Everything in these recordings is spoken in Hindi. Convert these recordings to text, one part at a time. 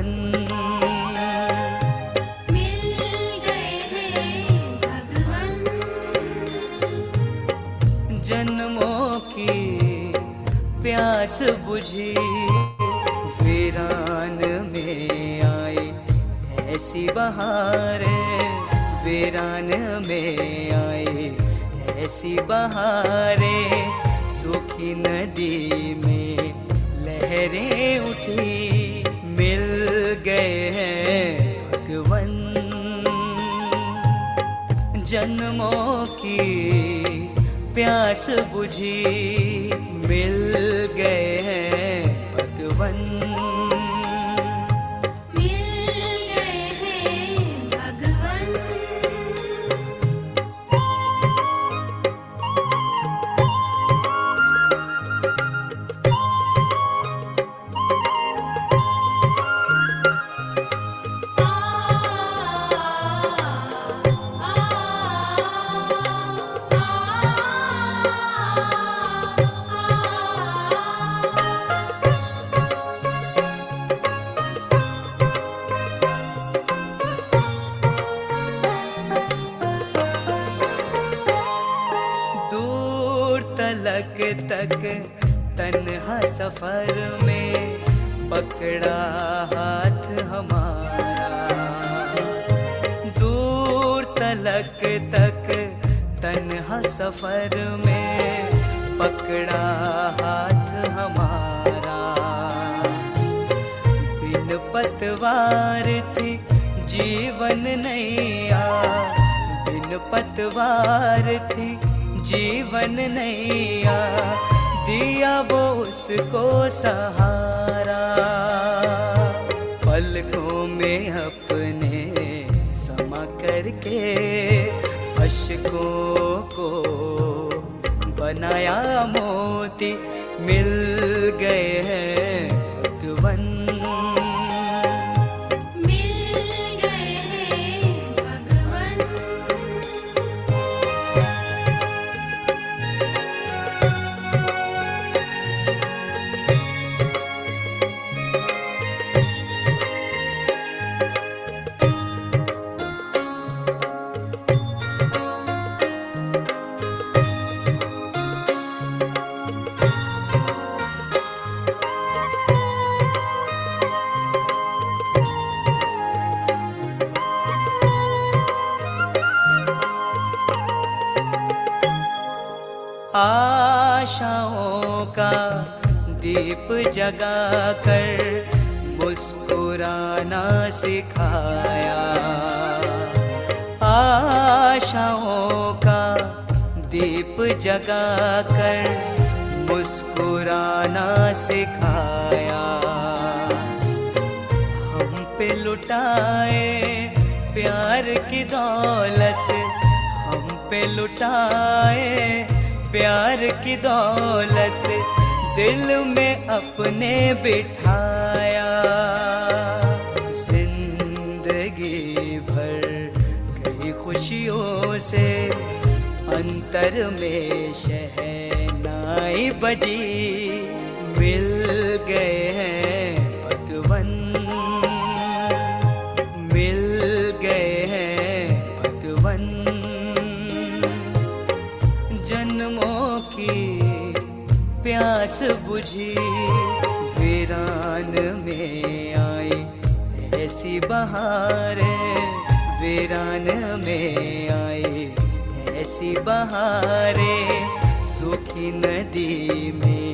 भगवन। मिल गए हैं भगवन। जन्मों की प्यास बुझी वीरान में आए ऐसी बहारें, वीरान में आए ऐसी बहारें। सूखी नदी में लहरें उठी, मिल गए हैं भगवन। जन्मों की प्यास बुझी मिल गए हैं भगवन। मिल गए हैं भगवन। दूर तलक तक तन्हा सफर में पकड़ा हाथ हमारा। दूर तलक तक तन्हा सफर में पकड़ा हाथ हमारा। बिन पतवार थी जीवन नैया, बिन पतवार थी जीवन नैया। दिया वो उसको सहारा, पलकों में अपने समा करके अश्कों को बनाया मोती। मिल गए हैं भगवन। मिल गए हैं भगवन। आशाओं का दीप जगाकर मुस्कुराना सिखाया। आशाओं का दीप जगाकर मुस्कुराना सिखाया। हम पे लुटाए प्यार की दौलत, हम पे लुटाए प्यार की दौलत। दिल में अपने बिठाया, जिंदगी भर गई खुशियों से अंतर में शहनाई बजी। मिल गए हैं भगवन, मिल गए हैं भगवन। जन्मों की प्यास बुझी वीरान में आए ऐसी बहारें, वीरान में आए ऐसी बहारें। सूखी नदी में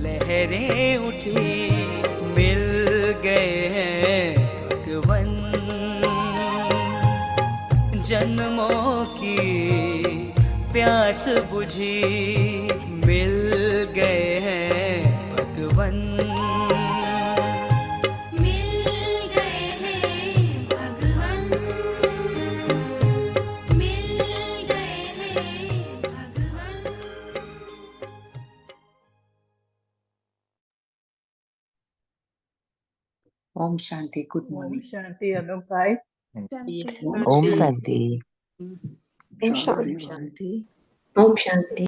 लहरें उठी, मिल गए हैं भगवन। जन्मों की प्यास बुझी मिल गए हैं भगवन। मिल गए हैं भगवन। मिल गए हैं भगवन। ओम शांति। गुड ओम मॉर्निंग। शांति अनु भाई। ओम शांति। ओम शांति। ओम शांति।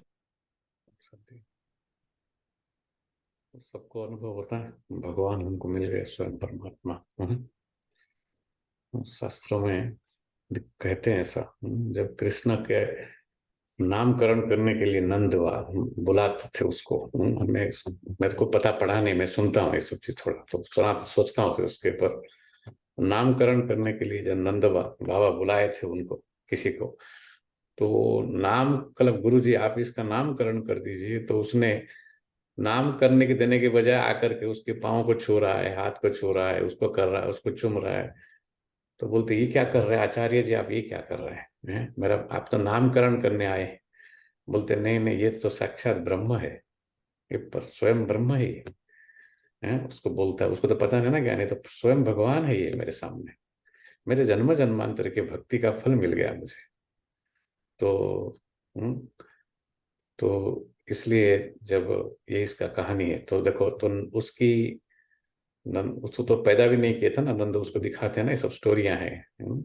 सबको अनुभव होता है भगवान हमको मिल गए, स्वयं परमात्मा। शास्त्रों में कहते हैं ऐसा, जब कृष्ण के नामकरण करने के लिए नंद बुलाते थे उसको, मेरे को पता पड़ा नहीं, मैं सुनता हूँ ये सब चीज थोड़ा तो सुना, सोचता हूँ फिर उसके ऊपर। नामकरण करने के लिए जब नंद बाबा बुलाए थे उनको, किसी को, तो नाम कलब गुरु जी आप इसका नामकरण कर दीजिए, तो उसने नाम करने के देने के बजाय आकर के उसके पाँव को छू रहा है, हाथ को छू रहा है, उसको कर रहा है, उसको चूम रहा है। तो बोलते ये क्या कर रहे हैं आचार्य जी, आप ये क्या कर रहे हैं? मेरा आप तो नामकरण करने आए हैं। बोलते नहीं नहीं, ये तो साक्षात ब्रह्म है, ये पर स्वयं ब्रह्म ही है। उसको बोलता है, उसको तो पता नहीं ना ज्ञान है, तो स्वयं भगवान है ये मेरे सामने, मेरे जन्म जन्मांतर के भक्ति का फल मिल गया मुझे। तो तो इसलिए जब ये इसका कहानी है तो देखो, तो उसकी उसको तो पैदा भी नहीं किया था ना नंद, उसको दिखाते हैं ना, ये सब स्टोरियां हैं।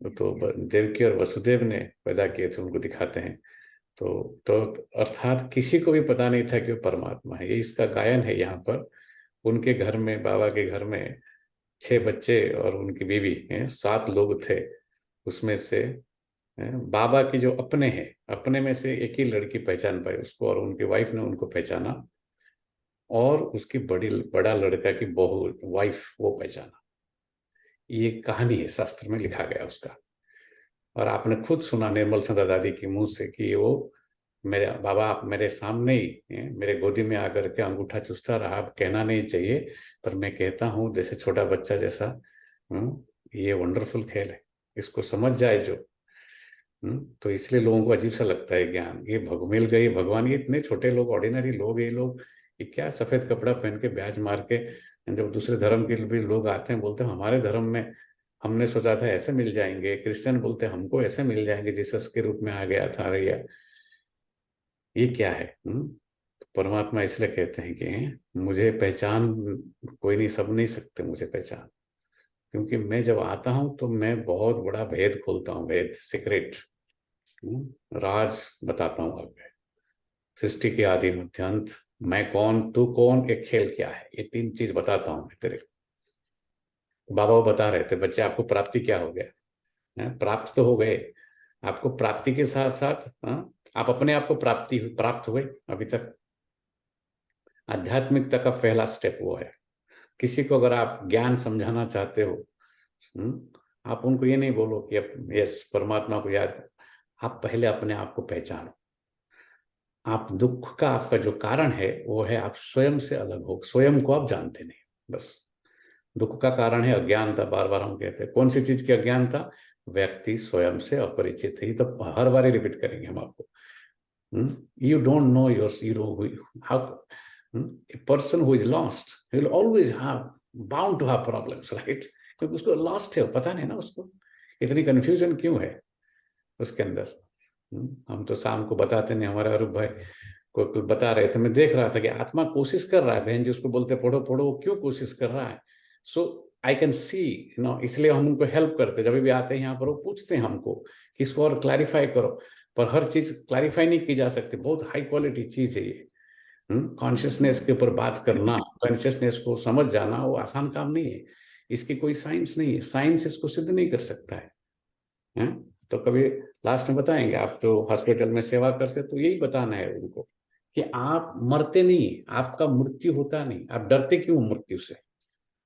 तो देवकी और वसुदेव ने पैदा किए थे, उनको दिखाते हैं। तो अर्थात किसी को भी पता नहीं था कि वो परमात्मा है। ये इसका गायन है यहाँ पर। उनके घर में, बाबा के घर में 6 बच्चे और उनकी बीवी हैं, 7 लोग थे। उसमें से बाबा की जो अपने हैं, अपने में से एक ही लड़की पहचान पाई उसको, और उनकी वाइफ ने उनको पहचाना, और उसकी बड़ा लड़का की बहू, वाइफ, वो पहचाना। ये कहानी है, शास्त्र में लिखा गया उसका। और आपने खुद सुना निर्मल चंद्र दादी की मुंह से कि वो मेरे बाबा आप मेरे सामने ही मेरे गोदी में आकर के अंगूठा चूसता रहा। अब कहना नहीं चाहिए, पर मैं कहता हूँ जैसे छोटा बच्चा जैसा, ये वंडरफुल खेल है, इसको समझ जाए जो। तो इसलिए लोगों को अजीब सा लगता है ज्ञान, ये मिल गई भगवान। ये इतने छोटे लोग, ऑर्डिनरी लोग, ये लोग, ये क्या सफेद कपड़ा पहन के ब्याज मार के, जब दूसरे धर्म के भी लोग आते हैं बोलते हैं हमारे धर्म में हमने सोचा था ऐसे मिल जाएंगे, क्रिश्चियन बोलते हैं हमको ऐसे मिल जाएंगे, जीसस के रूप में आ गया था, भैया ये क्या है? परमात्मा इसलिए कहते हैं कि मुझे पहचान कोई नहीं, सब नहीं सकते मुझे पहचान, क्योंकि मैं जब आता हूं तो मैं बहुत बड़ा भेद खोलता हूँ, भेद, सीक्रेट, राज बताता हूँ आपको। सृष्टि के आदि मध्य अंत, मैं कौन, तू कौन, एक खेल क्या है, ये 3 चीज बताता हूँ मैं तेरे को। बाबा वो बता रहे थे, बच्चे आपको प्राप्ति क्या हो गया? प्राप्त तो हो गए, आपको प्राप्ति के साथ साथ आप अपने आप को प्राप्त हुए। अभी तक आध्यात्मिकता का पहला स्टेप वो है। किसी को अगर आप ज्ञान समझाना चाहते हो, आप उनको ये नहीं बोलो कि अब यस परमात्मा को याद, आप पहले अपने आप को पहचानो। आप दुख का आपका जो कारण है वो है आप स्वयं से अलग हो, स्वयं को आप जानते नहीं, बस। दुख का कारण है अज्ञानता, बार बार हम कहते हैं। कौन सी चीज की अज्ञानता? व्यक्ति स्वयं से अपरिचित है। तो हर बार रिपीट करेंगे हम आपको। You don't know how a person who is lost, he will always bound to have problems, right? क्योंकि उसको लॉस्ट है, पता नहीं ना उसको, इतनी कंफ्यूजन क्यों है उसके अंदर। हम तो शाम को बताते नहीं, हमारे अरूप भाई को बता रहे थे, मैं देख रहा था कि आत्मा कोशिश कर रहा है, बहन जी उसको बोलते पढ़ो पढ़ो, वो क्यों कोशिश कर रहा है। सो आई कैन सी, इसलिए हम उनको हेल्प करते। जब भी आते हैं यहाँ पर वो पूछते हैं हमको कि इसको और क्लैरिफाई करो, पर हर चीज क्लैरिफाई नहीं की जा सकती, बहुत हाई क्वालिटी चीज है ये। कॉन्शियसनेस के ऊपर बात करना, कॉन्शियसनेस को समझ जाना, वो आसान काम नहीं है। इसकी कोई साइंस नहीं है, साइंस इसको सिद्ध नहीं कर सकता है? तो कभी लास्ट में बताएंगे, आप जो हॉस्पिटल में सेवा करते तो यही बताना है उनको कि आप मरते नहीं, आपका मृत्यु होता नहीं। आप डरते क्यों मृत्यु से?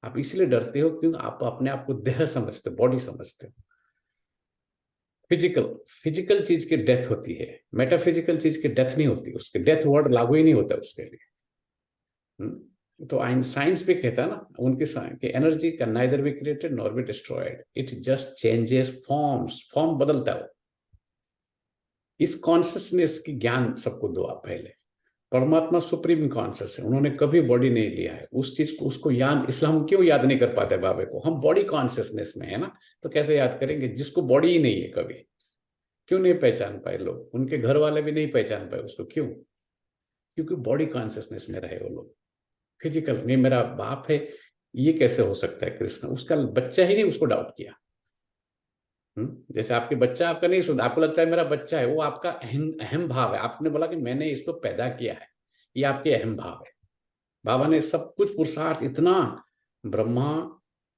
आप इसलिए डरते हो क्योंकि आप अपने आप को देह समझते, बॉडी समझते हो। फिजिकल चीज की डेथ होती है, मेटाफिजिकल चीज की डेथ नहीं होती, उसके डेथ वर्ड लागू ही नहीं होता उसके लिए। तो साइंस भी कहता है ना उनकी कि एनर्जी का neither be created nor be destroyed, it just changes forms, form बदलता है। इस कॉन्शियसनेस की ज्ञान सबको दो आप पहले। परमात्मा सुप्रीम कॉन्शियस है, उन्होंने कभी बॉडी नहीं लिया है, उस चीज को उसको याद, इसलिए हम क्यों याद नहीं कर पाते बाबा को? हम बॉडी कॉन्शियसनेस में है ना, तो कैसे याद करेंगे जिसको बॉडी ही नहीं है? कभी क्यों नहीं पहचान पाए लोग? उनके घर वाले भी नहीं पहचान पाए उसको, क्यों? क्योंकि बॉडी कॉन्शियसनेस में रहे वो लोग। फिजिकल नहीं, मेरा बाप है, ये कैसे हो सकता है? कृष्ण उसका बच्चा ही नहीं, उसको डाउट किया। जैसे आपके बच्चा आपका नहीं सुनता, आपको लगता है मेरा बच्चा है, वो आपका अहम भाव है। आपने बोला कि मैंने इसको पैदा किया है, ये आपके अहम भाव है। बाबा ने सब कुछ पुरुषार्थ इतना, ब्रह्मा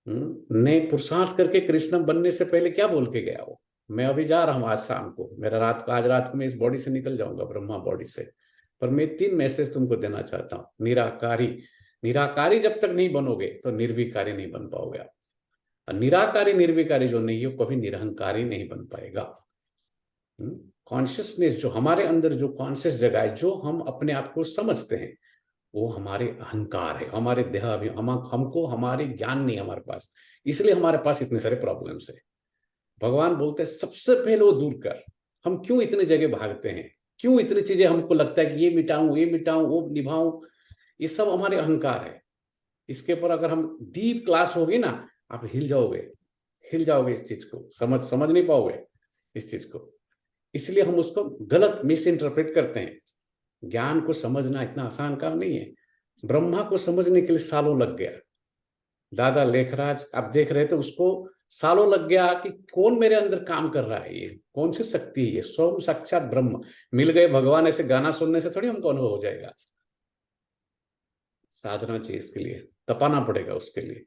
ने पुरुषार्थ करके कृष्ण बनने से पहले क्या बोल के गया वो, मैं अभी जा रहा हूँ आज शाम को, मेरा रात को, आज रात को मैं इस बॉडी से निकल जाऊंगा, ब्रह्मा बॉडी से, पर मैं 3 मैसेज तुमको देना चाहता हूँ। निराकारी, निराकारी जब तक नहीं बनोगे तो निर्विकारी नहीं बन पाओगे आप। निराकारी निर्विकारी जो नहीं हो कभी निरहंकारी नहीं बन पाएगा। कॉन्शियसनेस जो हमारे अंदर, जो कॉन्शियस जगह है, जो हम अपने आप को समझते हैं, वो हमारे अहंकार है, हमारे देह, हमको हमारे ज्ञान नहीं हमारे पास, इसलिए हमारे पास इतने सारे प्रॉब्लम्स है। भगवान बोलते हैं सबसे पहले वो दूर कर। हम क्यों इतनी जगह भागते हैं, क्यों इतनी चीजें हमको लगता है कि ये मिटाऊं वो निभाऊं, ये सब हमारे अहंकार है। इसके ऊपर अगर हम डीप क्लास होगी ना, आप हिल जाओगे इस चीज को, समझ नहीं पाओगे इस चीज को। इसलिए हम उसको गलत मिस इंटरप्रेट करते हैं। ज्ञान को समझना इतना आसान काम नहीं है। ब्रह्मा को समझने के लिए सालों लग गया। दादा लेखराज आप देख रहे थे, उसको सालों लग गया कि कौन मेरे अंदर काम कर रहा है, ये कौन सी शक्ति है, ये स्वयं साक्षात ब्रह्म मिल गए भगवान। ऐसे गाना सुनने से थोड़ी हमको अनुभव हो जाएगा। साधना चाहिए, इसके लिए तपाना पड़ेगा। उसके लिए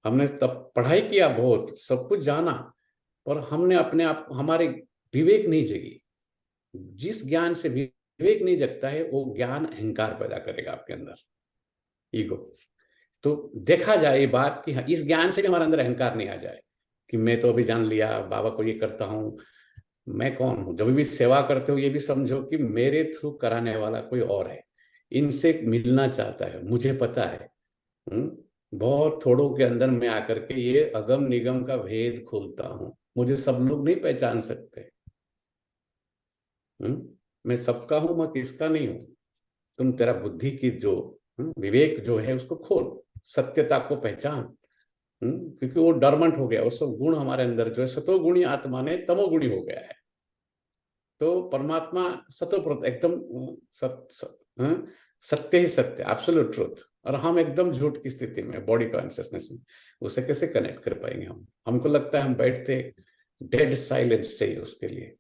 हमने तब पढ़ाई किया, बहुत सब कुछ जाना, और हमने अपने आप, हमारे विवेक नहीं जगी। जिस ज्ञान से विवेक नहीं जगता है वो ज्ञान अहंकार पैदा करेगा आपके अंदर, ईगो। तो देखा जाए ये बात कि हाँ, इस ज्ञान से भी हमारे अंदर अहंकार नहीं आ जाए कि मैं तो अभी जान लिया, बाबा को ये करता हूँ, मैं कौन हूँ। जब भी सेवा करते हो ये भी समझो कि मेरे थ्रू कराने वाला कोई और है, इनसे मिलना चाहता है, मुझे पता है। बहुत थोड़ों के अंदर मैं आकर के ये अगम निगम का भेद खोलता हूँ, मुझे सब लोग नहीं पहचान सकते। मैं सबका हूं, मैं किसका नहीं हूं। तुम तेरा बुद्धि की जो विवेक जो है उसको खोल, सत्यता को पहचान। क्योंकि वो डरमंट हो गया, वो सब गुण हमारे अंदर जो है, सतोगुणी आत्मा ने तमोगुणी हो गया है। तो परमात्मा सतोप्रत एकदम सत्य ही सत्य, एब्सोल्यूट ट्रूथ, और हम एकदम झूठ की स्थिति में, बॉडी कॉन्शियसनेस में। उसे कैसे कनेक्ट कर पाएंगे हम? हमको लगता है हम बैठते, डेड साइलेंस चाहिए उसके लिए।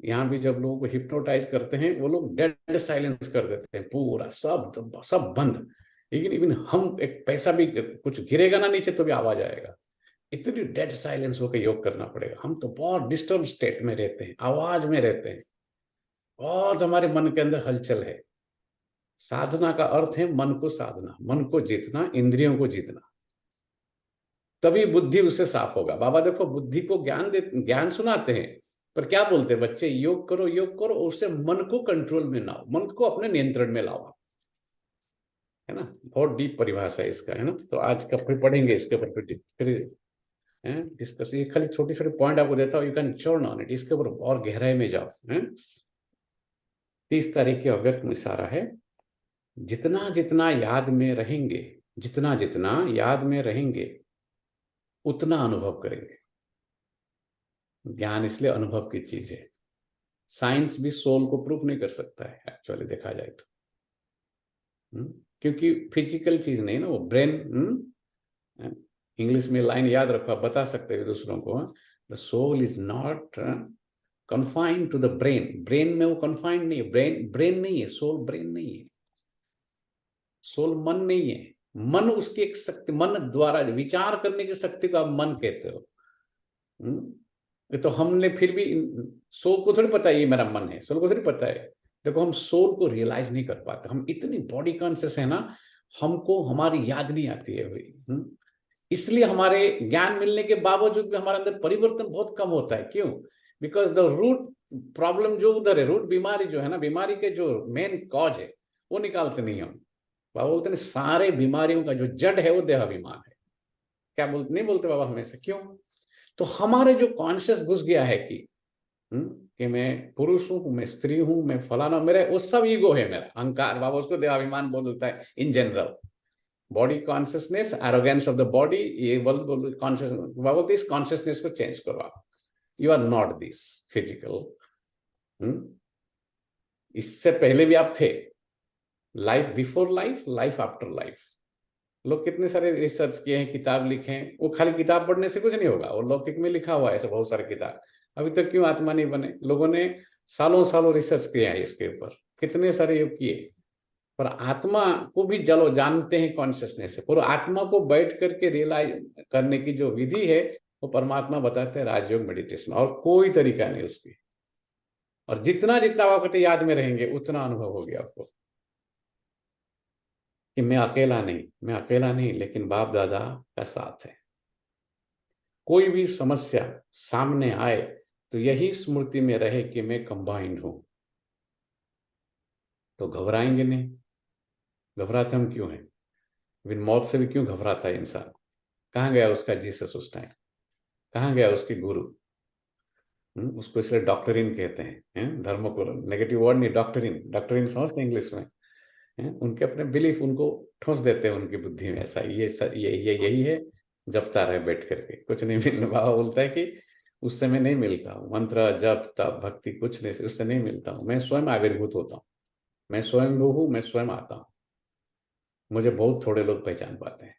यहाँ भी जब लोगों को हिप्नोटाइज करते हैं, वो लोग डेड साइलेंस कर देते हैं, पूरा सब बंद। लेकिन इवन हम एक पैसा भी कुछ गिरेगा ना नीचे तो भी आवाज आएगा। इतनी डेड साइलेंस होकर योग करना पड़ेगा। हम तो बहुत डिस्टर्ब स्टेट में रहते हैं, आवाज में रहते हैं, बहुत हमारे मन के अंदर हलचल है। साधना का अर्थ है मन को साधना, मन को जीतना, इंद्रियों को जीतना, तभी बुद्धि उससे साफ होगा। बाबा देखो बुद्धि को ज्ञान सुनाते हैं, पर क्या बोलते हैं बच्चे, योग करो, उससे मन को कंट्रोल में लाओ, मन को अपने नियंत्रण में लाओ, है ना। बहुत डीप परिभाषा है इसका, है ना। तो आज का फिर पढ़ेंगे इसके ऊपर, फिर डिस्कस। ये खाली छोटी छोटी पॉइंट आपको देता हूँ, you can churn on it, इसके ऊपर और गहराई में जाओ। 30 तारीख की अव्यक्त में सारा है। जितना जितना याद में रहेंगे, जितना जितना याद में रहेंगे, उतना अनुभव करेंगे। ज्ञान इसलिए अनुभव की चीज है। साइंस भी सोल को प्रूफ नहीं कर सकता है एक्चुअली देखा जाए तो, क्योंकि फिजिकल चीज नहीं ना वो। ब्रेन, इंग्लिश में लाइन याद रखो, आप बता सकते हैं दूसरों को, the soul is not confined to the brain. Brain में वो कन्फाइंड नहीं है, ब्रेन नहीं है, सोल ब्रेन नहीं है, सोल मन नहीं है। मन उसकी एक शक्ति, मन द्वारा विचार करने की शक्ति को आप मन कहते हो। तो हमने फिर भी सोल को थोड़ी पता है ये मेरा मन है, सोल को थोड़ी पता है। देखो हम सोल को रियलाइज नहीं कर पाते, हम इतनी बॉडी कॉन्शियस है ना, हमको हमारी याद नहीं आती है भाई। इसलिए हमारे ज्ञान मिलने के बावजूद भी हमारे अंदर परिवर्तन बहुत कम होता है। क्यों? बिकॉज द रूट प्रॉब्लम जो उधर है, रूट बीमारी जो है ना, बीमारी के जो मेन कॉज है वो निकालते नहीं हम। बाबा बोलते हैं सारे बीमारियों का जो जड़ है वो देहाभिमान है। क्या बोलते नहीं बोलते बाबा हमेशा? क्यों? तो हमारे जो कॉन्शियस घुस गया है कि मैं पुरुष हूं, मैं स्त्री हूं, मैं फलाना, मेरा वो सब ईगो है, मेरा अहंकार। बाबा उसको देहाभिमान बोलता है in general. Body consciousness, arrogance of the body, ये कॉन्शियस। बाबा बोलते इस कॉन्शियसनेस को चेंज करो आप। You are not this physical. इससे पहले भी आप थे, life before life, life after life. लोग कितने सारे रिसर्च किए हैं, किताब लिखे हैं। वो खाली किताब पढ़ने से कुछ नहीं होगा, और लौकिक में लिखा हुआ है ऐसे बहुत सारे किताब। अभी तक क्यों आत्मा नहीं बने? लोगों ने सालों सालों रिसर्च किया है इसके ऊपर, कितने सारे योग किए। पर आत्मा को भी चलो जानते हैं कॉन्शियसनेस से, पर आत्मा को बैठ करके रियलाइज करने की जो विधि है वो परमात्मा बताते हैं राजयोग मेडिटेशन, और कोई तरीका नहीं उसकी। और जितना जितना आप कहते याद में रहेंगे उतना अनुभव हो गया आपको कि मैं अकेला नहीं, लेकिन बाप दादा का साथ है। कोई भी समस्या सामने आए तो यही स्मृति में रहे कि मैं कंबाइंड हूं, तो घबराएंगे नहीं। घबराते हम क्यों हैं? बिन मौत से भी क्यों घबराता है इंसान? कहाँ गया उसका जीसस उस टाइम? कहाँ गया उसकी गुरु? उसको इसलिए डॉक्टरिन कहते हैं, धर्म को नेगेटिव वर्ड नहीं, डॉक्टरिन समझते इंग्लिश में। उनके अपने बिलीफ उनको ठोस देते हैं उनकी बुद्धि में, ऐसा ये यही है, जपता रहे बैठ करके, कुछ नहीं मिलने। बाबा बोलता है कि उससे मैं नहीं मिलता हूँ, मंत्र जप तप भक्ति कुछ नहीं, उससे नहीं मिलता हूँ, मैं स्वयं आविर्भूत होता हूँ, मैं स्वयं वो हूँ, मैं स्वयं आता हूँ। मुझे बहुत थोड़े लोग पहचान पाते हैं।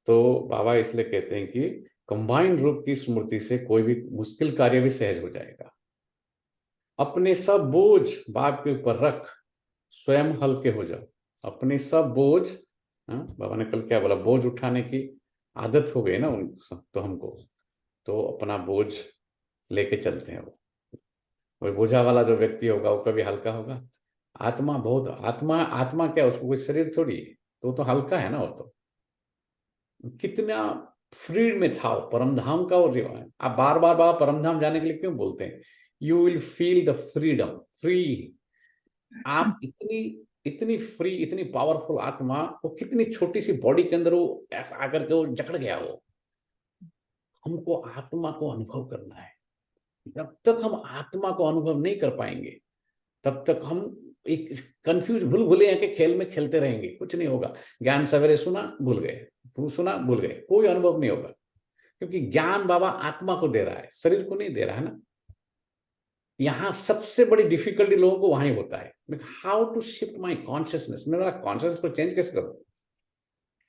तो बाबा इसलिए कहते हैं कि कंबाइंड रूप की स्मृति से कोई भी मुश्किल कार्य भी सहज हो जाएगा। अपने सब बोझ बाप के ऊपर रख, स्वयं हल्के हो जाओ। अपने सब बोझ, बाबा ने कल क्या बोला, बोझ उठाने की आदत हो गई ना तो हमको, तो अपना बोझ लेके चलते हैं। वो बोझा वाला जो व्यक्ति होगा वो कभी हल्का होगा? आत्मा क्या, उसको कोई शरीर थोड़ी है, तो हल्का है ना। वो तो कितना फ्री में था वो परमधाम का। और आप बार बार बाबा परमधाम जाने के लिए क्यों बोलते हैं? You will feel the freedom, free. आप इतनी फ्री, इतनी पावरफुल आत्मा, वो कितनी छोटी सी बॉडी के अंदर वो ऐसा आकर के वो जकड़ गया। वो हमको आत्मा को अनुभव करना है। जब तक हम आत्मा को अनुभव नहीं कर पाएंगे तब तक हम एक कंफ्यूज भूल के खेल में खेलते रहेंगे, कुछ नहीं होगा। ज्ञान सवेरे सुना भूल गए, कोई अनुभव नहीं होगा। क्योंकि ज्ञान बाबा आत्मा को दे रहा है, शरीर को नहीं दे रहा है ना। यहाँ सबसे बड़ी डिफिकल्टी लोगों को वहां होता है, how to shift my consciousness. मेरा कॉन्शियसनेस को चेंज कैसे करूं?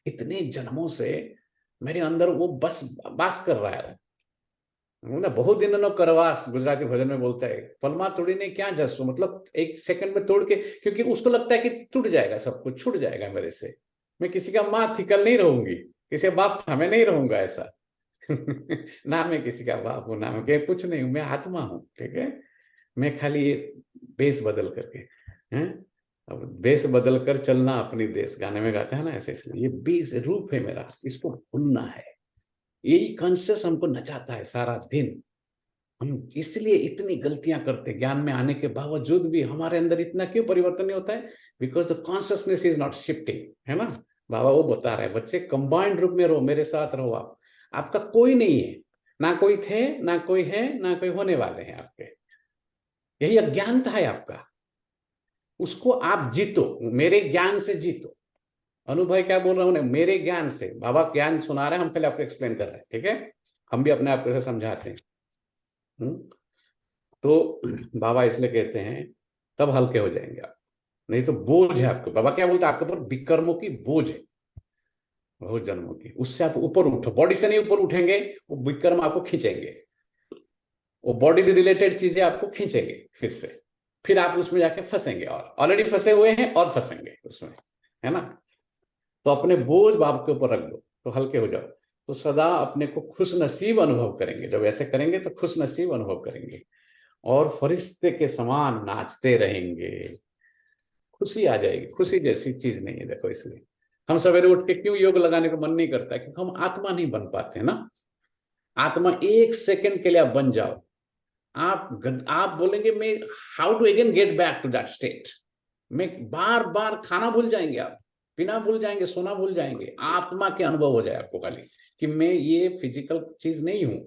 इतने जन्मों से मेरे अंदर वो बस बास कर रहा है। बहुत दिन नो करवास, गुजराती भजन में बोलता है, पलमा तोड़ी ने क्या जसो, मतलब एक सेकंड में तोड़ के, क्योंकि उसको लगता है कि टूट जाएगा, सब कुछ छूट जाएगा मेरे से, मैं किसी का माँ थिकल नहीं रहूंगी, किसी बाप था मैं नहीं रहूंगा ऐसा। ना मैं किसी का बाप हूं, ना मैं कुछ नहीं हूं, मैं आत्मा हूं। ठीक है, मैं खाली ये बेस बदल करके, अब बेस बदल कर चलना अपनी देश, गाने में गाते हैं ना ऐसे। इसलिए ये बेस रूप है मेरा, इसको भूलना है। यही कॉन्शियस हमको नचाता है सारा दिन। हम इसलिए इतनी गलतियां करते, ज्ञान में आने के बावजूद भी हमारे अंदर इतना क्यों परिवर्तन नहीं होता है? Because the consciousness is not shifting, है ना। बाबा वो बता रहे हैं, बच्चे कंबाइंड रूप में रहो, मेरे साथ रहो। आपका कोई नहीं है, ना कोई थे, ना कोई है, ना कोई होने वाले हैं आपके। यही अज्ञानता है आपका, उसको आप जीतो, मेरे ज्ञान से जीतो। अनुभव क्या बोल रहा हूं, मेरे ज्ञान से। बाबा ज्ञान सुना रहे हैं, हम पहले आपको एक्सप्लेन कर रहे हैं। ठीक है, हम भी अपने आप को समझाते हैं। तो बाबा इसलिए कहते हैं तब हल्के हो जाएंगे आप, नहीं तो बोझ है आपको। बाबा क्या बोलते हैं, आपके ऊपर विकर्मों की बोझ है, बहुत जन्मों की। उससे आप ऊपर उठो, बॉडी से नहीं ऊपर उठेंगे, वो विकर्म आपको खींचेंगे, वो बॉडी रिलेटेड चीजें आपको खींचेंगे फिर आप उसमें जाके फंसेंगे, और ऑलरेडी फंसे हुए हैं और फंसेंगे उसमें, है ना। तो अपने बोझ बाप के ऊपर रख दो तो हल्के हो जाओ, तो सदा अपने को खुश नसीब अनुभव करेंगे। जब ऐसे करेंगे तो खुश नसीब अनुभव करेंगे और फरिश्ते के समान नाचते रहेंगे। खुशी आ जाएगी, खुशी जैसी चीज नहीं है। देखो, इसलिए हम सवेरे उठ के क्यों योग लगाने को मन नहीं करता है? क्योंकि हम आत्मा नहीं बन पाते ना। आत्मा एक सेकंड के लिए आप बन जाओ, आप बोलेंगे मैं how to again get back to that state. मैं बार बार खाना भूल जाएंगे, आप पीना भूल जाएंगे, सोना भूल जाएंगे। आत्मा के अनुभव हो जाए आपको खाली कि मैं ये फिजिकल चीज नहीं हूं।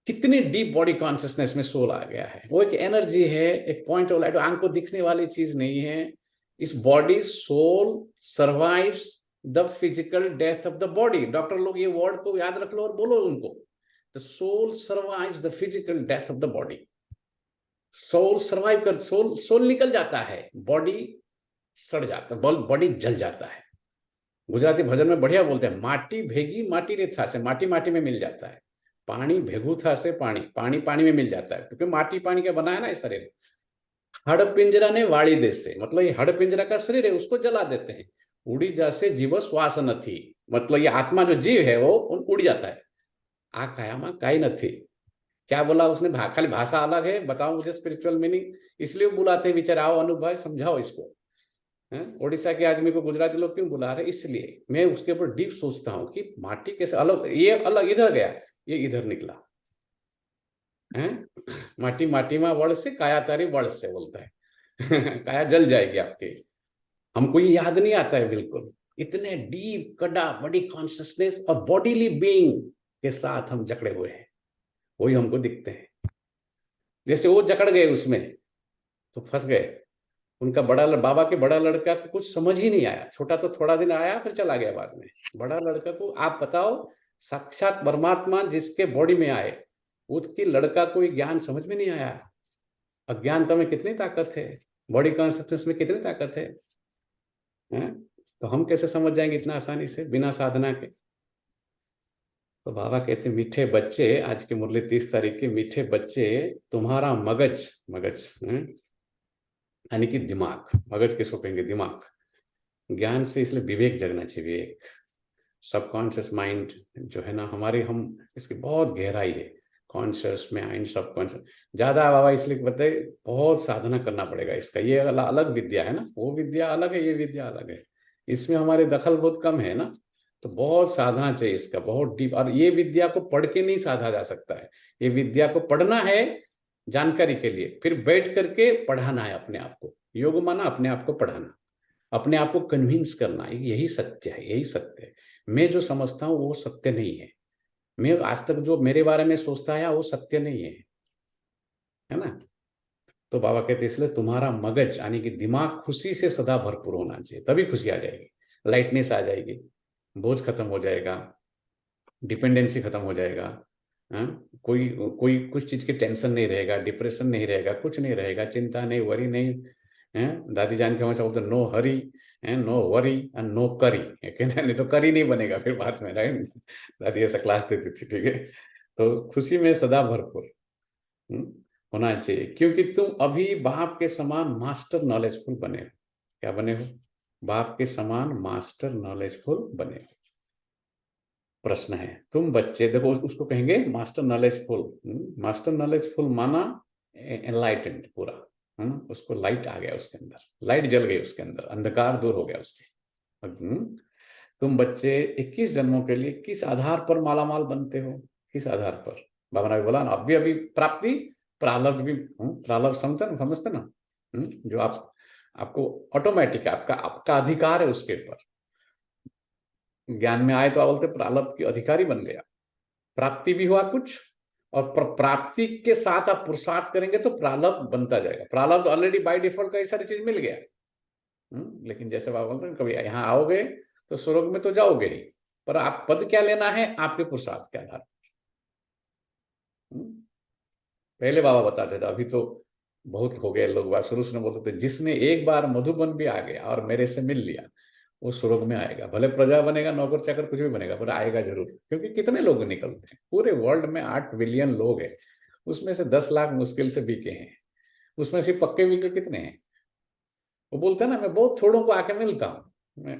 कितनी डीप बॉडी कॉन्शियसनेस में सोल आ गया है। वो एक एनर्जी है, एक पॉइंट ऑफ लाइट, आंख को दिखने वाली चीज नहीं है। इस body soul survives the physical death of the body. Doctor लोग ये वर्ड को याद रख लो और बोलो उनको, the soul survives the physical death of the body. Soul survive कर, सोल निकल जाता है, बॉडी सड़ जाता है, बॉडी जल जाता है। गुजराती भजन में बढ़िया बोलते हैं, माटी भेगी माटी रे था से, माटी माटी में मिल जाता है। पानी भेगू था से, पानी पानी में मिल जाता है, क्योंकि माटी पानी का बना है ना ये शरीर। हड़ पिंजरा ने वाड़ी देश से, मतलब ये हड़ पिंजरा का शरीर है, उसको जला देते हैं। उड़ी जासे जीव श्वास नथी, मतलब ये आत्मा जो जीव है वो उड़ जाता है। आ कायामा काई नथी, क्या बोला उसने? खाली भाषा अलग है, बताओ मुझे स्पिरिचुअल मीनिंग। इसलिए बुलाते हैं बेचारे, आओ अनुभव समझाओ इसको। उड़ीसा के आदमी को गुजराती लोग क्यों बुला रहे? इसलिए मैं उसके ऊपर डीप सोचता हूँ कि माटी कैसे अलग, ये अलग इधर गया, ये इधर निकला है। माटी माटी में वड़ से, काया तारी वड़ से बोलता है। काया जल जाएगी आपके। हमको ये याद नहीं आता है बिल्कुल। इतने डीप कड़ा बड़ी कॉन्शियसनेस और बॉडीली बीइंग के साथ हम जकड़े हुए हैं, वही हमको दिखते हैं। जैसे वो जकड़ गए उसमें तो फंस गए। उनका बाबा के बड़ा लड़का को कुछ समझ ही नहीं आया। छोटा तो थोड़ा दिन आया फिर चला गया बाद में। बड़ा लड़का को आप बताओ, साक्षात परमात्मा जिसके बॉडी में आए, उसकी लड़का को ज्ञान समझ में नहीं आया। अज्ञानता में कितनी ताकत है, बॉडी कॉन्शियसनेस में कितनी ताकत है? तो हम कैसे समझ जाएंगे इतना आसानी से बिना साधना के? तो बाबा कहते मीठे बच्चे, आज की मुरली 30 तारीख के, मीठे बच्चे तुम्हारा मगज, मगज यानी कि दिमाग, मगज किसको कहेंगे? दिमाग। ज्ञान से इसलिए विवेक जगना चाहिए। विवेक, सबकॉन्शियस माइंड जो है ना हमारी, हम इसकी बहुत गहराई है। कॉन्शियस माइंड, सबकॉन्शियस ज्यादा बाबा इसलिए बताए, बहुत साधना करना पड़ेगा इसका। ये अलग विद्या है ना, वो विद्या अलग है, ये विद्या अलग है। इसमें हमारे दखल बहुत कम है ना, तो बहुत साधना चाहिए इसका, बहुत डीप। और ये विद्या को पढ़ के नहीं साधा जा सकता है। ये विद्या को पढ़ना है जानकारी के लिए, फिर बैठ करके पढ़ाना है अपने आप को। योग माना अपने आप को पढ़ाना, अपने आप को कन्विंस करना, यही सत्य है, यही सत्य है। मैं जो समझता हूँ वो सत्य नहीं है। मैं आज तक जो मेरे बारे में सोचता है वो सत्य नहीं है ना। तो बाबा कहते इसलिए तुम्हारा मगज यानी कि दिमाग खुशी से सदा भरपूर होना चाहिए, तभी खुशी आ जाएगी, लाइटनेस आ जाएगी, बोझ खत्म हो जाएगा, डिपेंडेंसी खत्म हो जाएगा। कोई कोई कुछ चीज की टेंशन नहीं रहेगा, डिप्रेशन नहीं रहेगा, कुछ नहीं रहेगा, चिंता नहीं, वरी नहीं। दादी जान के हमेशा बोलते no hurry, no worry and no curry, नहीं तो करी नहीं बनेगा फिर बाद में, राइट? दादी ऐसा क्लास देती थी, ठीक है। तो खुशी में सदा भरपूर होना चाहिए, क्योंकि तुम अभी बाप के समान मास्टर नॉलेजफुल बने हो। क्या बने हो? बाप के समान मास्टर नॉलेजफुल बने हो। प्रश्न है, तुम बच्चे, देखो उसको कहेंगे मास्टर नॉलेजफुल। मास्टर नॉलेजफुल माना एनलाइटेंड पूरा, है ना? उसको लाइट आ गया उसके अंदर, लाइट जल गई उसके अंदर, अंधकार दूर हो गया उसके। तुम बच्चे 21 जन्मों के लिए किस आधार पर मालामाल बनते हो? किस आधार पर? बाबा ने बोला ना, अभी अभी प्राप्ति प्रारब्ध भी, प्रारब्ध समझते ना, जो आपको ऑटोमेटिक आपका अधिकार है उसके ऊपर। ज्ञान में आए तो आप बोलते प्रारब्ध की अधिकारी बन गया, प्राप्ति भी हुआ कुछ, और प्राप्ति के साथ आप पुरुषार्थ करेंगे तो प्रारब्ध बनता जाएगा। प्रारब्ध ऑलरेडी बाय डिफॉल्ट कई सारी चीज मिल गया। लेकिन जैसे बाबा बोलते हैं, कभी यहाँ आओगे तो स्वर्ग में तो जाओगे ही, पर आप पद क्या लेना है आपके पुरुषार्थ के आधार पर। पहले बाबा बताते थे, अभी तो बहुत हो गए लोग शुरू से बोलते थे, जिसने एक बार मधुबन भी आ गया और मेरे से मिल लिया वो स्वर्ग में आएगा। भले प्रजा बनेगा, नौकर चाकर कुछ भी बनेगा, पर आएगा जरूर। क्योंकि कितने लोग निकलते हैं पूरे वर्ल्ड में, 8 बिलियन लोग हैं, उसमें से 10 लाख मुश्किल से बिके हैं। उसमें से पक्के बिके कितने हैं? वो बोलते हैं ना, मैं बहुत थोड़ों को आके मिलता हूँ, मैं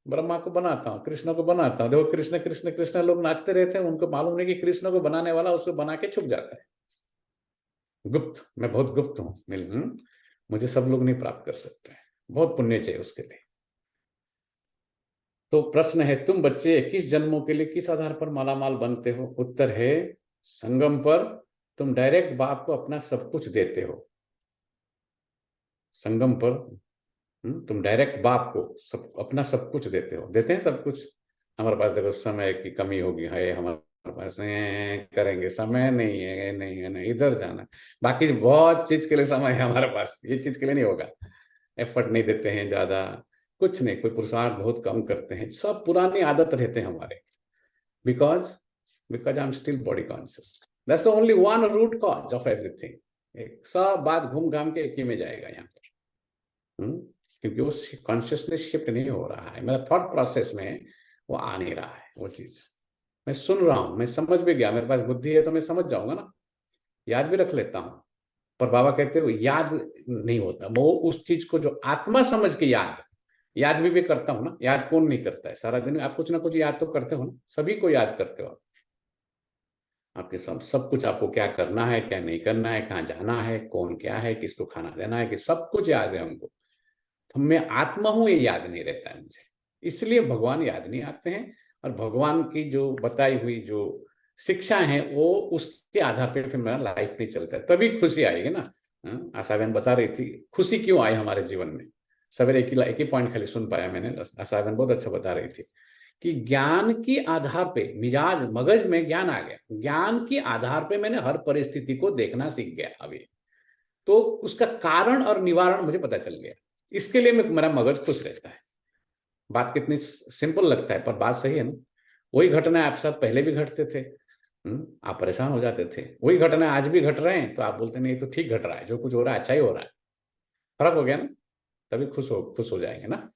ब्रह्मा को बनाता हूँ, कृष्ण को बनाता हूँ। देखो कृष्ण कृष्ण कृष्ण लोग नाचते रहते हैं, उनको मालूम नहीं कि कृष्ण को बनाने वाला उसको बना के छुप जाता है। गुप्त, मैं बहुत गुप्त हूँ, मुझे सब लोग नहीं प्राप्त कर सकते, बहुत पुण्य चाहिए उसके लिए। तो प्रश्न है, तुम बच्चे 21 जन्मों के लिए किस आधार पर मालामाल बनते हो? उत्तर है, संगम पर तुम डायरेक्ट बाप को अपना सब कुछ देते हो। संगम पर तुम डायरेक्ट बाप को अपना सब कुछ देते हो। देते हैं सब कुछ। हमारे पास देखो समय की कमी होगी, है हमारे पास, करेंगे, समय नहीं है, नहीं इधर जाना, बाकी बहुत चीज के लिए समय है हमारे पास, ये चीज के लिए नहीं होगा। एफर्ट नहीं देते हैं ज्यादा, कुछ नहीं, कोई पुरुषार्थ बहुत कम करते हैं, सब पुरानी आदत रहते हैं हमारे। Because I am still body conscious, that's only one root cause of everything. सब बात घूम घाम के एक ही में जाएगा यहाँ पर, क्योंकि वो कॉन्शियसनेस शिफ्ट नहीं हो रहा है, मेरा थॉट प्रोसेस में वो आ नहीं रहा है वो चीज। मैं सुन रहा हूँ, मैं समझ भी गया, मेरे पास बुद्धि है तो मैं समझ जाऊंगा ना, याद भी रख लेता हूँ, पर बाबा कहते हो याद नहीं होता, वो उस चीज को जो आत्मा समझ के याद भी करता हूं ना। याद कौन नहीं करता है, सारा दिन आप कुछ ना कुछ याद तो करते हो ना, सभी को याद करते हो आप। आपके सब कुछ, आपको क्या करना है, क्या नहीं करना है, कहाँ जाना है, कौन क्या है, किसको खाना देना है, कि सब कुछ याद है हमको। तो मैं आत्मा हूं ये याद नहीं रहता है मुझे, इसलिए भगवान याद नहीं आते हैं। और भगवान की जो बताई हुई जो शिक्षा है वो उसके आधार पर फिर मेरा लाइफ नहीं चलता है, तभी खुशी आएगी ना। आशा बहन बता रही थी खुशी क्यों आई हमारे जीवन में। सवेरे एक ही पॉइंट खाली सुन पाया मैंने, आशा बहन बहुत अच्छा बता रही थी कि ज्ञान के आधार पे मगज में ज्ञान आ गया, ज्ञान के आधार पे मैंने हर परिस्थिति को देखना सीख गया अभी। तो उसका कारण और निवारण मुझे पता चल गया, इसके लिए मेरा मगज खुश रहता है। बात कितनी सिंपल लगता है पर बात सही है ना। वही घटना आपके साथ पहले भी घटते थे, आप परेशान हो जाते थे। वही घटना आज भी घट रहे हैं तो आप बोलते नहीं तो ठीक घट रहा है, जो कुछ हो रहा है अच्छा ही हो रहा है। फर्क हो गया ना, तभी खुश हो जाएंगे ना।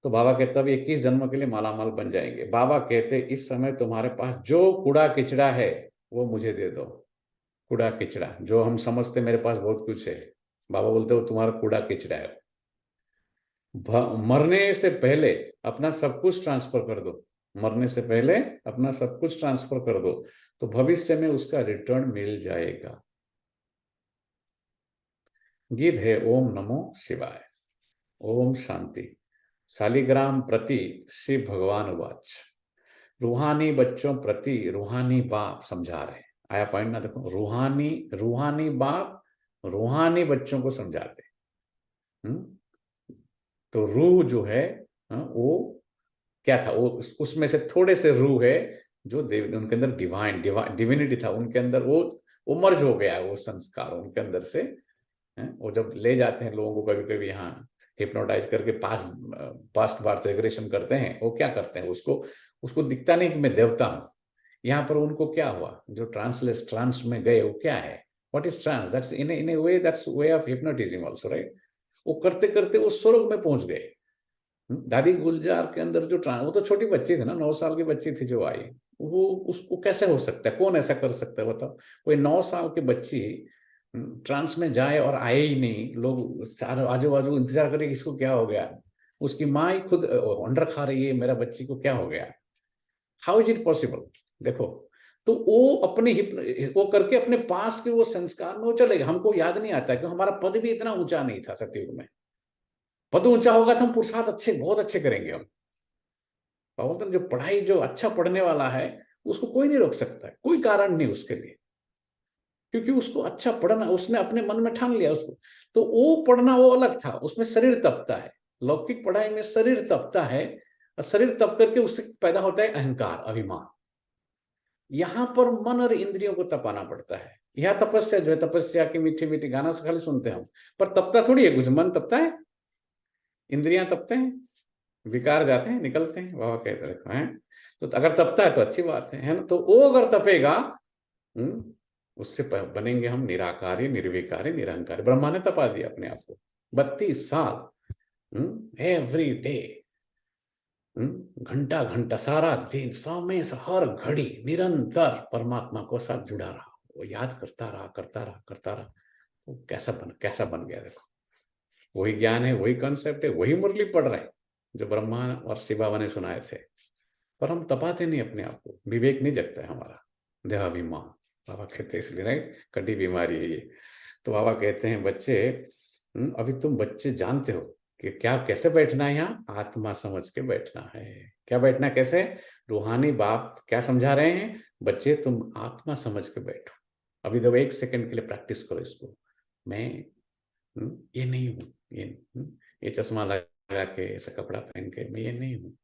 तो बाबा कहते अब 21 जन्म के लिए मालामाल बन जाएंगे। बाबा कहते इस समय तुम्हारे पास जो कूड़ा किचड़ा है वो मुझे दे दो। कूड़ा किचड़ा जो हम समझते मेरे पास बहुत कुछ है, बाबा बोलते हो तुम्हारा कूड़ा किचड़ा है। मरने से पहले अपना सब कुछ ट्रांसफर कर दो, मरने से पहले अपना सब कुछ ट्रांसफर कर दो, तो भविष्य में उसका रिटर्न मिल जाएगा। गीत है ओम नमो शिवाय। ओम शांति। शालिग्राम प्रति शिव भगवान वाच। रूहानी बच्चों प्रति रूहानी बाप समझा रहे हैं। आया पॉइंट ना, देखो रूहानी बाप रूहानी बच्चों को समझाते। तो रूह जो है वो क्या था, वो उसमें से थोड़े से रूह है जो उनके अंदर डिविनिटी था, उनके अंदर वो मर्ज हो गया है, वो संस्कार उनके अंदर से। वो जब ले जाते हैं लोगों को कभी कभी यहाँ हिप्नोटाइज करके पास्ट बार्थ रिग्रेशन करते हैं, वो क्या करते हैं, उसको दिखता नहीं कि मैं देवता हूं। यहाँ पर उनको क्या हुआ, जो ट्रांस में गए वो क्या है, what is trance, that's in a way, that's way of hypnotism also, right. वो करते करते वो स्वर्ग में पहुंच गए। दादी गुलजार के अंदर जो वो तो छोटी बच्ची थी ना, 9 साल की बच्ची थी जो आई, वो उसको कैसे हो सकता है, कौन ऐसा कर सकता है बताओ। कोई 9 साल की बच्ची ट्रांस में जाए और आए ही नहीं, लोग आजू बाजू इंतजार करे इसको क्या हो गया। उसकी माँ ही खुद अंडर खा रही है, मेरा बच्ची को क्या हो गया, हाउ इज इट पॉसिबल। देखो तो वो वो करके अपने पास के वो संस्कार में वो चले गए। हमको याद नहीं आता क्योंकि हमारा पद भी इतना ऊंचा नहीं था सतयुग में। पद ऊंचा होगा तो हम पुरुषार्थ बहुत अच्छे करेंगे। हम बोलते जो पढ़ाई, जो अच्छा पढ़ने वाला है उसको कोई नहीं रोक सकता है, कोई कारण नहीं उसके लिए, क्योंकि उसको अच्छा पढ़ना उसने अपने मन में ठान लिया उसको। तो वो पढ़ना वो अलग था, उसमें शरीर तपता है। लौकिक पढ़ाई में शरीर तपता है, और शरीर तप करके उससे पैदा होता है अहंकार, अभिमान। यहां पर मन और इंद्रियों को तपाना पड़ता है। यह तपस्या जो है, तपस्या की मीठी मीठी गाना से खाली सुनते हैं हम, पर तपता थोड़ी है कुछ। मन तपता है, इंद्रियां तपते हैं, विकार जाते हैं, निकलते हैं। बाबा कहते देखो हैं, तो अगर तपता है तो अच्छी बात है ना। तो वो अगर तपेगा उससे बनेंगे हम निराकारी, निर्विकारी, निरंकारी। ब्रह्मा ने तपा दिया अपने आप को 32 साल, एवरी डे, घंटा घंटा, सारा दिन, समय से हर घड़ी निरंतर परमात्मा को साथ जुड़ा रहा, वो याद करता रहा। वो कैसा बन गया। देखो वही ज्ञान है, वही कंसेप्ट है, वही मुरली पढ़ रहे हैं जो ब्रह्मा और शिव बाबा ने सुनाए थे, पर हम तपाते नहीं अपने आप को, विवेक नहीं जगता है हमारा, देहाभिमान। बाबा कहते हैं इसलिए नहीं, कड़ी बीमारी है ये। तो बाबा कहते हैं बच्चे, अभी तुम बच्चे जानते हो कि क्या कैसे बैठना है, यहाँ आत्मा समझ के बैठना है। क्या बैठना कैसे, रूहानी बाप क्या समझा रहे हैं, बच्चे तुम आत्मा समझ के बैठो। अभी तो 1 सेकंड के लिए प्रैक्टिस करो इसको। मैं ये नहीं हूँ, ये चश्मा लगा के, ऐसा कपड़ा पहन के, मैं ये नहीं हूँ।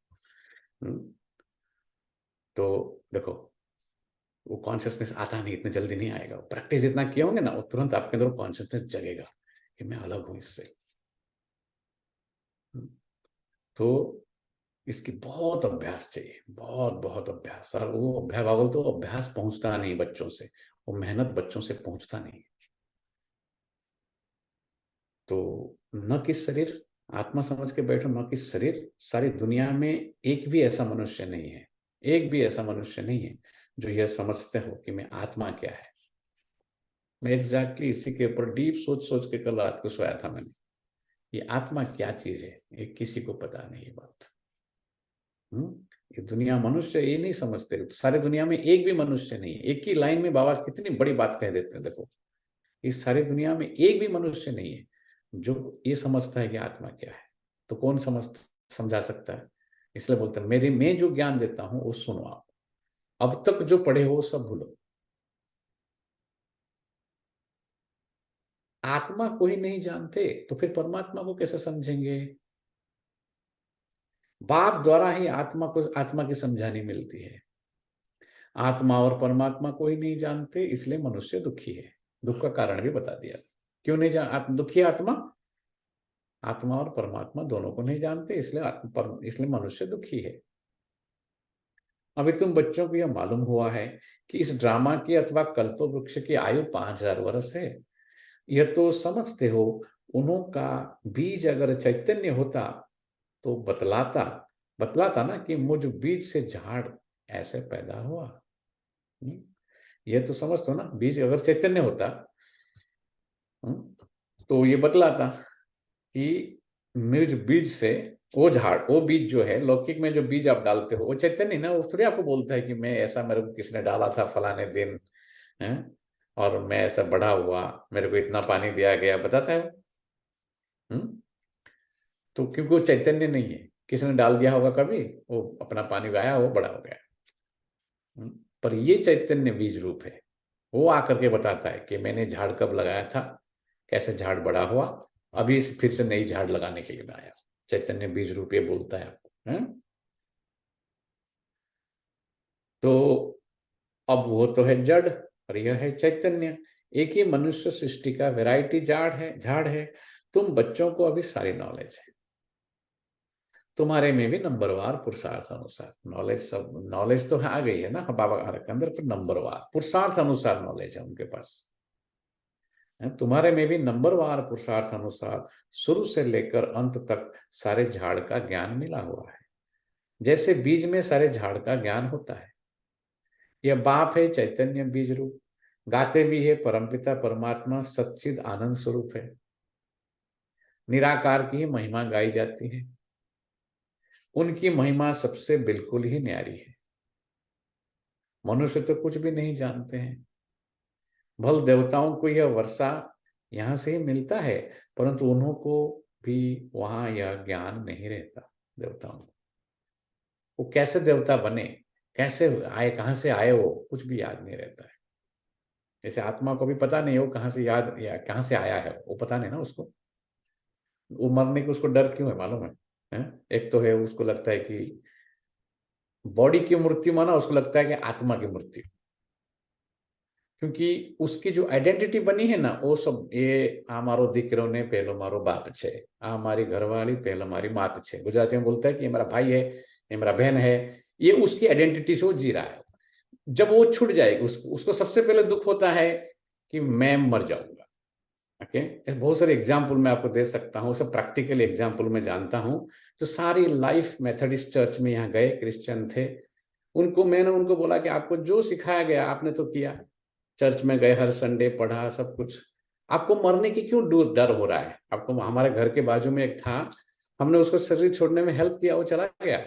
तो देखो वो कॉन्शियसनेस आता नहीं, इतने जल्दी नहीं आएगा। प्रैक्टिस जितना किए होंगे ना, वो तुरंत आपके अंदर कॉन्शियसनेस जगेगा कि मैं अलग हूं इससे। तो इसकी बहुत अभ्यास चाहिए, बहुत अभ्यास। और वो अभ्यास, बाबा तो अभ्यास पहुंचता नहीं बच्चों से, वो मेहनत बच्चों से पहुंचता नहीं। तो न कि शरीर, आत्मा समझ के बैठो, न कि शरीर। सारी दुनिया में एक भी ऐसा मनुष्य नहीं है, एक भी ऐसा मनुष्य नहीं है जो यह समझते हो कि मैं आत्मा क्या है। मैं एग्जैक्टली इसी के ऊपर डीप सोच सोच के कल रात को सोया था मैंने। ये आत्मा क्या चीज है, ये किसी को पता नहीं ये बात। ये दुनिया मनुष्य ये नहीं समझते, सारी दुनिया में एक भी मनुष्य नहीं है। एक ही लाइन में बाबा कितनी बड़ी बात कह देते हैं। देखो, इस सारी दुनिया में एक भी मनुष्य नहीं है जो ये समझता है कि आत्मा क्या है। तो कौन समझा सकता है? इसलिए बोलते हैं मेरे मैं जो ज्ञान देता हूं वो सुनो आप, अब तक जो पढ़े हो सब भूलो। आत्मा को ही नहीं जानते तो फिर परमात्मा को कैसे समझेंगे? बाप द्वारा ही आत्मा की समझानी मिलती है। आत्मा और परमात्मा को ही नहीं जानते, इसलिए मनुष्य दुखी है। दुख का कारण भी बता दिया। क्यों नहीं दुखी आत्मा? आत्मा और परमात्मा दोनों को नहीं जानते, इसलिए मनुष्य दुखी है। अभी तुम बच्चों को यह मालूम हुआ है कि इस ड्रामा की अथवा कल्प वृक्ष की आयु 5000 वर्ष है। यह तो समझते हो। उन्हों का बीज अगर चैतन्य होता तो बतलाता ना कि मुझ बीज से झाड़ ऐसे पैदा हुआ। यह तो समझते हो ना, बीज अगर चैतन्य होता तो ये बतलाता कि मुझ बीज से वो झाड़, वो बीज जो है लौकिक में जो बीज आप डालते हो वो चैतन्य ना, वो थोड़ी आपको बोलता है कि मैं ऐसा, मेरे को किसने डाला था फलाने दिन है और मैं ऐसा बड़ा हुआ, मेरे को इतना पानी दिया गया, बताता है वो। तो क्योंकि वो चैतन्य नहीं है, किसने डाल दिया होगा कभी, वो अपना पानी गाया, वो बड़ा हो गया। पर ये चैतन्य बीज रूप है, वो आकर के बताता है कि मैंने झाड़ कब लगाया था, कैसे झाड़ बड़ा हुआ, अभी फिर से नई झाड़ लगाने के लिए मैं आया। चैतन्य बीज रूप ये बोलता है आपको। तो अब वो तो है जड़ और यह है चैतन्य। एक ही मनुष्य सृष्टि का वैरायटी झाड़ है। तुम बच्चों को अभी सारी नॉलेज है, तुम्हारे में भी नंबरवार पुरुषार्थ अनुसार नॉलेज तो आ गई है ना बाबा के अंदर, पर नंबरवार पुरुषार्थ अनुसार नॉलेज है उनके पास। तुम्हारे में भी नंबरवार पुरुषार्थ अनुसार शुरू से लेकर अंत तक सारे झाड़ का ज्ञान मिला हुआ है, जैसे बीज में सारे झाड़ का ज्ञान होता है। यह बाप है चैतन्य बीज रूप, गाते भी है परमपिता परमात्मा सच्चिद आनंद स्वरूप है। निराकार की महिमा गाई जाती है, उनकी महिमा सबसे बिल्कुल ही न्यारी है। मनुष्य तो कुछ भी नहीं जानते हैं। भल देवताओं को यह वर्षा यहाँ से ही मिलता है, परंतु उन्हों को भी वहां यह ज्ञान नहीं रहता। देवताओं को वो कैसे देवता बने, कैसे आए, कहां से आए, वो कुछ भी याद नहीं रहता है। जैसे आत्मा को भी पता नहीं हो कहां से कहां से आया है, वो पता नहीं ना उसको। वो मरने को उसको डर क्यों है मालूम है? एक तो है उसको लगता है कि बॉडी की मृत्यु माना, उसको लगता है कि आत्मा की मृत्यु, क्योंकि उसकी जो आइडेंटिटी बनी है ना वो सब, ये हमारो दीकरो ने पहलो मारो बाप छे, हमारी घरवाली पहलो मारी मात छे। गुजराती में बोलता है कि ये मेरा भाई है, ये मेरा बहन है, ये उसकी आइडेंटिटी से वो जी रहा है। जब वो छूट जाएगी उसको सबसे पहले दुख होता है कि मैं मर जाऊंगा। ओके, बहुत सारे एग्जाम्पल मैं आपको दे सकता हूँ, सब प्रैक्टिकल एग्जाम्पल मैं जानता हूँ। जो सारी लाइफ मेथडिस्ट चर्च में यहाँ गए क्रिश्चियन थे, मैंने उनको बोला कि आपको जो सिखाया गया आपने तो किया, चर्च में गए, हर संडे पढ़ा, सब कुछ, आपको मरने की क्यों डर हो रहा है? आपको, हमारे घर के बाजू में एक था, हमने उसको शरीर छोड़ने में हेल्प किया, वो चला गया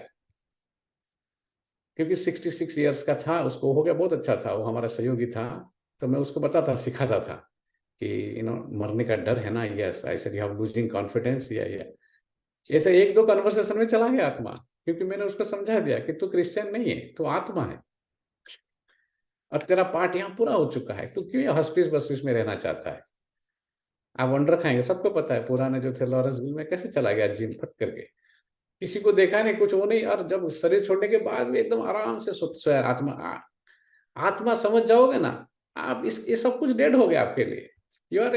क्योंकि 66 ईयर्स का था, उसको हो गया, बहुत अच्छा था, वो हमारा सहयोगी था। तो मैं उसको बताता सिखाता था कि मरने का डर है ना, yes I said you have losing confidence, या ऐसे 1-2 कन्वर्सेशन में चला गया आत्मा, क्योंकि मैंने उसको समझा दिया कि तू क्रिश्चियन नहीं है, तू आत्मा है और तेरा पार्ट यहाँ पूरा हो चुका है, तू क्यों हस्पिस बस्पिस में रहना चाहता है? आप वंडर खाएंगे, सबको पता है पुराने जो थे लॉरेंसविल में कैसे चला गया जिम फट करके, किसी को देखा नहीं, कुछ वो नहीं, और जब शरीर छोड़ने के बाद भी एकदम आराम से सोया। आत्मा समझ जाओगे ना आप, ये सब कुछ डेड हो गया आपके लिए। You are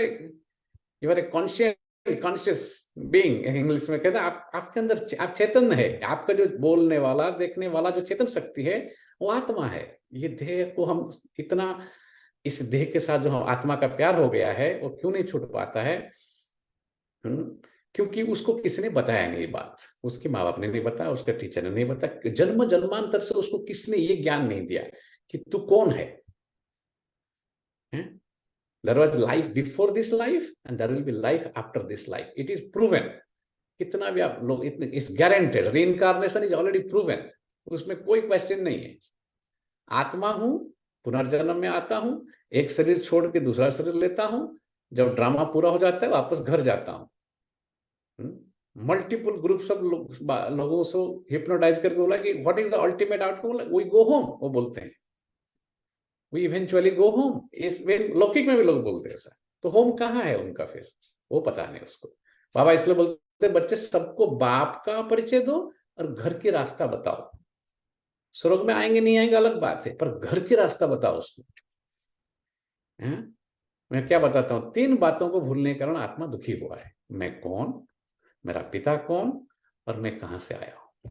a conscious being, English में कहते हैं आपके अंदर आप चेतन है। आपका जो बोलने वाला देखने वाला जो चेतन शक्ति है वो आत्मा है। ये देह को हम इतना, इस देह के साथ जो हम आत्मा का प्यार हो गया है वो क्यों नहीं छूट पाता है? क्योंकि उसको किसने बताया नहीं बात, उसके माँ बाप ने नहीं बताया, उसके टीचर ने नहीं बताया, जन्म जन्मांतर से उसको किसने ये ज्ञान नहीं दिया कि तू कौन है? There was life before this life and there will be life after this life. It is proven. कितना भी आप लोग इतने इस guaranteed. Reincarnation is already proven. उसमें कोई क्वेश्चन नहीं है. आत्मा हूं, पुनर्जन्म में आता हूं, एक शरीर छोड़ के दूसरा शरीर लेता हूं, जब ड्रामा पूरा हो जाता है वापस घर जाता हूं. मल्टीपल ग्रुप्स ऑफ लोगों से हिप्नोटाइज करके बोला कि what is the ultimate outcome. We go home. वो बोलते हैं वी इवेंचुअली गो होम. इस लौकिक में भी लोग बोलते हैं ऐसा. तो होम कहाँ है उनका? फिर वो पता नहीं उसको. बाबा इसलिए बोलते बच्चे सबको बाप का परिचय दो और घर की रास्ता बताओ. स्वर्ग में आएंगे नहीं आएंगे अलग बात है, पर घर की रास्ता बताओ उसको. मैं क्या बताता हूं, 3 बातों को भूलने के कारण आत्मा दुखी हुआ है. मैं कौन, मेरा पिता कौन, और मैं कहां से आया हूं.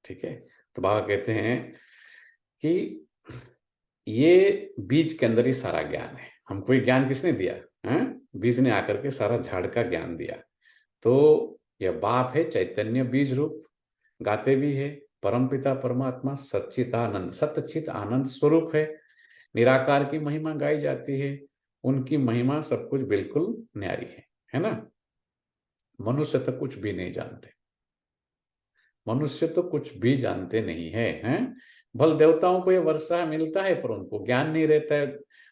ठीक है. तो बाबा कहते हैं कि ये बीज के अंदर ही सारा ज्ञान है. हमको ये ज्ञान किसने दिया है? बीज ने आकर के सारा झाड़ का ज्ञान दिया. तो यह बाप है, चैतन्य बीज रूप, गाते भी है परमपिता परमात्मा सच्चिदानंद, सतचित आनंद स्वरूप है. निराकार की महिमा गाई जाती है. उनकी महिमा सब कुछ बिल्कुल न्यारी है ना. मनुष्य तो कुछ भी नहीं जानते. मनुष्य तो कुछ भी जानते नहीं है, हैं? बल देवताओं को ये वर्षा मिलता है पर उनको ज्ञान नहीं रहता है.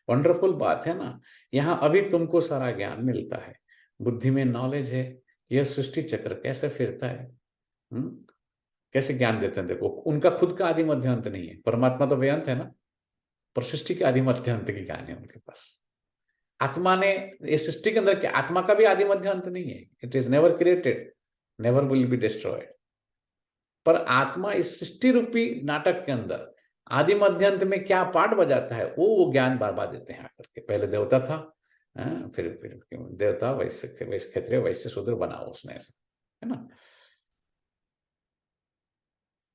वंडरफुल बात है ना. यहाँ अभी तुमको सारा ज्ञान मिलता है. बुद्धि में नॉलेज है. यह सृष्टि चक्र कैसे फिरता है, कैसे ज्ञान देते हैं. देखो उनका खुद का आदि मध्य अंत नहीं है. परमात्मा तो बेअंत है ना, पर सृष्टि के आदि मध्य अंत की ज्ञान है उनके पास. आत्मा ने इस सृष्टि के अंदर के आत्मा का भी आदि मध्य अंत नहीं है. It is never created, never will be destroyed. पर आत्मा इस सृष्टि रूपी नाटक के अंदर आदि मध्य अंत में क्या पार्ट बजाता है वो ज्ञान बार बार देते हैं आकर के. पहले देवता था, फिर देवता, वैश्य क्षत्रिय, वैश्य शूद्र बनाओ उसने, ऐसा है ना.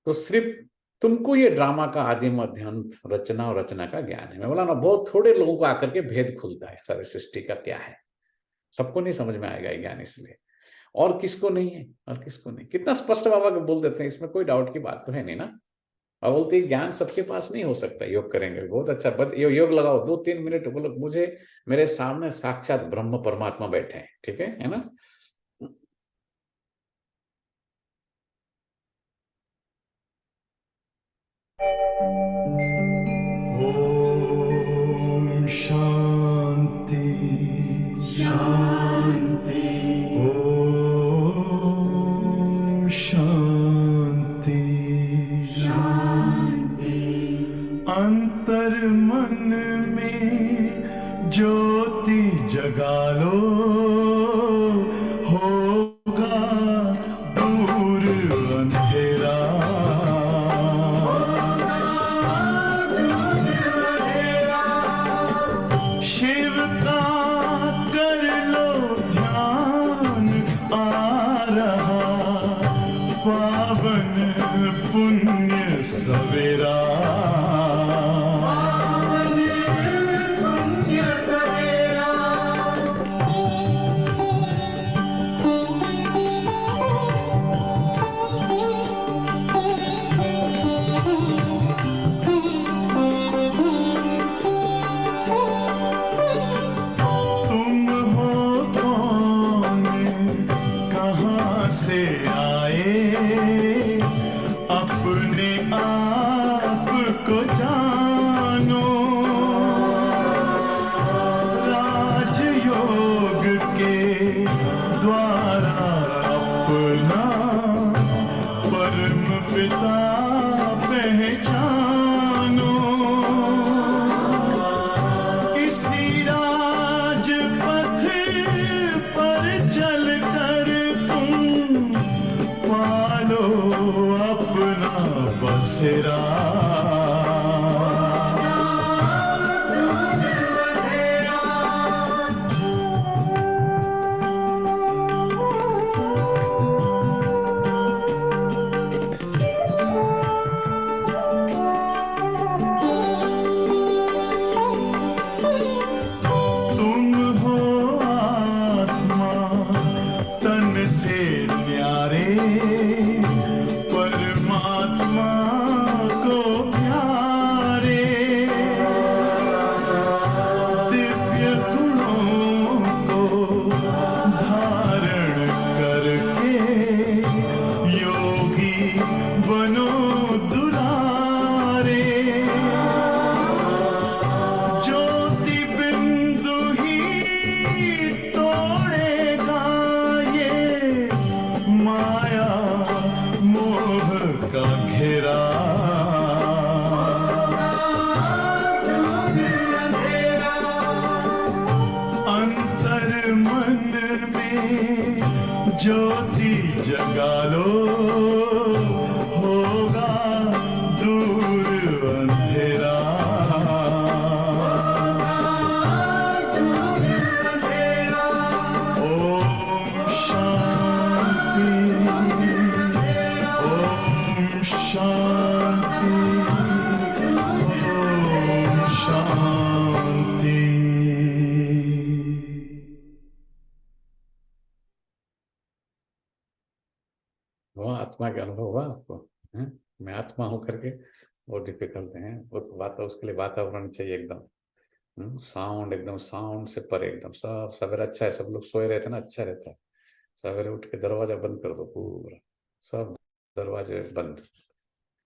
तो सिर्फ तुमको ये ड्रामा का आदि मध्य अंत, रचना और रचना का ज्ञान है. मैं बोला ना, बहुत थोड़े लोगों को आकर के भेद खुलता है सारी सृष्टि का क्या है. सबको नहीं समझ में आएगा ये ज्ञान. इसलिए और किसको नहीं है, और किसको नहीं. कितना स्पष्ट बाबा बोल देते हैं, इसमें कोई डाउट की बात तो है नहीं ना. बाबा बोलते हैं ज्ञान सबके पास नहीं हो सकता. योग करेंगे बहुत अच्छा, योग लगाओ 2-3 मिनट, बोलो मुझे मेरे सामने साक्षात ब्रह्म परमात्मा बैठे हैं. ठीक है ना. ओम शांति शांति. ओम शांति शांति. अंतर मन में ज्योति जगा लो, होगा दूर अंधेरा. शिव का कर लो ध्यान, आ रहा पावन पुण्य सवेरा. से आए अपने आप को जानो. राजयोग के द्वारा अपना परम पिता पहचानो. इसी राजपथ पर चलकर पालो अपना बसेरा. तुम हो आत्मा तन से न्यारे, परमात्मा ज्योति जगा लो, होगा दूर अंधेरा। ओम शांति, ओम शांति, ओम शांति। वो आत्मा का अनुभव हुआ आपको? हैं? मैं आत्मा हूं करके वो डिफिकल्ट है। वो बात, उसके लिए वातावरण चाहिए एकदम साउंड, एकदम साउंड से परे, एकदम सब सवेरे अच्छा है, सब लोग सोए रहते ना, अच्छा रहता है। सवेरे उठ के दरवाजा बंद कर दो पूरा, सब दरवाजे बंद।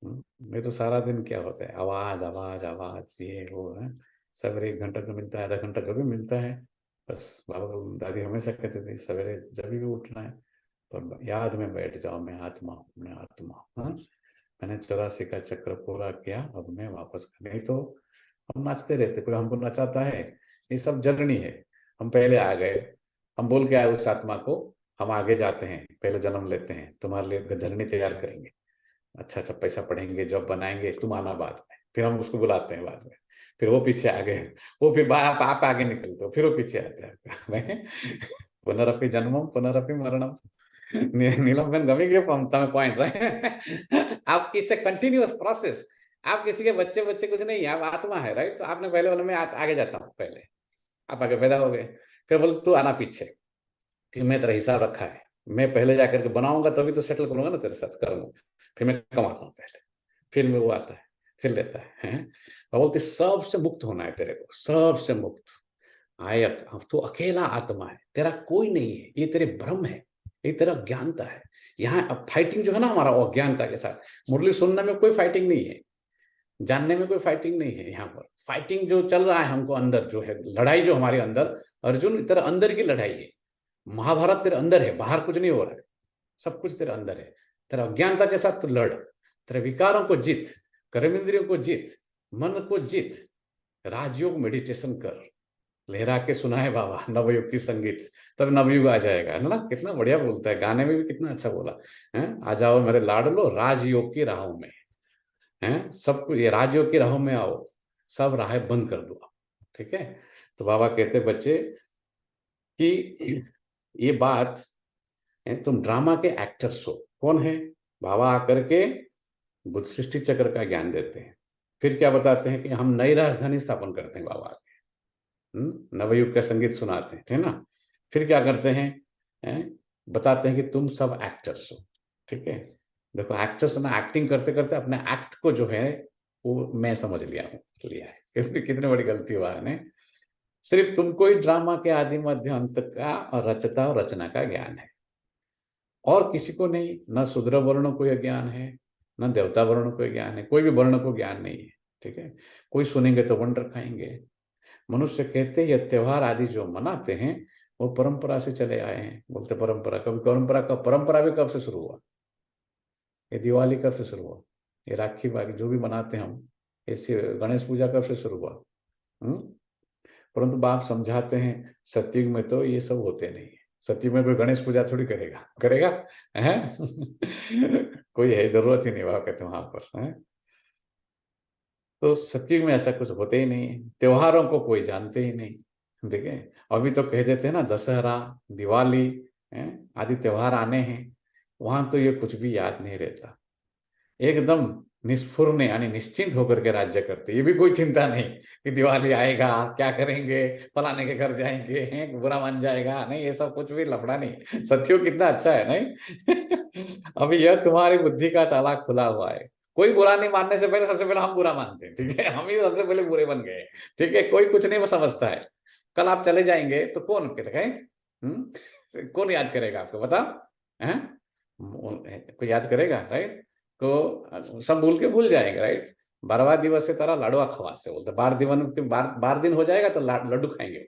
नहीं तो सारा दिन क्या होता है, आवाज आवाज आवाज, ये वो है। सवेरे 1 घंटा जो मिलता है, आधा घंटा जो भी मिलता है, बस बाबा दादी हमेशा कहते थे सवेरे जब भी उठना है तो याद में बैठ जाओ, मैं आत्मा हूँ, मैं आत्मा हूँ। मैंने 84 का चक्र पूरा किया, अब मैं वापस। नहीं तो हम नाचते रहते, कोई हमको नचाता है, ये सब जर्नी है। हम पहले आ गए, हम बोल के आए उस आत्मा को, हम आगे जाते हैं, पहले जन्म लेते हैं, तुम्हारे लिए धरनी तैयार करेंगे, अच्छा अच्छा पैसा पढ़ेंगे, जॉब बनाएंगे, तुम आना बाद में। फिर हम उसको बुलाते हैं बाद में, फिर वो पीछे आ गए, वो फिर आप आगे निकलते हो, फिर वो पीछे आते हैं। पुनरअपि जन्मम पुनरअपि मरणम नीलम गमेंगे फ्रॉम तम पॉइंट, राइट। आप इट्स ए कंटिन्यूअस प्रोसेस। आप किसी के बच्चे बच्चे कुछ नहीं है, आप आत्मा है, राइट। तो आपने पहले बोला मैं आगे जाता हूँ, पहले आप आगे पैदा हो गए, फिर बोले तू आना पीछे, फिर मैं तेरा हिसाब रखा है, मैं पहले जाकर के बनाऊंगा तभी तो सेटल करूंगा ना तेरे साथ, करूंगा, फिर मैं कमाता हूँ पहले, फिर मैं वो आता है, फिर लेता है। बोलते सबसे मुक्त होना है तेरे को, सबसे मुक्त। आय अब तो अकेला आत्मा है, तेरा कोई नहीं है, ये तेरे भ्रम है, ये तेरा ज्ञानता है। यहाँ अब फाइटिंग जो है ना हमारा अज्ञानता के साथ, मुरली सुनने में कोई फाइटिंग नहीं है, जानने में कोई फाइटिंग नहीं है। यहाँ पर फाइटिंग जो चल रहा है हमको अंदर जो है, लड़ाई जो हमारे अंदर, अर्जुन तेरा अंदर की लड़ाई है, महाभारत तेरे अंदर है, बाहर कुछ नहीं हो रहा है, सब कुछ तेरे अंदर है। तेरा अज्ञानता के साथ तो लड़, तेरे विकारों को जीत, कर्मेंद्रियों को जीत, मन को जीत, राजयोग मेडिटेशन कर, लहरा के सुनाए बाबा नवयुग की संगीत, तब नवयुग आ जाएगा, है ना। कितना बढ़िया बोलता है, गाने में भी कितना अच्छा बोला है। आ जाओ मेरे लाडलो राजयोग की राहों में, हैं सब कुछ, ये राजयोग की राहों में आओ, सब राहें बंद कर दो, ठीक है। तो बाबा कहते बच्चे कि ये बात तुम ड्रामा के एक्टर्स हो। कौन है? बाबा आकर के बुद्ध सृष्टि चक्र का ज्ञान देते हैं, फिर क्या बताते हैं कि हम नई राजधानी स्थापन करते हैं, बाबा नवयुग का संगीत सुनाते हैं, है ना। फिर क्या करते हैं, बताते हैं कि तुम सब एक्टर्स हो, ठीक है। देखो एक्टर्स ना, एक्टिंग करते करते अपने एक्ट को जो है वो मैं समझ लिया है, क्योंकि कितनी बड़ी गलती हुआ है। सिर्फ तुमको ही ड्रामा के आदि मध्य अंत का और रचता और रचना का ज्ञान है, और किसी को नहीं। न शूद्र वर्ण को यह ज्ञान है, न देवता वर्ण को ज्ञान है, कोई भी वर्ण को ज्ञान नहीं है, ठीक है। कोई सुनेंगे तो वंडर खाएंगे। मनुष्य कहते ये त्योहार आदि जो मनाते हैं वो परंपरा से चले आए हैं। बोलते परंपरा, कभी परंपरा भी कब से शुरू हुआ? ये दिवाली कब से शुरू हुआ? ये राखी बागी जो भी मनाते हैं हम, ऐसे गणेश पूजा कब से शुरू हुआ? परंतु बाप समझाते हैं सतयुग में तो ये सब होते नहीं है। सतयुग में कोई गणेश पूजा थोड़ी करेगा है? कोई है, जरूरत ही नहीं, बाप कहते वहां पर है। तो सतयुग में ऐसा कुछ होते ही नहीं है, त्योहारों को कोई जानते ही नहीं, ठीक है। अभी तो कह देते हैं ना दशहरा दिवाली आदि त्योहार आने हैं, वहां तो ये कुछ भी याद नहीं रहता, एकदम निस्फुर यानी निश्चिंत होकर के राज्य करते। ये भी कोई चिंता नहीं कि दिवाली आएगा क्या करेंगे, फलाने के घर जाएंगे, बुरा मान जाएगा, नहीं ये सब कुछ भी लफड़ा नहीं। सतयुग कितना अच्छा है, नहीं। अभी यह तुम्हारी बुद्धि का ताला खुला हुआ है, कोई बुरा नहीं मानने से पहले सबसे पहले हम बुरा मानते हैं, ठीक है। हम ही सबसे पहले बुरे बन गए, ठीक है। कोई कुछ नहीं वो समझता है, कल आप चले जाएंगे तो कौन कौन याद करेगा आपको, बता है? कोई याद करेगा, राइट। तो सब भूल जाएंगे, राइट। 12वां दिवस से तारा लाडवा खवास से बोलते, 12 दिन हो जाएगा तो लड्डू खाएंगे।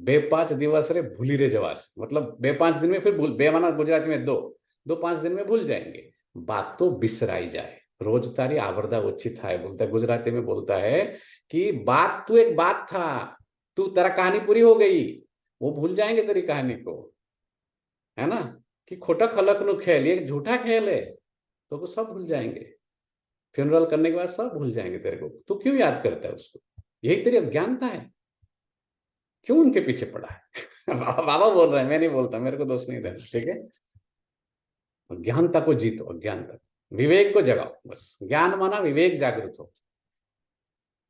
बे 5 दिवस रे भूली रे जवास, मतलब बे 5 दिन में फिर भूल, बे माना गुजराती में 2 5 दिन में भूल जाएंगे। बात तो बिसराई जाए, रोज तारी आवरदा ओछी थाय, बोलता है गुजराती में, बोलता है कि बात तू एक बात था, तू तेरा कहानी पूरी हो गई, वो भूल जाएंगे तेरी कहानी को। है ना, कि खोटा खलक नु खेल, ये झूठा खेल है, तो वो सब भूल जाएंगे। फ्यूनरल करने के बाद सब भूल जाएंगे तेरे को। तू क्यों याद करता है उसको? यही तेरी अज्ञानता है। क्यों उनके पीछे पड़ा है? बाबा बोल रहे हैं, मैं नहीं बोलता, मेरे को दोष नहीं देना, ठीक है। अज्ञानता को जीतो, अज्ञानता, विवेक को जगाओ। बस ज्ञान माना विवेक जागृत हो।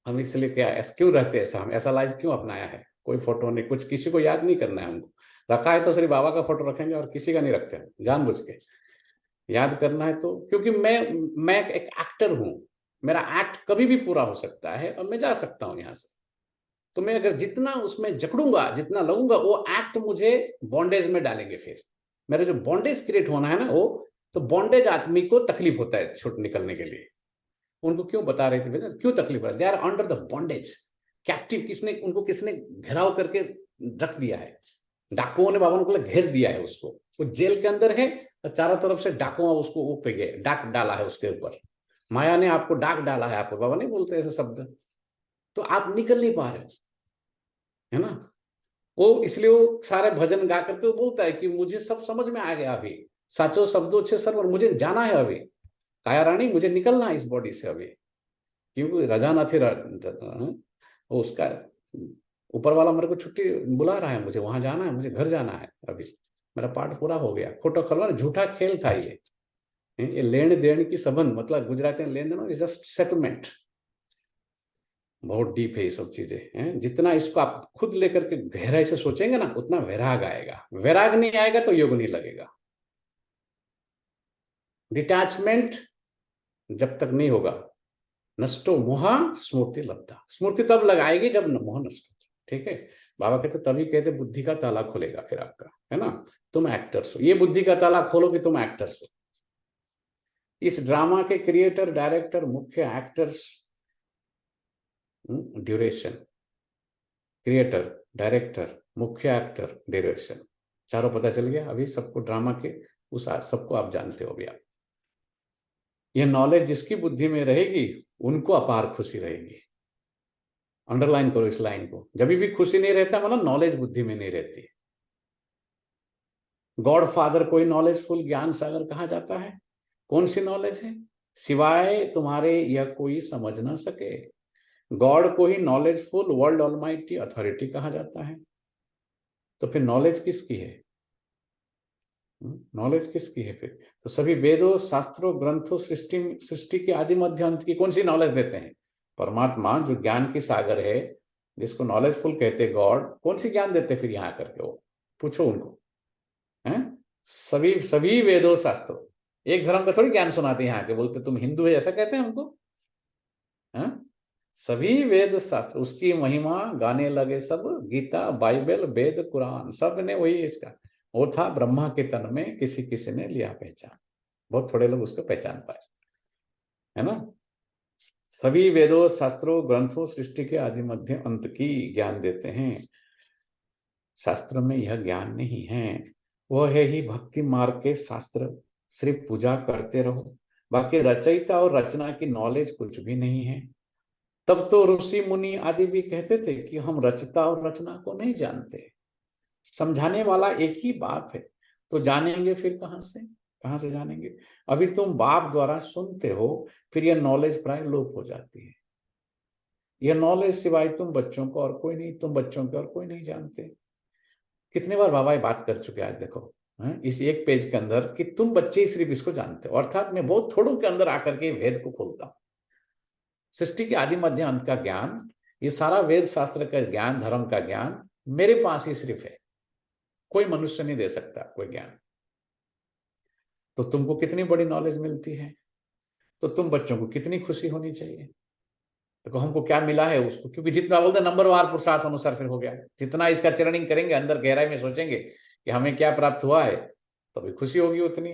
हम इसलिए क्या ऐसा क्यों रहते हैं, ऐसा हम ऐसा लाइफ क्यों अपनाया है? कोई फोटो नहीं, कुछ किसी को याद नहीं करना है हमको। रखा है तो सिर्फ बाबा का फोटो रखेंगे और किसी का नहीं रखते हैं, जानबूझ के। याद करना है तो, क्योंकि मैं एक एक्टर हूं, मेरा एक्ट कभी भी पूरा हो सकता है और मैं जा सकता हूं यहां से। तो मैं अगर जितना उसमें जकड़ूंगा, जितना लगूंगा, वो एक्ट मुझे बॉन्डेज में डालेंगे। फिर मेरा जो बॉन्डेज क्रिएट होना है ना, वो तो बॉन्डेज आदमी को तकलीफ होता है छूट निकलने के लिए। उनको क्यों बता रहे थे बेटा, क्यों तकलीफ है? They are under the bondage, captive. किसने घिराव करके रख दिया है? डाकुओं ने बाबा को घेर दिया है उसको। वो जेल के अंदर है और चारों तरफ से डाकुओं उसको वो पे गए, डाक डाला है उसके ऊपर। माया ने आपको डाक डाला है, आपको बाबा नहीं बोलते ऐसे शब्द। तो आप निकल नहीं पा रहे हो, है ना। वो इसलिए वो सारे भजन गा करके वो बोलता है कि मुझे सब समझ में आ गया अभी, साचो शब्दों छे सर्वर, मुझे जाना है अभी काया रानी, मुझे निकलना है इस बॉडी से अभी। क्योंकि रजा न थी, वो उसका ऊपर वाला मेरे को छुट्टी बुला रहा है, मुझे वहां जाना है, मुझे घर जाना है अभी, मेरा पार्ट पूरा हो गया। खोटा खलवा, झूठा खेल था ये लेन देन की संबंध, मतलब गुजराती में लेन देन इज जस्ट सेटलमेंट। बहुत डीप है ये सब चीजें हैं। जितना इसको आप खुद लेकर के गहराई से सोचेंगे ना, उतना वैराग आएगा। वैराग नहीं आएगा तो योग नहीं लगेगा। डिटैचमेंट जब तक नहीं होगा, नष्टो मोहा स्मृति लब्धा, स्मृति तब लगाएगी जब मोह नष्ट हो। ठीक है, बाबा कहते तभी कहते बुद्धि का ताला खोलेगा फिर आपका, है ना। तुम एक्टर्स हो, ये बुद्धि का ताला खोलो कि तुम एक्टर्स हो। इस ड्रामा के क्रिएटर, डायरेक्टर, मुख्य एक्टर्स, ड्यूरेशन, क्रिएटर, डायरेक्टर, मुख्य एक्टर, ड्यूरेशन, चारों पता चल गया अभी सबको। ड्रामा के उस सबको आप जानते हो अभी आप। ये नॉलेज जिसकी बुद्धि में रहेगी उनको अपार खुशी रहेगी। अंडरलाइन करो इस लाइन को। जब भी खुशी नहीं रहता मतलब नॉलेज बुद्धि में नहीं रहती। गॉड फादर कोई नॉलेजफुल ज्ञान सागर कहा जाता है। कौन सी नॉलेज है? सिवाय तुम्हारे यह कोई समझ ना सके। गॉड को ही नॉलेजफुल वर्ल्ड ऑलमाइटी अथॉरिटी कहा जाता है। तो फिर नॉलेज किसकी है? नॉलेज किसकी है फिर? तो सभी वेदों, शास्त्रों, ग्रंथों, सृष्टि के आदि मध्य अंत की कौन सी नॉलेज देते हैं? परमात्मा जो ज्ञान की सागर है, जिसको नॉलेजफुल कहते गॉड, कौन सी ज्ञान देते फिर यहाँ करके? वो पूछो उनको, हैं? सभी वेदों, शास्त्रों, एक धर्म का थोड़ी ज्ञान सुनाते हैं यहाँ के। बोलते तुम हिंदू है ऐसा कहते हैं हमको, हैं? सभी वेद शास्त्र, उसकी महिमा गाने लगे सब। गीता, बाइबल, वेद, कुरान, सब ने वही इसका। वो था ब्रह्मा के तन में, किसी किसी ने लिया पहचान। बहुत थोड़े लोग उसको पहचान पाए, है ना। सभी वेदों, शास्त्रों, ग्रंथों, सृष्टि के आदि मध्य अंत की ज्ञान देते हैं। शास्त्र में यह ज्ञान नहीं है। वह है ही भक्ति मार्ग के शास्त्र। सिर्फ पूजा करते रहो, बाकी रचयिता और रचना की नॉलेज कुछ भी नहीं है। तब तो ऋषि मुनि आदि भी कहते थे कि हम रचता और रचना को नहीं जानते। समझाने वाला एक ही बाप है, तो जानेंगे फिर कहाँ से जानेंगे? अभी तुम बाप द्वारा सुनते हो, फिर यह नॉलेज प्राय लोप हो जाती है। यह नॉलेज सिवाय तुम बच्चों को और कोई नहीं, तुम बच्चों को और कोई नहीं जानते। कितने बार बाबा ये बात कर चुके हैं आज देखो, इस एक पेज के अंदर, कि तुम बच्चे ही सिर्फ इसको जानते हो। अर्थात मैं बहुत थोड़ों के अंदर आकर के वेद को खोलता हूं। सृष्टि के आदि मध्य अंत का ज्ञान, ये सारा वेद शास्त्र का ज्ञान, धर्म का ज्ञान मेरे पास ही सिर्फ है। कोई मनुष्य नहीं दे सकता कोई ज्ञान। तो तुमको कितनी बड़ी नॉलेज मिलती है, तो तुम बच्चों को कितनी खुशी होनी चाहिए। तो हमको क्या मिला है उसको, क्योंकि जितना बोलते नंबर वार पुरुषार्थ अनुसार फिर हो गया। जितना इसका चरणिंग करेंगे, अंदर गहराई में सोचेंगे कि हमें क्या प्राप्त हुआ है, तभी खुशी होगी उतनी।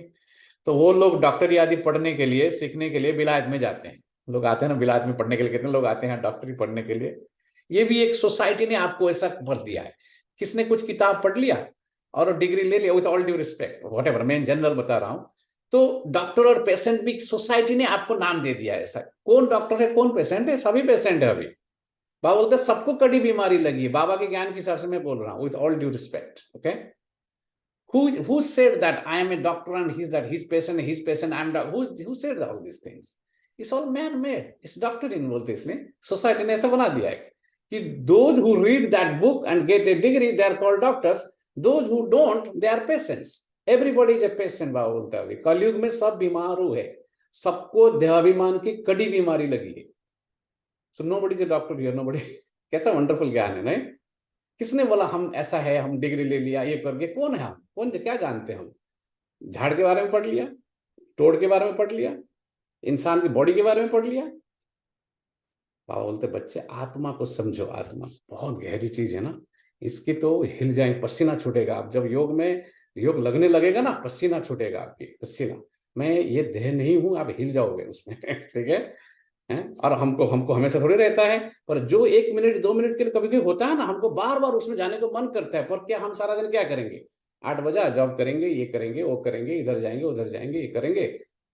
तो वो लोग डॉक्टरी आदि पढ़ने के लिए, सीखने के लिए विलायत में जाते हैं। लोग आते हैं ना विलायत में पढ़ने के लिए, कितने लोग आते हैं डॉक्टरी पढ़ने के लिए। ये भी एक सोसाइटी ने आपको ऐसा भर दिया है। किसने कुछ किताब पढ़ लिया और डिग्री ले लिया, with all due respect, whatever, मैं जनरल बता रहा हूं। तो डॉक्टर और पेशेंट भी सोसाइटी ने आपको नाम दे दिया है ऐसा। कौन डॉक्टर है, कौन पेशेंट है? सभी पेशेंट है अभी। बाबा बोलते सबको कड़ी बीमारी लगी है। बाबा के ज्ञान के हिसाब से मैं बोल रहा हूं, with all due respect, okay. who said that I am a doctor and he's his patient, I am who said all these things? It's all man made. It's doctoring बोलते इसलिए सोसाइटी ने ऐसा बना दिया है कि those who read that book and get a degree they are called doctors, those who don't they are patients. Everybody is a patient बाबा बोलता है। कलयुग में सब बीमार हुए, सबको देहाभिमान की कड़ी बीमारी लगी है। So nobody is a doctor here, nobody। कैसा वंडरफुल ज्ञान है, नहीं? किसने बोला हम ऐसा है, हम डिग्री ले लिया ये करके? कौन है हम? कौन क्या जानते हैं हम? झाड़ के बारे में पढ़ लिया, तोड़ के बारे में पढ़ लिया, इंसान की बॉडी के बारे में पढ़ लिया। बाबा बोलते बच्चे आत्मा को समझो, आत्मा बहुत गहरी चीज है ना, इसकी तो हिल जाएंगे, पसीना छूटेगा। आप जब योग लगने लगेगा ना, पसीना छूटेगा आपकी, पसीना। मैं ये देह नहीं हूं, आप हिल जाओगे उसमें। ठीक है? और हमको हमेशा थोड़ी रहता है, पर जो 1 मिनट 2 मिनट के लिए कभी कभी होता है ना, हमको बार बार उसमें जाने को मन करता है। पर क्या हम सारा दिन क्या करेंगे? 8 बजा जॉब करेंगे, ये करेंगे, वो करेंगे, इधर जाएंगे, उधर जाएंगे, ये करेंगे,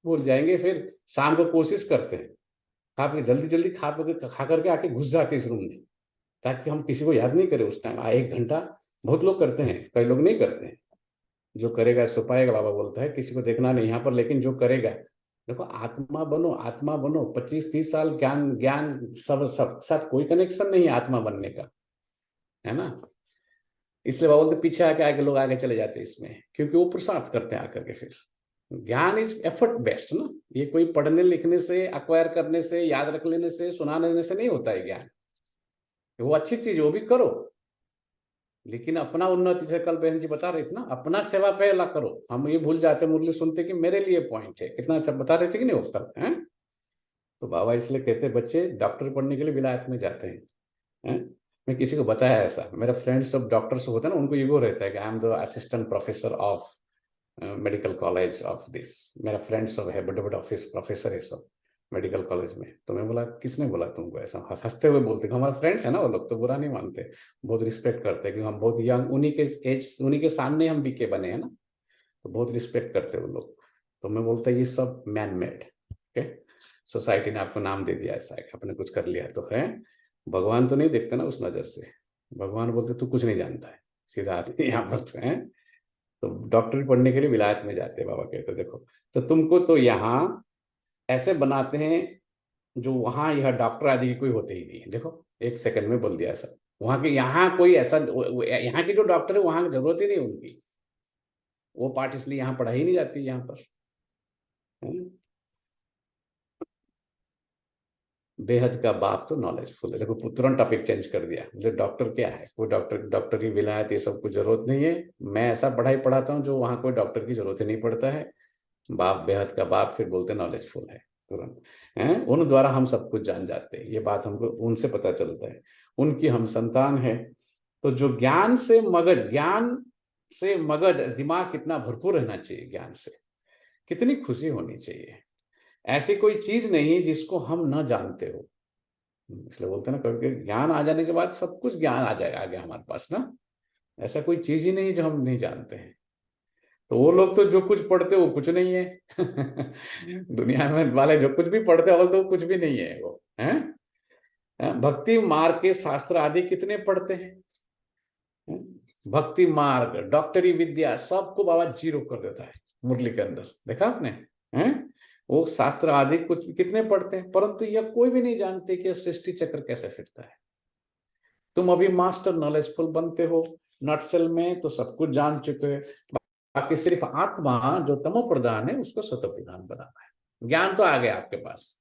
भूल जाएंगे। फिर शाम को कोशिश करते हैं खा के जल्दी खा करके आके घुस जाते हैं इस रूम में, ताकि हम किसी को याद नहीं करें उस टाइम। 1 घंटा बहुत लोग करते हैं, कई लोग नहीं करते हैं। जो करेगा सो पाएगा, बाबा बोलता है, किसी को देखना नहीं यहाँ पर, लेकिन जो करेगा। देखो आत्मा बनो। 25-30 साल ज्ञान सब साथ कोई कनेक्शन नहीं है आत्मा बनने का, है ना? इसलिए बाबा बोलते पीछे आके लोग आगे चले जाते हैं इसमें, क्योंकि वो पुरुषार्थ करते हैं आकर के। फिर ज्ञान इज एफर्ट बेस्ड ना, ये कोई पढ़ने लिखने से, अक्वायर करने से, याद रख लेने से, सुना लेने से नहीं होता है ज्ञान। वो अच्छी चीज, वो भी करो, लेकिन अपना उन्नति से, कल बहन जी बता रही थी ना, अपना सेवा पहला करो। हम ये भूल जाते, मुरली सुनते कि मेरे लिए पॉइंट है। कितना अच्छा बता रहे थे कि नहीं वो कल, हैं? तो बाबा इसलिए कहते बच्चे डॉक्टर पढ़ने के लिए विलायत में जाते हैं। मैं किसी को बताया ऐसा, मेरा फ्रेंड्स सब डॉक्टर्स होता है ना, उनको ईगो रहता है कि I am the assistant professor of medical college of this. मेरा फ्रेंड सब है, बड़े ऑफिस प्रोफेसर है सब मेडिकल कॉलेज में। तो मैं बोला किसने बोला तुमको ऐसा? हंसते हुए बोलते, हमारे फ्रेंड्स है ना वो लोग, तो बुरा नहीं मानते, बहुत रिस्पेक्ट करते हैं, क्योंकि हम बहुत यंग, उन्हीं के सामने हम बीके बने हैं ना, तो बहुत रिस्पेक्ट करते हैं वो लोग। तो मैं बोलता ये सब मैन मेड, ओके, सोसाइटी ने आपको नाम दे दिया ऐसा है, आपने कुछ कर लिया तो है। भगवान तो नहीं देखते ना उस नजर से। भगवान बोलते तू कुछ नहीं जानता है, सीधा यहाँ पर है। तो डॉक्टरी पढ़ने के लिए विलायत में जाते हैं। बाबा कहते देखो, तो तुमको तो यहाँ ऐसे बनाते हैं जो वहां यह डॉक्टर आदि की कोई होते ही नहीं है। देखो 1 सेकंड में बोल दिया ऐसा। वहां के यहाँ कोई ऐसा, यहाँ की जो डॉक्टर है वहां की जरूरत ही नहीं उनकी, वो पार्ट इसलिए यहाँ पढ़ाई नहीं जाती यहाँ पर। बेहद का बाप तो नॉलेजफुल है। देखो तुरंत टॉपिक चेंज कर दिया, जो डॉक्टर क्या है, कोई डॉक्टर की विलायत ये सब कुछ जरूरत नहीं है। मैं ऐसा पढ़ाई पढ़ाता हूँ जो वहाँ कोई डॉक्टर की जरूरत ही नहीं पड़ता है। बाप बेहद का बाप, फिर बोलते नॉलेजफुल है तुरंत, हैं? उन द्वारा हम सब कुछ जान जाते हैं, ये बात हमको उनसे पता चलता है, उनकी हम संतान है। तो जो ज्ञान से मगज दिमाग कितना भरपूर रहना चाहिए, ज्ञान से कितनी खुशी होनी चाहिए। ऐसी कोई चीज नहीं जिसको हम न जानते हो। इसलिए बोलते ना कभी ज्ञान आ जाने के बाद सब कुछ ज्ञान आ जाएगा आगे हमारे पास ना, ऐसा कोई चीज ही नहीं जो हम नहीं जानते हैं। तो वो लोग तो जो कुछ पढ़ते वो कुछ नहीं है। दुनिया में वाले जो कुछ भी पढ़ते हो तो कुछ भी नहीं है वो, हैं? भक्ति मार्ग के शास्त्र आदि कितने पढ़ते हैं? भक्ति मार्ग, डॉक्टरी विद्या, सबको बाबा 0 कर देता है मुरली के अंदर, देखा आपने? हैं? वो शास्त्र आदि कुछ कितने पढ़ते हैं, परंतु यह कोई भी नहीं जानते कि सृष्टि चक्र कैसे फिरता है। तुम अभी मास्टर नॉलेजफुल बनते हो नटसेल में, तो सब कुछ जान चुके हो। बाकी सिर्फ आत्मा जो तमो प्रधान है उसको सतो प्रधान बनाना है। ज्ञान तो आ गया आपके पास,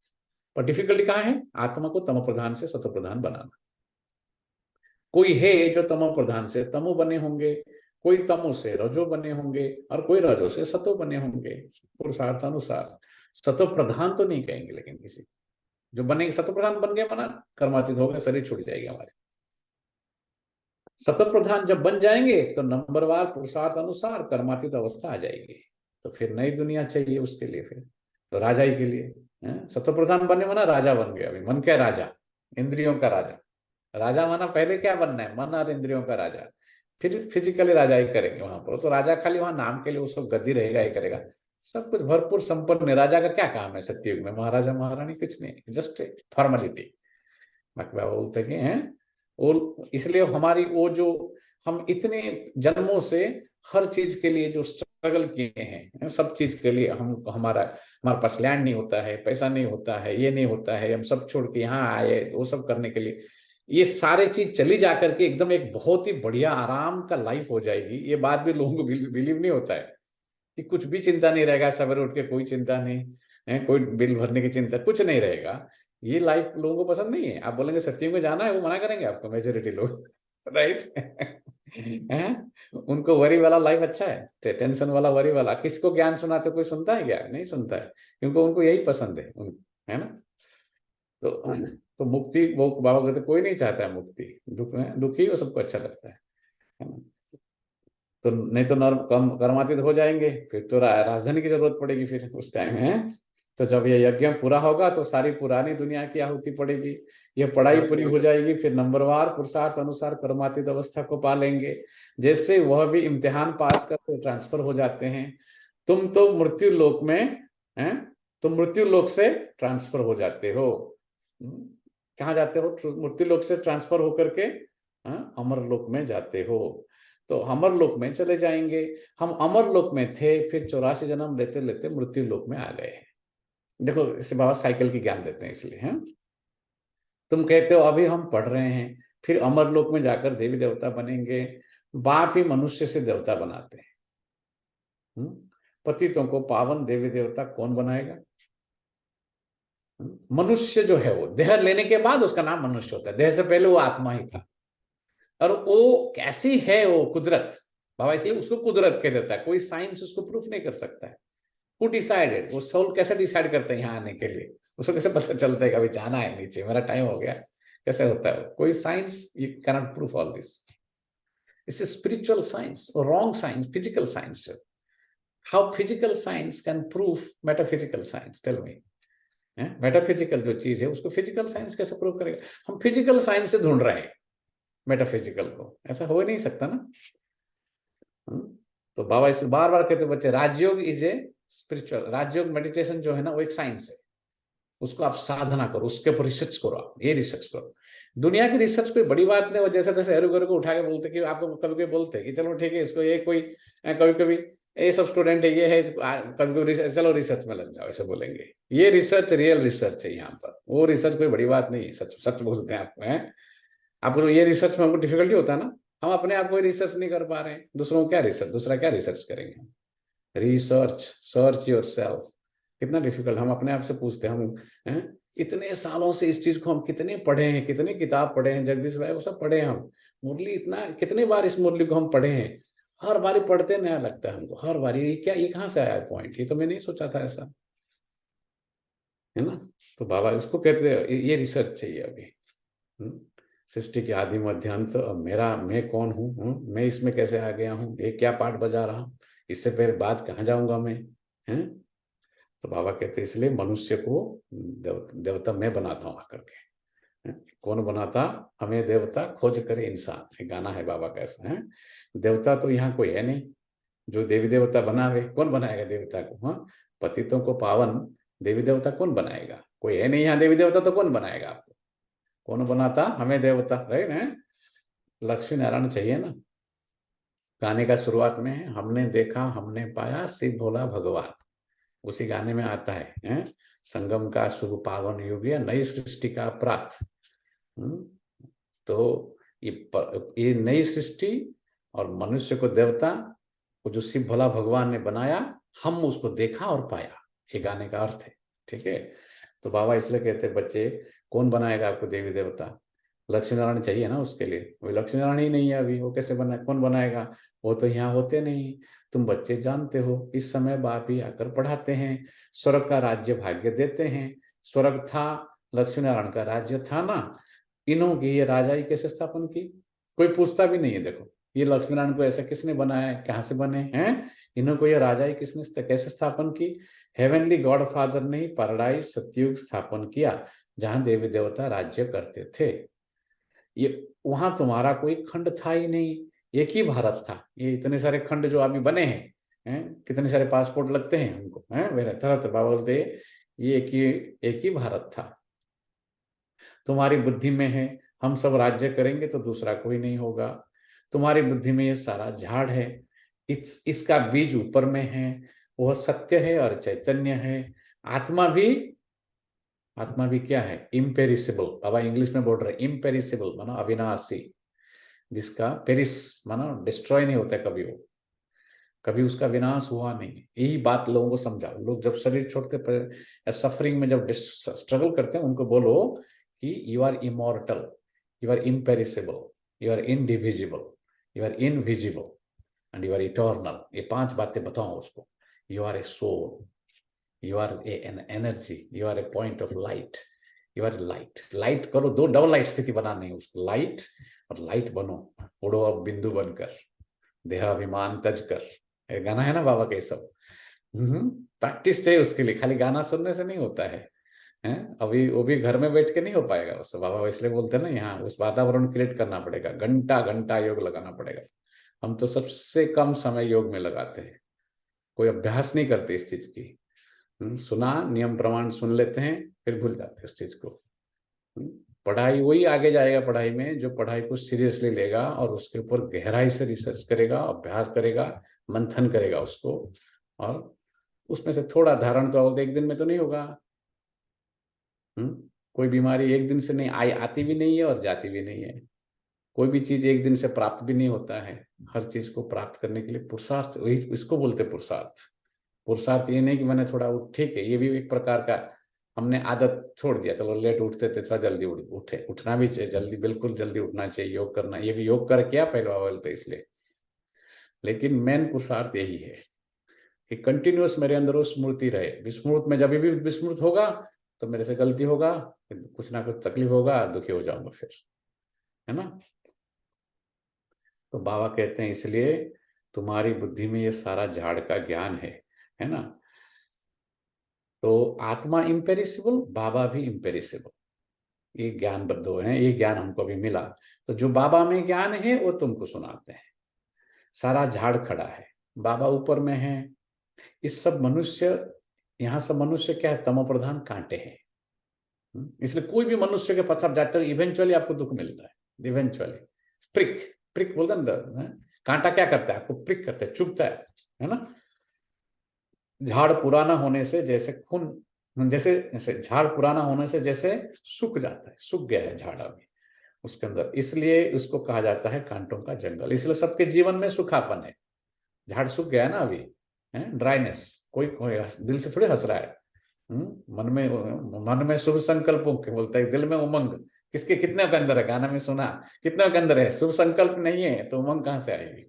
पर डिफिकल्टी कहाँ है? आत्मा को तमो प्रधान से सतो प्रधान बनाना। कोई है जो तमो प्रधान से तमो बने होंगे, कोई तमो से रजो बने होंगे, और कोई रजो से सतो बने होंगे। पुरुषार्थ अनुसार सतो प्रधान तो नहीं कहेंगे, लेकिन किसी जो बनेंगे सतो प्रधान बन गए मना कर्मातीत हो गए, शरीर छूट जाएगी हमारे। सतो प्रधान जब बन जाएंगे तो नंबरवार पुरुषार्थ अनुसार कर्मातीत अवस्था आ जाएगी। तो फिर नई दुनिया चाहिए उसके लिए, फिर तो राजा ही के लिए। सतो प्रधान बनने माना राजा बन गया। अभी मन क्या? राजा, इंद्रियों का राजा। राजा माना पहले क्या बनना है? मन और इंद्रियों का राजा। फिर फिजिकली राजा ही करेंगे वहां पर। तो राजा खाली वहां नाम के लिए उसको गद्दी रहेगा ही करेगा, सब कुछ भरपूर संपन्न। राजा का क्या काम है सत्युग में? महाराजा महारानी कुछ नहीं, जस्ट फॉर्मेलिटी। बोलते हैं और इसलिए हमारी वो जो हम इतने जन्मों से हर चीज के लिए जो स्ट्रगल किए हैं, सब चीज के लिए हमारा हमारे पास लैंड नहीं होता है, पैसा नहीं होता है, ये नहीं होता है, हम सब छोड़ के यहाँ आए वो सब करने के लिए, ये सारे चीज चली जा करके एकदम एक बहुत ही बढ़िया आराम का लाइफ हो जाएगी। ये बात भी लोगों को बिलीव नहीं होता है कि कुछ भी चिंता नहीं रहेगा, सवेरे उठ के कोई चिंता नहीं है, कोई बिल भरने की चिंता, कुछ नहीं रहेगा। ये लाइफ लोगों को पसंद नहीं है। आप बोलेंगे सत्संग में जाना है, वो मना करेंगे आपको, मेजोरिटी लोग, राइट। हैं? उनको वरी वाला लाइफ अच्छा है, टेंशन वाला वरी वाला। किसको ज्ञान सुनाते कोई सुनता है क्या? नहीं सुनता है, क्योंकि उनको यही पसंद है, है ना। तो मुक्ति, वो बाबा कहते कोई नहीं चाहता है मुक्ति, दुखी वो सबको अच्छा लगता है ना। तो नहीं तो कर्मातीत हो जाएंगे, फिर तो राजधानी की जरूरत पड़ेगी फिर उस टाइम है। तो जब ये यज्ञ पूरा होगा तो सारी पुरानी दुनिया की आहुति पड़ेगी, ये पढ़ाई पूरी हो जाएगी, फिर नंबरवार पुरुषार्थ अनुसार कर्मातीत अवस्था को पा लेंगे। जैसे वह भी इम्तिहान पास करके ट्रांसफर हो जाते हैं। तुम तो मृत्यु लोक में हैं, तुम मृत्यु लोक से ट्रांसफर हो जाते हो। कहाँ जाते हो? मृत्यु लोक से ट्रांसफर होकर के अमर लोक में जाते हो। तो अमर लोक में चले जाएंगे। हम अमर लोक में थे, फिर 84 जन्म लेते लेते मृत्यु लोक में आ गए। देखो इसे बाबा साइकिल की ज्ञान देते हैं इसलिए, हैं। तुम कहते हो अभी हम पढ़ रहे हैं, फिर अमर लोक में जाकर देवी देवता बनेंगे। बाप ही मनुष्य से देवता बनाते हैं। पतितों को पावन देवी देवता कौन बनाएगा? मनुष्य जो है वो देह लेने के बाद उसका नाम मनुष्य होता है, देह से पहले वो आत्मा ही था। और वो कैसी है वो कुदरत, बाबा इसलिए उसको कुदरत कह देता है। कोई साइंस उसको प्रूफ नहीं कर सकता है। Who decided? वो सोल कैसे डिसाइड करते हैं यहाँ आने के लिए? उसको कैसे पता चलता है कि अभी जाना है नीचे, मेरा टाइम हो गया? कैसे होता है? कोई science you cannot proof all this. It's spiritual science और wrong science, physical science. How physical science can proof metaphysical science? Tell me. Metaphysical जो चीज है उसको फिजिकल साइंस कैसे प्रूव करेगा? हम फिजिकल साइंस से ढूंढ रहे हैं मेटाफिजिकल को, ऐसा हो ही नहीं सकता ना। तो बाबा इसलिए बार बार कहते बच्चे, Rajyoga is a spiritual, Rajyoga meditation जो है ना वो एक साइंस है। उसको आप साधना करो, उसके ऊपर रिसर्च करो, आप ये रिसर्च करो। दुनिया की रिसर्च कोई बड़ी बात नहीं। वो जैसे तैसे हरू को उठा के बोलते कि आपको कभी कभी बोलते कि चलो ठीक है इसको ये कोई कभी कभी ये सब स्टूडेंट है, ये है, कभी कभी चलो रिसर्च में लग जाओ, ऐसे बोलेंगे। ये रिसर्च रियल रिसर्च है यहाँ पर। वो रिसर्च कोई बड़ी बात नहीं है, सच सच बोलते हैं आपको, है। आपको ये रिसर्च में हमको डिफिकल्टी होता है ना, हम अपने आप को रिसर्च नहीं कर पा रहे हैं, दूसरों को क्या रिसर्च, दूसरा क्या रिसर्च करेंगे? Research, search yourself. कितना डिफिकल्ट। हम अपने आप से पूछते हैं, हम इतने सालों से इस चीज को हम कितने पढ़े हैं, कितने किताब पढ़े हैं, जगदीश भाई वो सब पढ़े हैं हम। मुरली इतना कितने बार इस मुरली को हम पढ़े हैं, हर बारी पढ़ते नया लगता है हमको, हर बारी क्या ये कहाँ से आया पॉइंट, ये तो मैं नहीं सोचा था ऐसा, है ना। तो बाबा उसको कहते हैं ये रिसर्च चाहिए अभी। सृष्टि के आदि मध्य अंत, मैं कौन हूँ, मैं इसमें कैसे आ गया हूँ, ये क्या पाठ बजा रहा हूँ, इससे पहले बाद कहाँ जाऊंगा मैं, हैं। तो बाबा कहते इसलिए मनुष्य को देवता मैं बनाता हूँ आकर के। कौन बनाता? हमें देवता खोज करे इंसान। ये गाना है बाबा का ऐसा, है। देवता तो यहाँ कोई है नहीं जो देवी देवता बनावे। कौन बनाएगा देवता को? हाँ, पतितों को पावन देवी देवता कौन बनाएगा? कोई है नहीं यहाँ देवी देवता, तो कौन बनाएगा आपको? कौन बनाता? हमें देवता, राइट है। लक्ष्मी नारायण चाहिए ना। गाने का शुरुआत में है, हमने देखा हमने पाया शिव भोला भगवान। उसी गाने में आता है, संगम का शुभ पावन युग या नई सृष्टि का प्रात। तो ये नई सृष्टि और मनुष्य को देवता को जो शिव भोला भगवान ने बनाया, हम उसको देखा और पाया। ये गाने का अर्थ है, ठीक है। तो बाबा इसलिए कहते बच्चे, कौन बनाएगा आपको देवी देवता? लक्ष्मी नारायण चाहिए ना उसके लिए। वो लक्ष्मी नारायण ही नहीं है अभी, वो कैसे बना, कौन बनाएगा? वो तो यहाँ होते नहीं। तुम बच्चे जानते हो, इस समय बाप ही आकर पढ़ाते हैं, स्वर्ग का राज्य भाग्य देते हैं। स्वर्ग था, लक्ष्मी नारायण का राज्य था ना। इन्हों की ये राजाई कैसे स्थापन की? कोई पूछता भी नहीं है। देखो ये लक्ष्मी नारायण को ऐसा किसने बनाया, कहाँ से बने हैं? इन्हों को ये राजाई किसने कैसे स्थापन की? हेवनली गॉड फादर ने ही पैराडाइज सतयुग स्थापन किया, जहां देवी देवता राज्य करते थे। ये वहां तुम्हारा कोई खंड था ही नहीं, एक ही भारत था। ये इतने सारे खंड जो अभी बने हैं, कितने सारे पासपोर्ट लगते हैं हमको, हैं तरह बाबा बोलते ये एक ही भारत था। तुम्हारी बुद्धि में है हम सब राज्य करेंगे तो दूसरा कोई नहीं होगा। तुम्हारी बुद्धि में ये सारा झाड़ है, इसका बीज ऊपर में है, वह सत्य है और चैतन्य है। आत्मा भी क्या है? इम्पेरिसिबल। बाबा इंग्लिश में बोल रहे इम्पेरिसिबल माना अविनाशी, जिसका पेरिस माना डिस्ट्रॉय नहीं होता कभी, वो कभी उसका विनाश हुआ नहीं। यही बात लोगों को समझाओ। लोग जब शरीर छोड़ते पर सफरिंग में जब स्ट्रगल करते हैं, उनको बोलो कि you are immortal, you are imperishable, you are indivisible, you are invisible and you are eternal. ये 5 बातें बताओ उसको। You are a soul, you are an energy, you are a point of light, you are light. Light करो, 2 डबल लाइट स्थिति बनानी है उसको। लाइट और लाइट बनो, उड़ो अब बिंदु बनकर, देहाभिमान तज कर। ये गाना है ना बाबा के सब। प्रैक्टिस चाहिए उसके लिए, खाली गाना सुनने से नहीं होता है। अभी वो भी घर में बैठ के नहीं हो पाएगा उससे। बाबा इसलिए बोलते हैं ना, यहाँ उस वातावरण क्रिएट करना पड़ेगा, घंटा घंटा योग लगाना पड़ेगा। हम तो सबसे कम समय योग में लगाते हैं, कोई अभ्यास नहीं करते इस चीज की। सुना, नियम प्रमाण सुन लेते हैं, फिर भूल जाते हैं उस चीज को। पढ़ाई वही आगे जाएगा पढ़ाई में जो पढ़ाई को सीरियसली लेगा और उसके ऊपर गहराई से रिसर्च करेगा, अभ्यास करेगा, मंथन करेगा उसको, और उसमें से थोड़ा धारण तो एक दिन में तो नहीं होगा। कोई बीमारी एक दिन से नहीं आती भी नहीं है और जाती भी नहीं है। कोई भी चीज एक दिन से प्राप्त भी नहीं होता है। हर चीज को प्राप्त करने के लिए पुरुषार्थ, वही इसको बोलते पुरुषार्थ। पुरुषार्थ ये नहीं कि मैंने थोड़ा ठीक है, ये भी एक प्रकार का हमने आदत छोड़ दिया, चलो लेट उठते थे, थोड़ा जल्दी उठना भी चाहिए, जल्दी, बिल्कुल जल्दी उठना चाहिए, योग करना, ये भी योग कर क्या पहले बोलते इसलिए। लेकिन मेन पुरुषार्थ यही है कि कंटिन्यूअस मेरे अंदर वो स्मृति रहे। विस्मृत में जब भी विस्मृत होगा तो मेरे से गलती होगा, कुछ ना कुछ तकलीफ होगा, दुखी हो जाऊंगा फिर, है ना। तो बाबा कहते हैं इसलिए तुम्हारी बुद्धि में ये सारा झाड़ का ज्ञान है ना। तो आत्मा इम्पेरिसिबल, बाबा भी इम्पेरिसिबल, ये ज्ञान बद्ध है, ये ज्ञान हमको अभी मिला। तो जो बाबा में ज्ञान है वो तुमको सुनाते हैं। सारा झाड़ खड़ा है, बाबा ऊपर में है। इस सब मनुष्य, यहाँ सब मनुष्य क्या है? तमो प्रधान कांटे हैं। इसलिए कोई भी मनुष्य के पास आप जाते हो, इवेंचुअली आपको दुख मिलता है। इवेंचुअली प्रिक बोलते हैं, कांटा क्या करता है? आपको प्रिक करता है, चुभता है ना। झाड़ पुराना होने से जैसे खून, जैसे झाड़ पुराना होने से जैसे सूख जाता है, सूख गया है झाड़ अभी उसके अंदर, इसलिए उसको कहा जाता है कांटों का जंगल। इसलिए सबके जीवन में सूखापन है, झाड़ सूख गया है ना अभी, ड्राइनेस। कोई दिल से थोड़ी हंस रहा है। मन में शुभ संकल्पों के बोलता है, दिल में उमंग। किसके कितने के अंदर है? गाना में सुना, कितने के अंदर है? शुभ संकल्प नहीं है तो उमंग कहाँ से आएगी?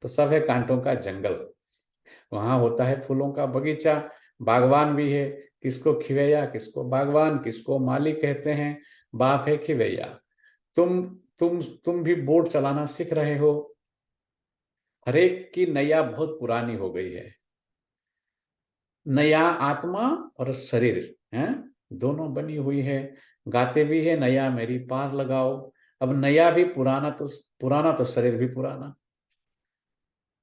तो सब है कांटों का जंगल। वहां होता है फूलों का बगीचा, बागवान भी है। किसको खिवैया, किसको बागवान, किसको माली कहते हैं। बाप है खिवैया। तुम भी बोट चलाना सीख रहे हो। हरेक की नैया बहुत पुरानी हो गई है। नया आत्मा और शरीर दोनों बनी हुई है। गाते भी है नया मेरी पार लगाओ। अब नया भी पुराना तो शरीर भी पुराना।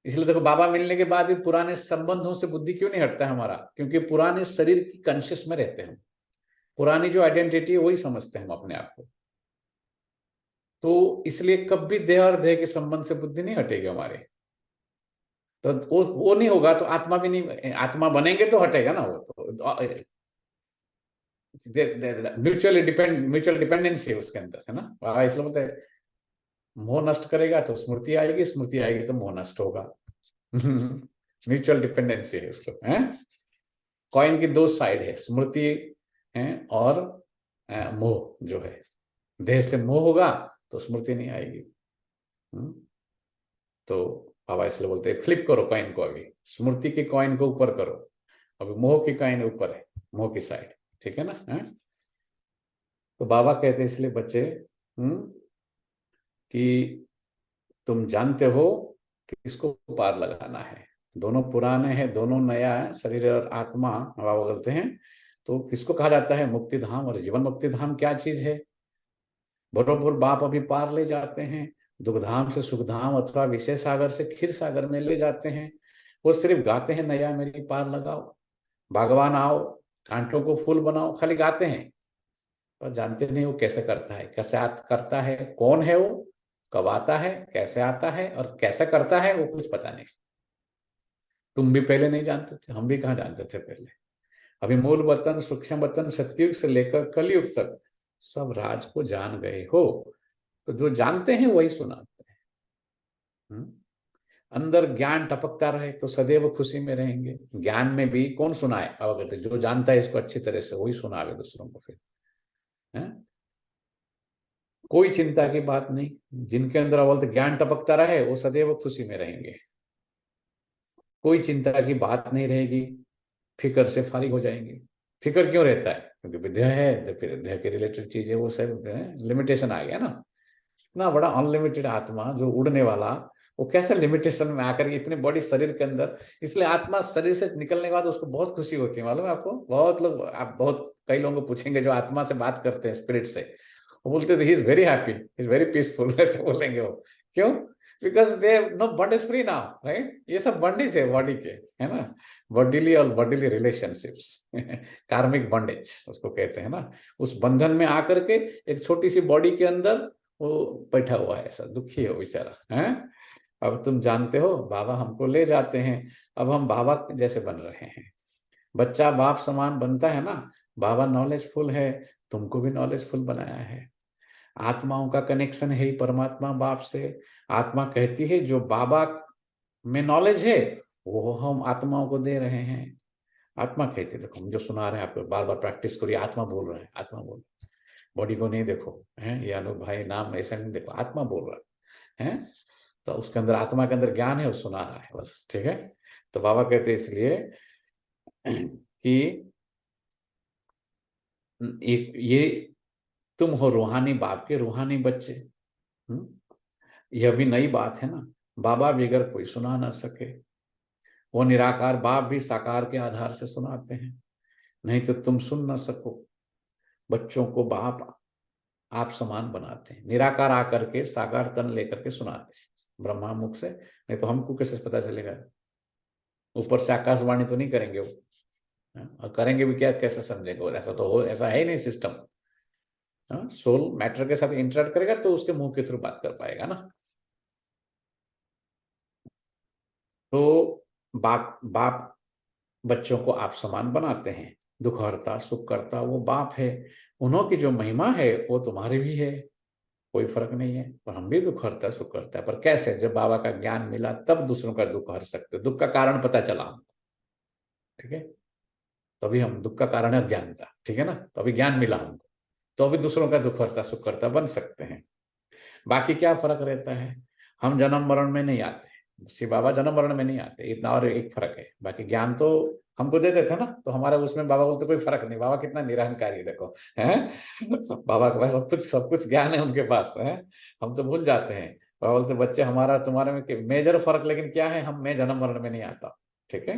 इसलिए देखो, बाबा मिलने के बाद भी पुराने संबंधों से बुद्धि क्यों नहीं हटता है हमारा? क्योंकि पुराने शरीर की कॉन्शियस में रहते हैं। पुरानी जो आइडेंटिटी है वही समझते हैं हम अपने आप को। तो इसलिए कभी देह और देह के संबंध से बुद्धि नहीं हटेगी हमारे। तो वो नहीं होगा तो आत्मा भी नहीं, आत्मा बनेंगे तो हटेगा ना वो। तो म्यूचुअल डिपेंडेंसी है उसके अंदर, है ना। इसलिए बोलते हैं मोह नष्ट करेगा तो स्मृति आएगी, स्मृति आएगी तो मोह नष्ट होगा। म्यूचुअल डिपेंडेंसी है उसको। कॉइन की 2 साइड है, स्मृति है और मोह जो है। देह से मोह होगा तो स्मृति नहीं आएगी। तो बाबा इसलिए बोलते हैं फ्लिप करो कॉइन को, अभी स्मृति की कॉइन को ऊपर करो, अभी मोह की कॉइन ऊपर है, मोह की साइड, ठीक है ना। तो बाबा कहते हैं इसलिए बच्चे कि तुम जानते हो कि इसको पार लगाना है। दोनों पुराने हैं, दोनों नया है, शरीर और आत्मा। बाबा बोलते हैं तो किसको कहा जाता है? मुक्ति धाम और जीवन मुक्ति धाम क्या चीज है? बरोबर बाप अभी पार ले जाते हैं, दुखधाम से सुखधाम अथवा विशेष सागर से क्षीर सागर में ले जाते हैं। वो सिर्फ गाते हैं नया मेरी पार लगाओ, भगवान आओ, कांटों को फूल बनाओ, खाली गाते हैं पर जानते नहीं वो कैसे करता है, कैसे करता है, कौन है वो, कब आता है, कैसे आता है और कैसे करता है वो कुछ पता नहीं। तुम भी पहले नहीं जानते थे, हम भी कहाँ जानते थे पहले। अभी मूल वतन, सूक्ष्म वतन, सतयुग से लेकर कलयुग तक सब राज को जान गए हो, तो जो जानते हैं वही सुनाते हैं। अंदर ज्ञान टपकता रहे तो सदैव खुशी में रहेंगे। ज्ञान में भी कौन सुनाए, अवगत जो जानता है इसको अच्छी तरह से वही सुनावे दूसरों को फिर, है? कोई चिंता की बात नहीं। जिनके अंदर अवल ज्ञान टपकता रहे वो सदैव खुशी में रहेंगे। कोई चिंता की बात नहीं रहेगी, फिक्र से फारिग हो जाएंगे। फिक्र क्यों रहता है? क्योंकि विद्या है, तो फिर विद्या के रिलेटेड चीजें वो सब लिमिटेशन आ गया ना। इतना बड़ा अनलिमिटेड आत्मा जो उड़ने वाला, वो कैसे लिमिटेशन में आकर के इतने बॉडी शरीर के अंदर। इसलिए आत्मा शरीर से निकलने के बाद उसको बहुत खुशी होती है, मालूम है आपको। बहुत लोग, आप बहुत कई लोगों को पूछेंगे जो आत्मा से बात करते हैं, स्पिरिट से, वो बोलते थे he is very happy, he is very peaceful, ऐसे बोलेंगे वो। क्यों? Because they know bondage free now, right. ये सब बॉन्डेज है बॉडी के, है ना, बॉडीली और बॉडीली रिलेशनशिप्स, कार्मिक बॉन्डेज उसको कहते हैं ना। उस बंधन में आकर के एक छोटी सी बॉडी के अंदर वो बैठा हुआ है, ऐसा दुखी है बेचारा, है। अब तुम जानते हो बाबा हमको ले जाते हैं, अब हम बाबा जैसे बन रहे हैं। बच्चा बाप समान बनता है ना। बाबा नॉलेजफुल है, तुमको भी नॉलेजफुल बनाया है। आत्माओं का कनेक्शन है ही परमात्मा बाप से। आत्मा कहती है जो बाबा में नॉलेज है वो हम आत्माओं को दे रहे हैं। आत्मा कहती है, देखो हम जो सुना रहे हैं आपको, बार बार प्रैक्टिस करिए। आत्मा बोल रहे हैं, आत्मा बोल रहे हैं। बॉडी को नहीं देखो, है ये अनु भाई नाम ऐसा नहीं देखो, आत्मा बोल रहा है। तो उसके अंदर, आत्मा के अंदर ज्ञान है, वो सुना रहा है बस, ठीक है। तो बाबा कहते हैं इसलिए कि एक ये तुम हो रूहानी बाप के रूहानी बच्चे। यह भी नई बात है ना। बाबा बगैर कोई सुना ना सके। वो निराकार बाप भी साकार के आधार से सुनाते हैं, नहीं तो तुम सुन ना सको। बच्चों को बाप आप समान बनाते हैं। निराकार आकर के साकार तन लेकर के सुनाते हैं ब्रह्मा मुख से, नहीं तो हमको कैसे पता चलेगा। ऊपर से आकाशवाणी तो नहीं करेंगे वो, और करेंगे भी क्या, कैसे समझेंगे? ऐसा तो हो, ऐसा है ही नहीं सिस्टम। सोल मैटर के साथ इंटरेक्ट करेगा तो उसके मुंह के थ्रू बात कर पाएगा ना। तो बाप बच्चों को आप समान बनाते हैं। दुख हरता सुख करता वो बाप है। उन्हों की जो महिमा है वो तुम्हारी भी है, कोई फर्क नहीं है। पर हम भी दुख हरता सुख करता है, पर कैसे? जब बाबा का ज्ञान मिला तब दूसरों का दुख हर सकते, दुख का कारण पता चला हमको, ठीक है। तभी हम, दुख का कारण है ज्ञान था, ठीक है ना। तो अभी ज्ञान मिला हमको, तो अभी दूसरों का दुख हरता सुख करता बन सकते हैं। बाकी क्या फर्क रहता है? हम जन्म मरण में नहीं आते, शिव बाबा जन्म मरण में नहीं आते, इतना और एक फर्क है। बाकी ज्ञान तो हमको दे देते ना, तो हमारे उसमें बाबा बोलते कोई फर्क नहीं। बाबा कितना निरहंकारी देखो, है। बाबा के पास सब कुछ ज्ञान है उनके पास, है। हम तो भूल जाते हैं। बाबा बोलते बच्चे हमारा तुम्हारे में मेजर फर्क लेकिन क्या है, मैं जन्म मरण में नहीं आता, ठीक है।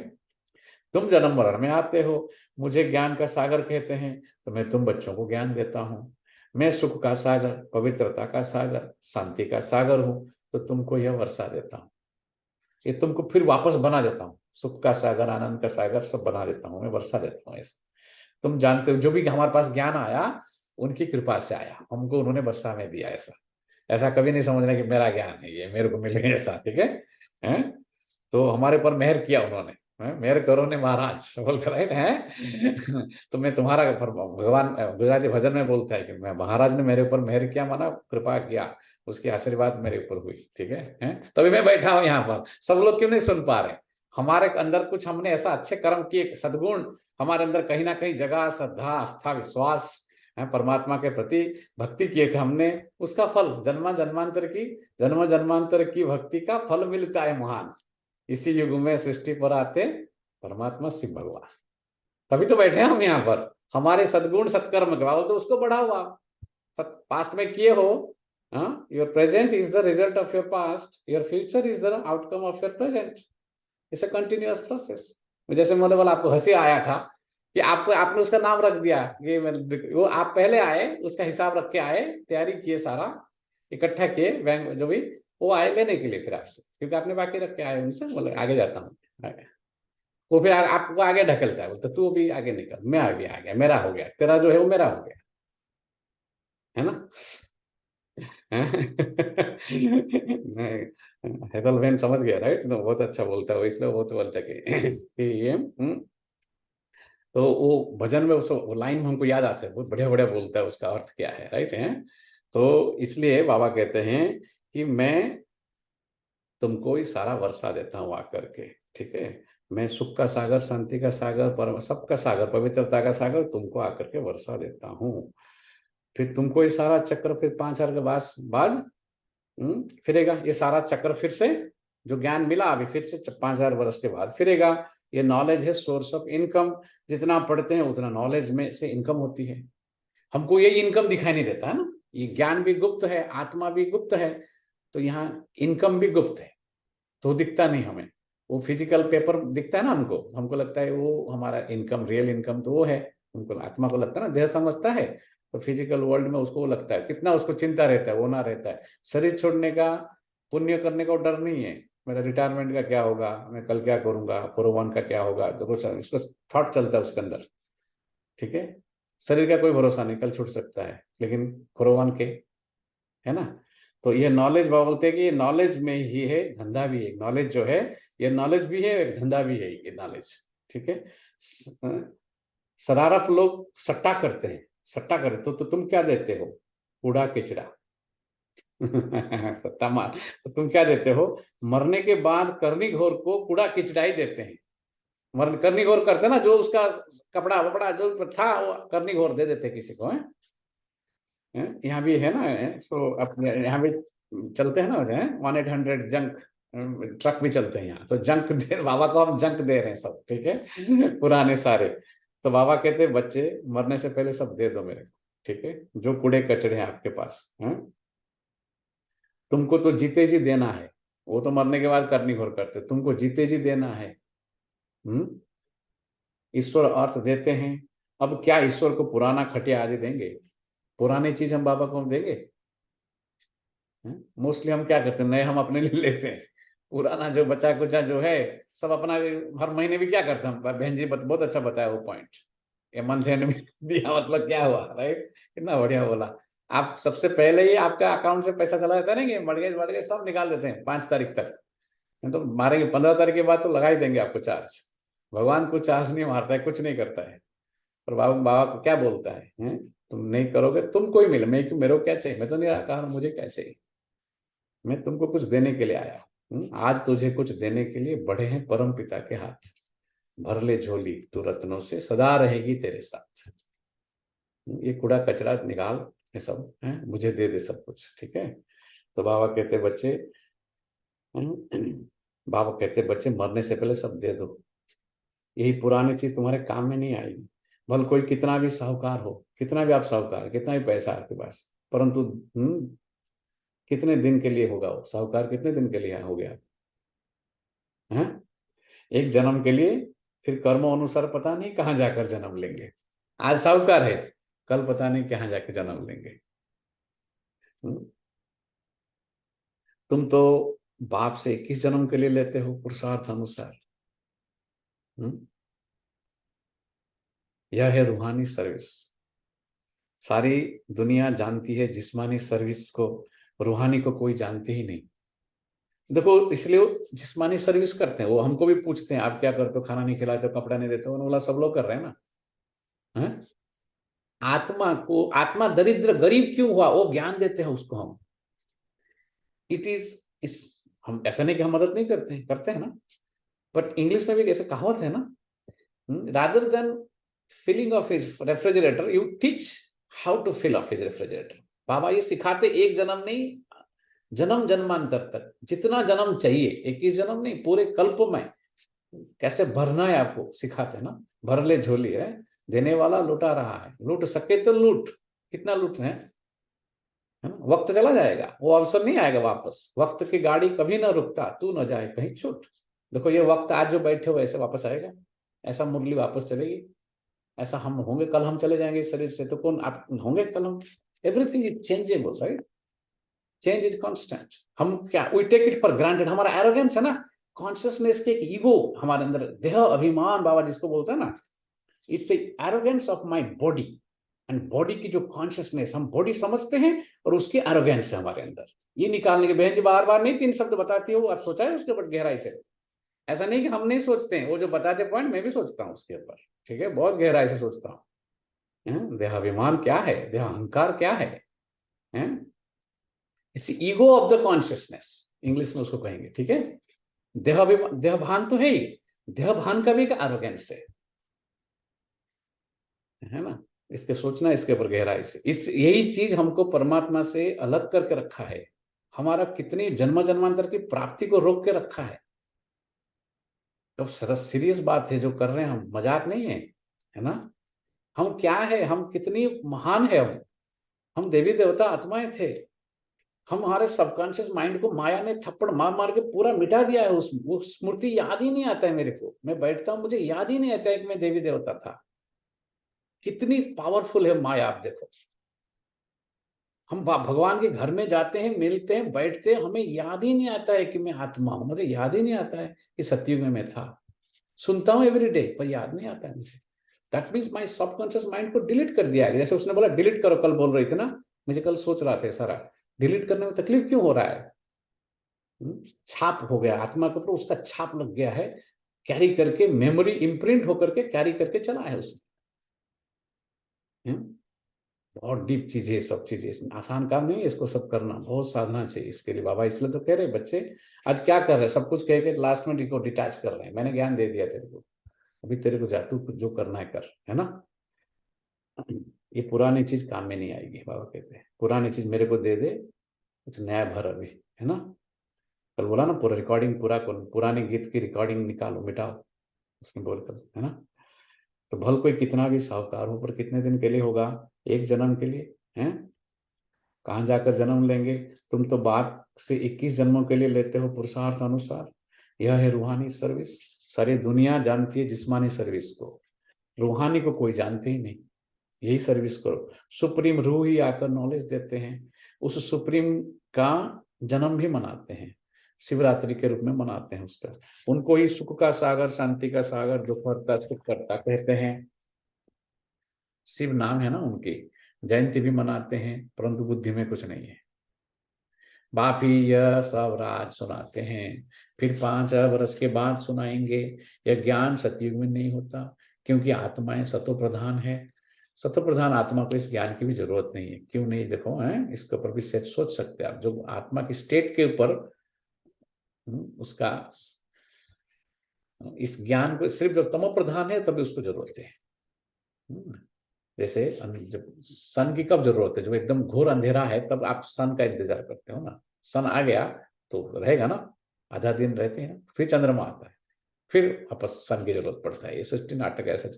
तुम जन्म मरण में आते हो। मुझे ज्ञान का सागर कहते हैं, तो मैं तुम बच्चों को ज्ञान देता हूँ। मैं सुख का सागर, पवित्रता का सागर, शांति का सागर हूं, तो तुमको यह वर्षा देता हूँ। ये तुमको फिर वापस बना देता हूँ। सुख का सागर, आनंद का सागर सब बना देता हूँ, मैं वर्षा देता हूँ। ऐसा तुम जानते हो, जो भी हमारे पास ज्ञान आया उनकी कृपा से आया, हमको उन्होंने वर्षा में दिया। ऐसा कभी नहीं समझना कि मेरा ज्ञान है ये मेरे को मिले, ऐसा, ठीक है। तो हमारे ऊपर मेहर किया उन्होंने, मेहर करो ने महाराज बोलते, राइट है। तो मैं तुम्हारा, भगवान गुजराती भजन में बोलता है कि मैं, महाराज ने मेरे ऊपर मेहर किया, माना कृपा किया, उसकी आशीर्वाद मेरे ऊपर हुई, ठीक है। तभी मैं बैठा हूं यहाँ पर। सब लोग क्यों नहीं सुन पा रहे? हमारे अंदर कुछ, हमने ऐसा अच्छे कर्म किए, सद्गुण हमारे अंदर कहीं ना कहीं जगह, श्रद्धा आस्था विश्वास है, परमात्मा के प्रति भक्ति किए थे हमने, उसका फल जन्म जन्मांतर की भक्ति का फल मिलता है महान। इसी युग में सृष्टि पर आते परमात्मा शिव भगवान, तभी तो बैठे हम यहाँ पर। हमारे सद्गुण सत्कर्म के बाद तो उसको बढ़ाओ आप, पास्ट में किए हो। Your present is the result of your past, your future is the outcome of your present. It's a continuous process. जैसे मैंने बोला, आपको हंसी आया था कि आपने उसका नाम रख दिया कि वो आप पहले आए, उसका हिसाब रख के आए, तैयारी किए, सारा इकट्ठा किए, बैंक जो भी वो आए लेने के लिए फिर आपसे, क्योंकि आपने बाकी रख के आए उनसे, बोले आगे जाता हूँ। वो फिर आपको आगे ढकलता है, बोलते तू भी आगे निकल, मैं आगे आ गया, मेरा हो गया, तेरा जो है वो मेरा हो गया, है ना। नहीं, हेदलबैन समझ गया राइट, तो बहुत अच्छा बोलता है वो, इसलिए बहुत बोलता है कि ये तो वो भजन में उस वो लाइन हमको याद आता है, बहुत बढ़िया बढ़िया बोलता है, उसका अर्थ क्या है राइट है। तो इसलिए बाबा कहते हैं कि मैं तुमको ही सारा वर्षा देता हूँ आकर के, ठीक है। मैं सुख का सागर, शांति का सागर, परम सबका सागर, पवित्रता का सागर तुमको आकर के वर्षा देता हूँ। फिर तुमको ये सारा चक्र फिर 5,000 के बाद फिरेगा, ये सारा चक्र फिर से जो ज्ञान मिला अभी फिर से 5,000 वर्ष के बाद फिरेगा। ये नॉलेज है सोर्स ऑफ इनकम, जितना पढ़ते हैं उतना नॉलेज में से इनकम होती है। हमको ये इनकम दिखाई नहीं देता है ना, ये ज्ञान भी गुप्त है, आत्मा भी गुप्त है, तो यहाँ इनकम भी गुप्त है, तो दिखता नहीं हमें। वो फिजिकल पेपर दिखता है ना हमको, हमको लगता है वो हमारा इनकम, रियल इनकम तो वो है, उनको आत्मा को लगता है ना, देह समझता है, तो फिजिकल वर्ल्ड में उसको लगता है, कितना उसको चिंता रहता है, वो ना रहता है। शरीर छोड़ने का, पुण्य करने का डर नहीं है, मेरा रिटायरमेंट का क्या होगा, मैं कल क्या करूंगा, 401 का क्या होगा, तो कुछ उसका थॉट चलता है उसके अंदर, ठीक है। शरीर का कोई भरोसा नहीं, कल छूट सकता है, लेकिन 401 के है ना। तो ये नॉलेज बाबा बोलते हैं कि ये नॉलेज में ही है, धंधा भी है, नॉलेज जो है ये नॉलेज भी है, एक धंधा भी है ये नॉलेज, ठीक है। शरारत लोग सट्टा करते हैं, सट्टा करते तो तुम क्या देते हो, कूड़ा किचड़ा सट्टा मार, तो तुम क्या देते हो, मरने के बाद करनी घोर को कूड़ा किचड़ा ही देते हैं। मर करनी घोर करते ना, जो उसका कपड़ा वपड़ा जो था वो करनी घोर दे देते किसी को है। यहाँ भी है ना, तो अपने यहाँ भी चलते हैं ना 1-800 जंक ट्रक भी चलते हैं यहाँ, तो जंक दे, बाबा को हम जंक दे रहे हैं सब, ठीक है पुराने सारे। तो बाबा कहते हैं बच्चे मरने से पहले सब दे दो मेरे को, ठीक है, जो कूड़े कचड़े हैं आपके पास है? तुमको तो जीते जी देना है, वो तो मरने के बाद करनी घोर करते, तुमको जीते जी देना है। ईश्वर अर्थ देते हैं, अब क्या ईश्वर को पुराना खटिया आदि देंगे, पुरानी चीज हम बाबा को हम देंगे? मोस्टली हम क्या करते हैं, नए हम अपने लिए लेते हैं, पुराना जो बचा कुचा जो है सब अपना, हर महीने भी क्या करते हैं, बहन जी बहुत अच्छा बताया वो पॉइंट, ये मंथ एंड में दिया मतलब क्या हुआ, राइट, कितना बढ़िया बोला। आप सबसे पहले ही आपका अकाउंट से पैसा चला जाता है ना, कि मर्गेज सब निकाल देते हैं 5 तारीख तक, तो मारेंगे 15 तारीख के बाद तो लगा ही देंगे आपको चार्ज। भगवान को चार्ज नहीं मारता है, कुछ नहीं करता है, पर बाबा को क्या बोलता है? तुम नहीं करोगे तुमको ही मिले, मैं क्यों, मेरे को क्या चाहिए, मैं तो निराकार हूं, मुझे क्या चाहिए, मैं तुमको कुछ देने के लिए आया हूं। आज तुझे कुछ देने के लिए बढ़े हैं परम पिता के हाथ, भर ले झोली तू रत्नों से, सदा रहेगी तेरे साथ। ये कूड़ा कचरा निकाल, ये सब है, मुझे दे दे सब कुछ, ठीक है। तो बाबा कहते बच्चे, बाबा कहते बच्चे मरने से पहले सब दे दो, यही पुरानी चीज तुम्हारे काम में नहीं आएगी। भले कोई कितना भी साहूकार हो, कितना भी आप साहूकार, कितना भी पैसा आपके पास, परंतु कितने दिन के लिए होगा वो साहूकार, कितने दिन के लिए हो गया है? एक जन्म के लिए, फिर कर्मों अनुसार पता नहीं कहाँ जाकर जन्म लेंगे। आज साहूकार है, कल पता नहीं कहाँ जाकर जन्म लेंगे। तुम तो बाप से 21 जन्म के लिए लेते हो पुरुषार्थ अनुसार। यह है रूहानी सर्विस, सारी दुनिया जानती है जिस्मानी सर्विस को, रूहानी को कोई जानती ही नहीं। देखो इसलिए जिस्मानी सर्विस करते हैं, वो हमको भी पूछते हैं आप क्या करते हो, खाना नहीं खिलाते हो, कपड़ा नहीं देते हो, बोला सब लोग कर रहे हैं ना है? आत्मा को, आत्मा दरिद्र गरीब क्यों हुआ वो ज्ञान देते हैं उसको हम। इट इज इस, हम ऐसा नहीं कि हम मदद नहीं करते हैं, करते हैं ना, बट इंग्लिश में भी ऐसे कहावत है ना, rather than filling of his refrigerator you teach how to fill of his refrigerator. बाबा ये सिखाते एक जन्म नहीं, जन्म जन्मांतर तक, जितना जन्म चाहिए, 21 जन्म नहीं, पूरे कल्प में कैसे भरना है आपको सिखाते ना। भर ले झोली है, देने वाला लुटा रहा है, लूट सके तो लूट, कितना लूट है ना? वक्त चला जाएगा, वो अवसर नहीं आएगा वापस, वक्त की गाड़ी कभी ना रुकता, तू न जाए कहीं छूट। देखो ये वक्त आज जो बैठे हो ऐसे वापस आएगा, ऐसा मुरली वापस चलेगी, ऐसा हम होंगे, कल हम चले जाएंगे इस शरीर से, तो कौन आप होंगे कल हम? Everything is changeable, right, change is constant. हम क्या, we take it for granted, हमारा एरोगेंस है ना, कॉन्शियसनेस के एक ईगो हमारे अंदर, देह अभिमान बाबा जिसको बोलते हैं ना, it's a arrogance of my body, and body की जो कॉन्शियसनेस, हम बॉडी समझते हैं और उसकी एरोगेंस है हमारे अंदर, ये निकालने के। बहन जी बार बार नहीं 3 शब्द बताती हो, आप सोचा है उसके ऊपर गहराई से? ऐसा नहीं कि हम नहीं सोचते हैं, वो जो बताते पॉइंट मैं भी सोचता हूँ उसके ऊपर, ठीक है, बहुत गहराई से सोचता हूँ। देहाभिमान क्या है, देह अहंकार क्या है? It's ego of the consciousness, English में उसको कहेंगे, ठीक है। देहभान तो है ही, देहभान का भी एक एरोगेंस है ना। इसके सोचना इसके ऊपर गहराई से, इस यही चीज हमको परमात्मा से अलग करके रखा है, हमारा कितनी जन्म जन्मांतर की प्राप्ति को रोक के रखा है। तो सीरियस बात है जो कर रहे हैं हम, मजाक नहीं है ना। हम क्या है, हम कितनी महान है, हम देवी देवता आत्माएं थे। हमारे सबकॉन्शियस माइंड को माया ने थप्पड़ मार मार के पूरा मिटा दिया है। वो स्मृति याद ही नहीं आता है मेरे को, मैं बैठता हूं मुझे याद ही नहीं आता है कि मैं देवी देवता था। कितनी पावरफुल है माया, आप देखो। हम भगवान के घर में जाते हैं, मिलते हैं, बैठते हैं, हमें याद ही नहीं आता है कि मैं आत्मा हूं, मुझे याद ही नहीं आता है कि सतयुग में मैं था। सुनता हूं एवरी डे पर याद नहीं आता है मुझे। That means my subconscious mind को डिलीट कर दिया गया। जैसे उसने बोला डिलीट करो, कल बोल रही थी ना, मुझे कल सोच रहा था सारा डिलीट करने में तकलीफ क्यों हो रहा है? छाप हो गया आत्मा के ऊपर, उसका छाप लग गया है, कैरी करके मेमोरी इम्प्रिंट होकर के कैरी करके चला है उसने। बहुत डीप चीज है, सब चीजें आसान काम नहीं है, इसको सब करना बहुत साधना चाहिए इसके लिए। बाबा इसलिए तो कह रहे बच्चे आज क्या कर रहे हैं, सब कुछ कह के लास्ट में को डिटैच कर रहे हैं। मैंने ज्ञान दे दिया तेरे को, अभी तेरे को जा, तू जो करना है कर, है ना। ये पुरानी चीज काम में नहीं आएगी, बाबा कहते हैं पुरानी चीज मेरे को दे दे, कुछ नया भर अभी, है ना। कल बोला ना पूरा रिकॉर्डिंग पूरा करो, पुराने गीत की रिकॉर्डिंग निकालो मिटाओ, उसने बोलकर, है ना। तो भल कोई कितना भी साहूकार हो, पर कितने दिन के लिए होगा? एक जन्म के लिए, हैं? कहाँ जाकर जन्म लेंगे? तुम तो बाप से 21 जन्मों के लिए लेते हो पुरुषार्थ अनुसार। यह है रूहानी सर्विस। सारी दुनिया जानती है जिस्मानी सर्विस को, रूहानी को कोई जानते ही नहीं। यही सर्विस करो। सुप्रीम रूह ही आकर नॉलेज देते हैं, उस सुप्रीम का जन्म भी मनाते हैं, शिवरात्रि के रूप में मनाते हैं उसका। उनको ही सुख का सागर, शांति का सागर, दुख करता सुख करता कहते हैं। शिव नाम है ना उनकी, जयंती भी मनाते हैं, परंतु बुद्धि में कुछ नहीं है। बाप ही यह सब राज सुनाते हैं, फिर 5 वर्ष के बाद सुनाएंगे। यह ज्ञान सतयुग में नहीं होता, क्योंकि आत्माएं सतो प्रधान है। सतो प्रधान आत्मा को इस ज्ञान की भी जरूरत नहीं है। क्यों नहीं? देखो है, इसके ऊपर भी सोच सकते हैं आप। जो आत्मा की स्टेट के ऊपर उसका इस ज्ञान को सिर्फ जब तमो प्रधान है तभी उसको जरूरत है। जैसे जब सन की कब जरूरत है? जब एकदम घोर अंधेरा है तब आप सन का इंतजार करते हो ना। सन आ गया तो रहेगा ना, आधा दिन रहते हैं, फिर चंद्रमा आता है, फिर वापस सन की जरूरत पड़ता है। ये सृष्टि नाटक ऐसा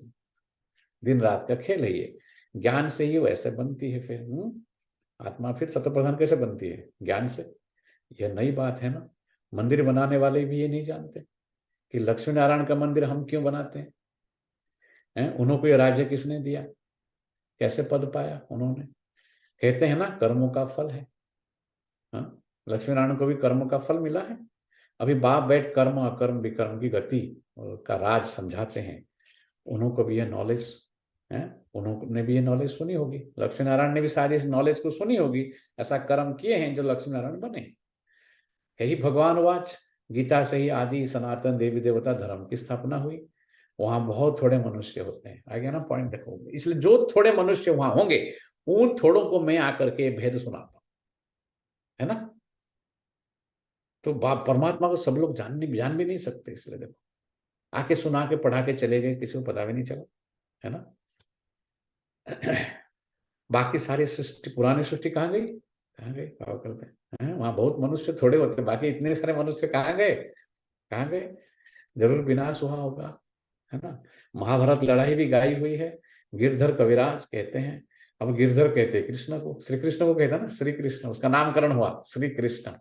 दिन रात का खेल है ये। ज्ञान से ही वैसे बनती है फिर आत्मा। फिर सत्य प्रधान कैसे बनती है? ज्ञान से। यह नई बात है ना। मंदिर बनाने वाले भी ये नहीं जानते कि लक्ष्मी नारायण का मंदिर हम क्यों बनाते हैं। उन्होंने ये राज्य किसने दिया, कैसे पद पाया उन्होंने? कहते हैं ना कर्मों का फल है। लक्ष्मी नारायण को भी कर्म का फल मिला है। अभी बाप बैठ कर्म अकर्म विकर्म की गति का राज समझाते हैं। उन्होंने भी यह नॉलेज है, उन्होंने भी ये नॉलेज सुनी होगी। लक्ष्मी नारायण ने भी शायद इस नॉलेज को सुनी होगी, ऐसा कर्म किए हैं जो लक्ष्मी नारायण बने। यही भगवान वाच गीता से ही आदि सनातन देवी देवता धर्म की स्थापना हुई। वहां बहुत थोड़े मनुष्य होते हैं, आ गया ना पॉइंट, देखो। इसलिए जो थोड़े मनुष्य वहां होंगे उन थोड़ों को मैं आकर के भेद सुनाता हूं, है ना। तो परमात्मा को सब लोग जान भी नहीं सकते, इसलिए देखो आके सुना के पढ़ा के चले गए, किसी को पता भी नहीं चला, है ना। बाकी सारी सृष्टि, पुरानी सृष्टि कहाँ गई? कहाँ गई? पावकल में वहां बहुत मनुष्य थोड़े होते, बाकी इतने सारे मनुष्य कहाँ गए? कहाँ गए? जरूर विनाश हुआ होगा, है ना। महाभारत लड़ाई भी गाई हुई है। गिरधर कविराज कहते हैं। अब गिरधर कहते हैं कृष्ण को, श्री कृष्ण को कहता ना, श्री कृष्ण, उसका नामकरण हुआ श्री कृष्ण।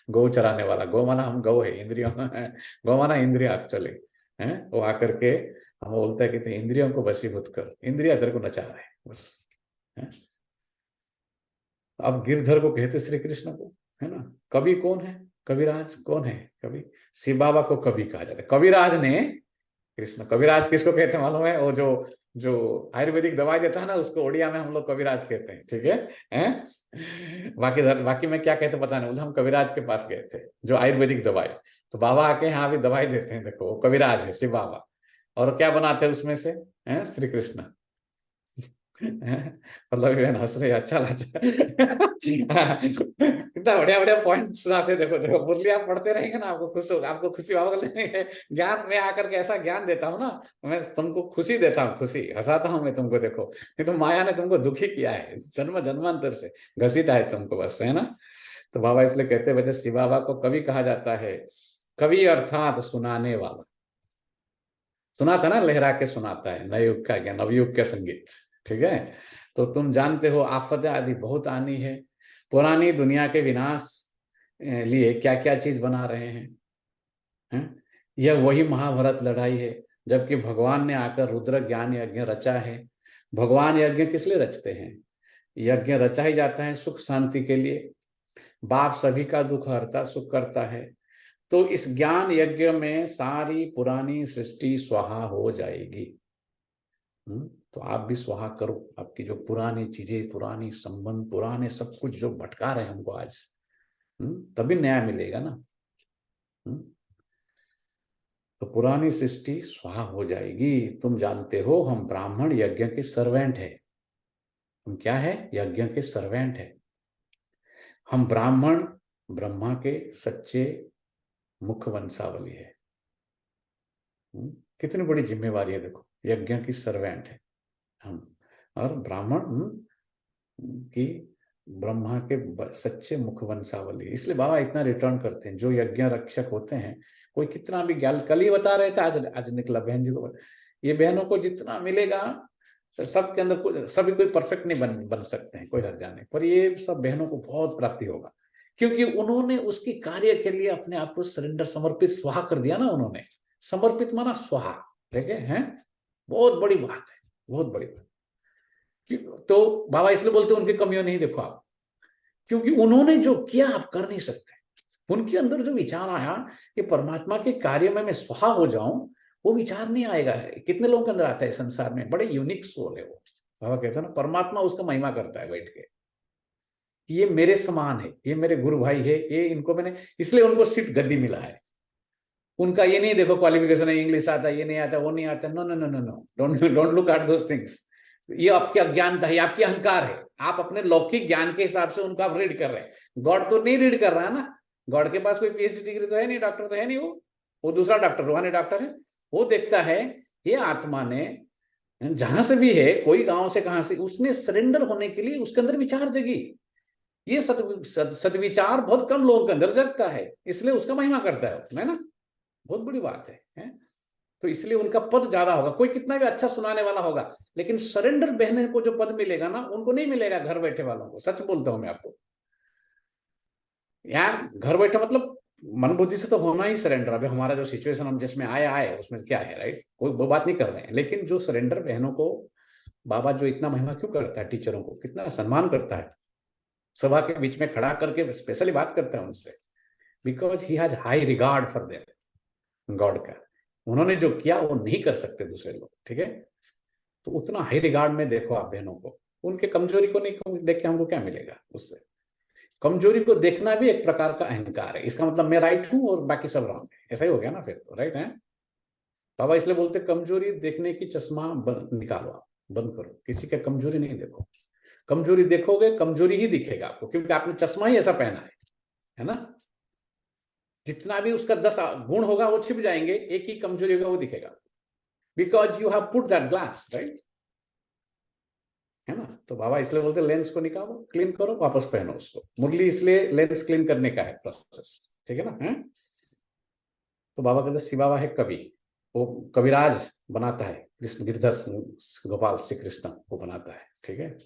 गौ चराने वाला, गौ माना हम गौ है, इंद्रियों गौ माना इंद्रिया एक्चुअली है। वो आकर के हम बोलते हैं कि इंद्रियों को वशीभूत कर, इंद्रिया तेरे को नचा रहे हैं बस, है? अब गिरधर को कहते श्री कृष्ण को, है ना। कवि कौन है? कविराज कौन है? कवि शिव बाबा को कवि कहा जाता है। कविराज ने कृष्ण, कविराज किसको कहते हैं मालूम है? वो जो जो आयुर्वेदिक दवाई देता है ना, उसको उड़िया में हम लोग कविराज कहते हैं, ठीक है, हैं? बाकी में क्या कहते पता नहीं, उधर हम कविराज के पास गए थे, जो आयुर्वेदिक दवाई। तो बाबा आके यहाँ भी दवाई देते हैं, देखो वो कविराज है शिव बाबा। और क्या बनाते हैं उसमें से, हैं? श्री कृष्ण। मतलब बहन हंस रही, अच्छा लगा। कितना बढ़िया बढ़िया पॉइंट सुनाते, देखो देखो मुरली आप पढ़ते रहेंगे ना, आपको खुश होगा, आपको खुशी होगा। ज्ञान में आकर के ऐसा ज्ञान देता हूँ ना, मैं तुमको खुशी देता हूँ, खुशी हंसाता हूँ मैं तुमको। देखो नहीं तो माया ने तुमको दुखी किया है, जन्म जन्मांतर से घसीटा है तुमको, बस, है ना। तो बाबा इसलिए कहते हैं, वजह शिव बाबा को कवि कहा जाता है। कवि अर्थात सुनाने वाला। सुनाता ना, लहरा के सुनाता है, नए युग का ज्ञान, नवयुग का संगीत, ठीक है। तो तुम जानते हो आफतें आदि बहुत आनी है, पुरानी दुनिया के विनाश लिए क्या क्या चीज बना रहे हैं? यह वही महाभारत लड़ाई है, जबकि भगवान ने आकर रुद्र ज्ञान यज्ञ रचा है। भगवान यज्ञ किस लिए रचते हैं? यज्ञ रचा ही जाता है सुख शांति के लिए। बाप सभी का दुख हरता, सुख करता है। तो इस ज्ञान यज्ञ में सारी पुरानी सृष्टि स्वाहा हो जाएगी। तो आप भी स्वाहा करो, आपकी जो पुरानी चीजें, पुरानी संबंध, पुराने सब कुछ जो भटका रहे हैं हमको आज, तभी नया मिलेगा ना। तो पुरानी सृष्टि स्वाहा हो जाएगी। तुम जानते हो हम ब्राह्मण यज्ञ के सर्वेंट है। हम क्या है? यज्ञ के सर्वेंट है। हम ब्राह्मण ब्रह्मा के सच्चे मुख वंशावली है। कितनी बड़ी जिम्मेवारी है, देखो, यज्ञ की सर्वेंट है हम, और ब्राह्मण की ब्रह्मा के सच्चे मुख वंशावली। इसलिए बाबा इतना रिटर्न करते हैं। जो यज्ञ रक्षक होते हैं, कोई कितना भी ज्ञान, कल ही बता रहे थे, आज निकला बहन जी को, ये बहनों को जितना मिलेगा, तो सबके अंदर सभी कोई परफेक्ट नहीं बन सकते हैं, कोई हर जाने, पर ये सब बहनों को बहुत प्राप्ति होगा, क्योंकि उन्होंने उसकी कार्य के लिए अपने आप को सरेंडर, समर्पित, स्वाहा कर दिया ना। उन्होंने समर्पित माना स्वाहा, ठीक है? बहुत बड़ी बात है, बहुत बड़ी बात। तो बाबा इसलिए बोलते हैं उनकी कमियों नहीं देखो आप, क्योंकि उन्होंने जो किया आप कर नहीं सकते। उनके अंदर जो विचार आया कि परमात्मा के कार्य में मैं स्वाहा हो जाऊं, वो विचार नहीं आएगा। कितने लोगों के अंदर आता है संसार में? बड़े यूनिक सोल है वो। बाबा कहते हैं ना, परमात्मा उसका महिमा करता है बैठ के, ये मेरे समान है, ये मेरे गुरु भाई है, ये इनको मैंने, इसलिए उनको सीट गद्दी मिला है। उनका ये नहीं देखो क्वालिफिकेशन है, इंग्लिश आता है, ये नहीं आता, वो नहीं आता, no no no no no, don't look at those things. ये आपकी अज्ञानता है, आपकी अहंकार है। आप अपने लौकिक ज्ञान के हिसाब से उनको आप रीड कर रहे हैं। गॉड तो नहीं रीड कर रहा है ना। गॉड के पास कोई पीएचडी डिग्री तो है नहीं, डॉक्टर तो है नहीं, वो दूसरा डॉक्टर, रूहानी डॉक्टर है। वो देखता है ये आत्मा ने जहां से भी है, कोई गांव से कहां से, उसने सरेंडर होने के लिए उसके अंदर विचार जगी। ये सदविचार बहुत कम लोगों के अंदर जगता है, इसलिए उसका महिमा करता है ना। बहुत बड़ी बात है? तो इसलिए उनका पद ज्यादा होगा। कोई कितना भी अच्छा सुनाने वाला होगा, लेकिन सरेंडर बहने को जो पद मिलेगा ना, उनको नहीं मिलेगा घर बैठे वालों को। सच बोलता हूं मैं आपको। यहाँ घर बैठे मतलब मन बुद्धि से तो होना ही सरेंडर। अभी हमारा जो सिचुएशन हम जिसमें आए उसमें क्या है, राइट? कोई वो बात नहीं कर रहे हैं, लेकिन जो सरेंडर बहनों को बाबा जो इतना महिमा क्यों करता है, टीचरों को कितना सम्मान करता है, सभा के बीच में खड़ा करके स्पेशली बात करता है उनसे, because he has high regard for them, God का। उन्होंने जो किया वो नहीं कर सकते दूसरे लोग, ठीक है? तो उतना हाई रिगार्ड में देखो आप बहनों को। उनके कमजोरी को नहीं देख के हमको क्या मिलेगा उससे? कमजोरी को देखना भी एक प्रकार का अहंकार है। इसका मतलब मैं राइट हूं और बाकी सब रॉन्ग है, ऐसा ही हो गया ना फिर तो, राइट है? बाबा इसलिए बोलते कमजोरी देखने की चश्मा निकालो, आप बंद करो, किसी का कमजोरी नहीं देखो। कमजोरी देखोगे कमजोरी ही दिखेगा आपको, क्योंकि आपने चश्मा ही ऐसा पहना है ना। जितना भी उसका 10 गुण होगा वो छिप जाएंगे, एक ही कमजोरी होगा वो दिखेगा, because you have put that glass, right? है ना। तो बाबा इसलिए बोलते लेंस को निकालो, क्लीन करो, वापस पहनो उसको। मुरली इसलिए लेंस क्लीन करने का है प्रोसेस, ठीक है ना? तो बाबा कहते शिव बाबा है कवि, वो कविराज बनाता है, कृष्ण गिरधर गोपाल श्री कृष्ण को बनाता है, ठीक है?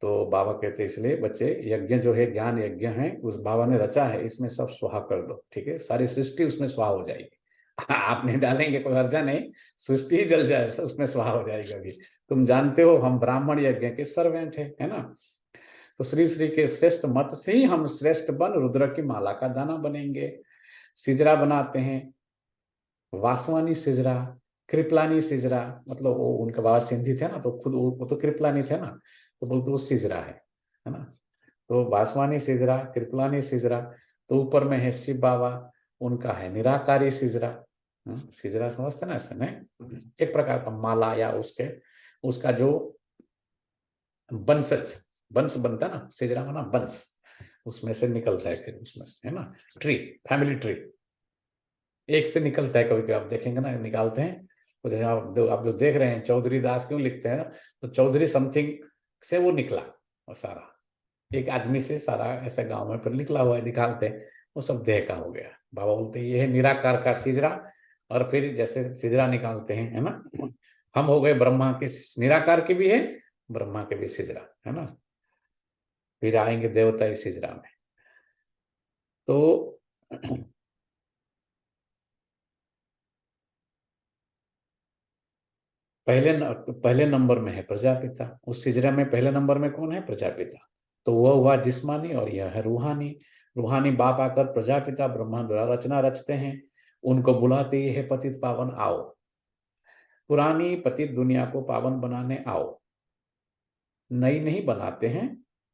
तो बाबा कहते इसलिए बच्चे, यज्ञ जो है ज्ञान यज्ञ है, उस बाबा ने रचा है, इसमें सब स्वाहा कर दो, ठीक है? सारी सृष्टि उसमें स्वाहा हो जाएगी। आप नहीं डालेंगे कोई हर्जा नहीं, सृष्टि ही जल जाए, उसमें स्वाहा हो जाएगी। अभी तुम जानते हो हम ब्राह्मण यज्ञ के सर्वेंट है ना। तो श्री श्री के श्रेष्ठ मत से ही हम श्रेष्ठ बन रुद्र की माला का दाना बनेंगे। सिजरा बनाते हैं, वासवानी सिजरा, कृपलानी सिजरा, मतलब वो उनके बाबा सिंधी थे ना, तो खुद वो तो कृपलानी थे ना, तो बोलते वो सिजरा है ना। तो बासवानी सिजरा, कृपलानी सिजरा, तो ऊपर में है शिव बाबा, उनका है निराकारी सिजरा। सिजरा समझते ना, ऐसे नहीं, एक प्रकार का माला या उसका जो बंस बनता ना, सिजरा माना बंस, उसमें से निकलता है फिर, उसमें से, है ना, ट्री, फैमिली ट्री एक से निकलता है। कभी कभी आप देखेंगे ना, निकालते हैं, तो जैसे आप जो देख रहे हैं चौधरी दास क्यों लिखते हैं, तो चौधरी समथिंग से वो निकला, और सारा एक आदमी से सारा ऐसे गांव में फिर निकला हुआ है, निकालते हैं, वो सब देह का हो गया। बाबा बोलते हैं ये है निराकार का सिजरा, और फिर जैसे सिजरा निकालते हैं, है ना, हम हो गए ब्रह्मा के, निराकार के भी है, ब्रह्मा के भी सिजरा, है ना, फिर आएंगे देवता इस सिजरा में। तो पहले नंबर में है प्रजापिता, उस सिजरा में पहले नंबर में कौन है? प्रजापिता। तो वह हुआ जिस्मानी और यह है रूहानी। रूहानी बाप आकर प्रजापिता ब्रह्मा द्वारा रचना रचते हैं, उनको बुलाते ही है पतित पावन आओ, पुरानी पतित दुनिया को पावन बनाने आओ। नई नहीं बनाते हैं,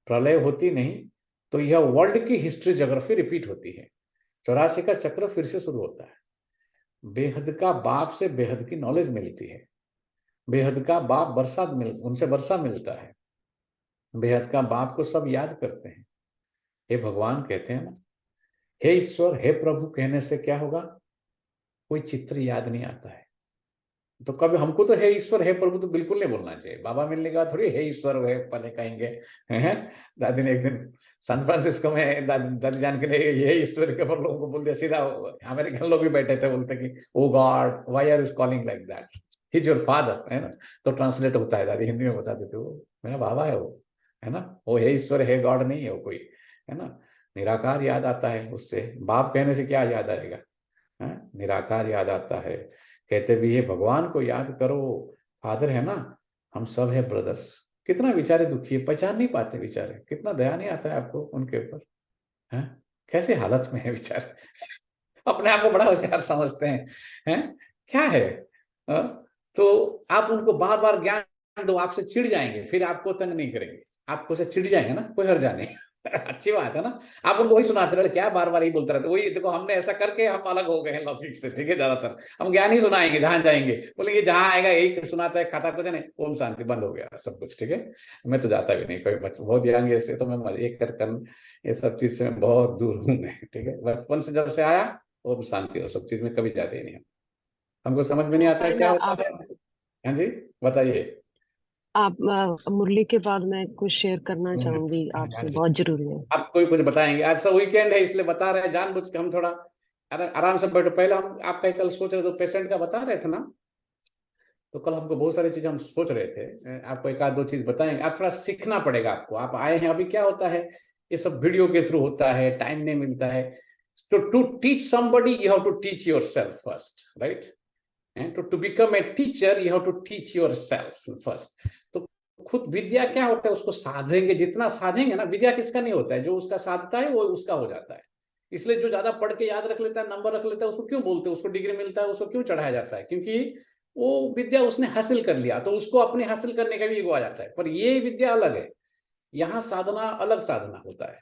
प्रलय होती नहीं, तो यह वर्ल्ड की हिस्ट्री ज्योग्राफी रिपीट होती है, 84 का चक्र फिर से शुरू होता है। बेहद का बाप से बेहद की नॉलेज मिलती है, बेहद का बाप उनसे वर्षा मिलता है, बेहद का बाप को सब याद करते हैं। हे भगवान कहते हैं ना, हे ईश्वर, हे प्रभु कहने से क्या होगा? कोई चित्र याद नहीं आता है। तो कभी हमको तो हे ईश्वर हे प्रभु तो बिल्कुल नहीं बोलना चाहिए। बाबा मिलने के बाद थोड़ी हे ईश्वर हे पहले कहेंगे, हैं? दादी ने एक दिन सैन फ्रांसिस्को में दादी जान के लिए ये ईश्वर के पर लोगों को बोल दिया, सीधा अमेरिकन लोग भी बैठे थे, बोलते कि oh God why are you calling like that, he is your father, है ना। तो ट्रांसलेट होता है, दादी हिंदी में बता देते, वो मेरा बाबा है वो, है ना, वो हे ईश्वर हे गॉड नहीं है वो कोई, है ना। निराकार याद आता है उससे, बाप कहने से क्या याद आएगा, है? निराकार याद आता है। कहते भी है भगवान को याद करो, फादर है ना, हम सब है ब्रदर्स। कितना बेचारे दुखी है, पहचान नहीं पाते बेचारे, कितना दया नहीं आता है आपको उनके ऊपर, है? कैसे हालत में है बेचारे अपने आप को बड़ा होशियार समझते हैं? क्या है? तो आप उनको बार बार ज्ञान दो, आपसे चिढ़ जाएंगे, फिर आपको तंग नहीं करेंगे, आपको से चिढ़ जाएंगे ना, कोई हर्जा नहीं अच्छी बात है ना। आप उनको वही सुनाते रहे, क्या बार बार यही बोलते रहते, वही देखो हमने ऐसा करके हम अलग हो गए हैं लौकिक से, ठीक है। ज्यादातर हम ज्ञान ही सुनाएंगे जहां जाएंगे, बोलेंगे जहां आएगा यही सुनाता है, खाता कुछ नहीं, ओम शांति, बंद हो गया सब कुछ, ठीक है। मैं तो जाता भी नहीं, कोई बहुत यंग ऐसे तो मैं एक कर ये सब चीज से मैं बहुत दूर हूँ मैं, ठीक है। बचपन से जब से आया ओम शांति, और सब चीज में कभी जाते ही नहीं, हमको समझ में नहीं आता है क्या होता है। हाँ जी बताइए। आप मुरली के बाद मैं कुछ शेयर करना चाहूंगी आपसे, बहुत जरूरी है। आप कोई कुछ बताएंगे? आज सब वीकेंड है इसलिए बता रहे हैं, जानबूझ के हम थोड़ा आराम से बैठो। पहले हम आपका कल सोच रहे थे, पेशेंट का बता रहे थे ना, तो कल हमको बहुत सारी चीजें हम सोच रहे थे, आपको एक आध दो चीज बताएंगे। आप थोड़ा सीखना पड़ेगा आपको, आप आए हैं अभी, क्या होता है ये सब वीडियो के थ्रू होता है, टाइम नहीं मिलता है। तो to teach somebody you have to teach yourself first, right. To become a teacher you have to teach yourself first. तो खुद विद्या क्या होता है, उसको साधेंगे, जितना साधेंगे ना, विद्या किसका नहीं होता है, जो उसका साधता है वो उसका हो जाता है। इसलिए जो ज्यादा पढ़ के याद रख लेता है, नंबर रख लेता है, उसको क्यों बोलते हैं, उसको डिग्री मिलता है, उसको क्यों चढ़ाया जाता है? क्योंकि वो विद्या उसने हासिल कर लिया, तो उसको अपने हासिल करने का भी ईगो आ जाता है। पर ये विद्या अलग है, यहाँ साधना अलग साधना होता है।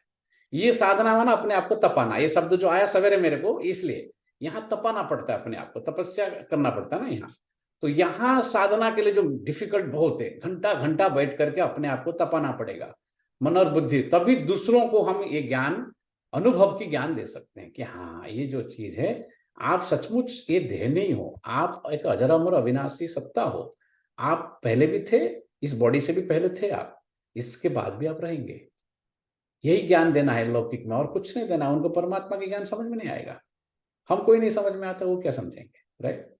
ये साधना है ना अपने आप को तपाना, ये शब्द जो आया सवेरे मेरे को, इसलिए यहाँ तपाना पड़ता है, अपने आप को तपस्या करना पड़ता है ना यहाँ। तो यहाँ साधना के लिए जो डिफिकल्ट बहुत है, घंटा घंटा बैठ करके अपने आप को तपाना पड़ेगा, मन और बुद्धि, तभी दूसरों को हम ये ज्ञान, अनुभव की ज्ञान दे सकते हैं कि हाँ ये जो चीज है, आप सचमुच ये देह नहीं हो, आप एक अजर अमर अविनाशी सत्ता हो। आप पहले भी थे, इस बॉडी से भी पहले थे आप, इसके बाद भी आप रहेंगे। यही ज्ञान देना है लौकिक में, और कुछ नहीं देना। उनको परमात्मा की ज्ञान समझ में नहीं आएगा, हमको ही नहीं समझ में आता, वो क्या समझेंगे, राइट।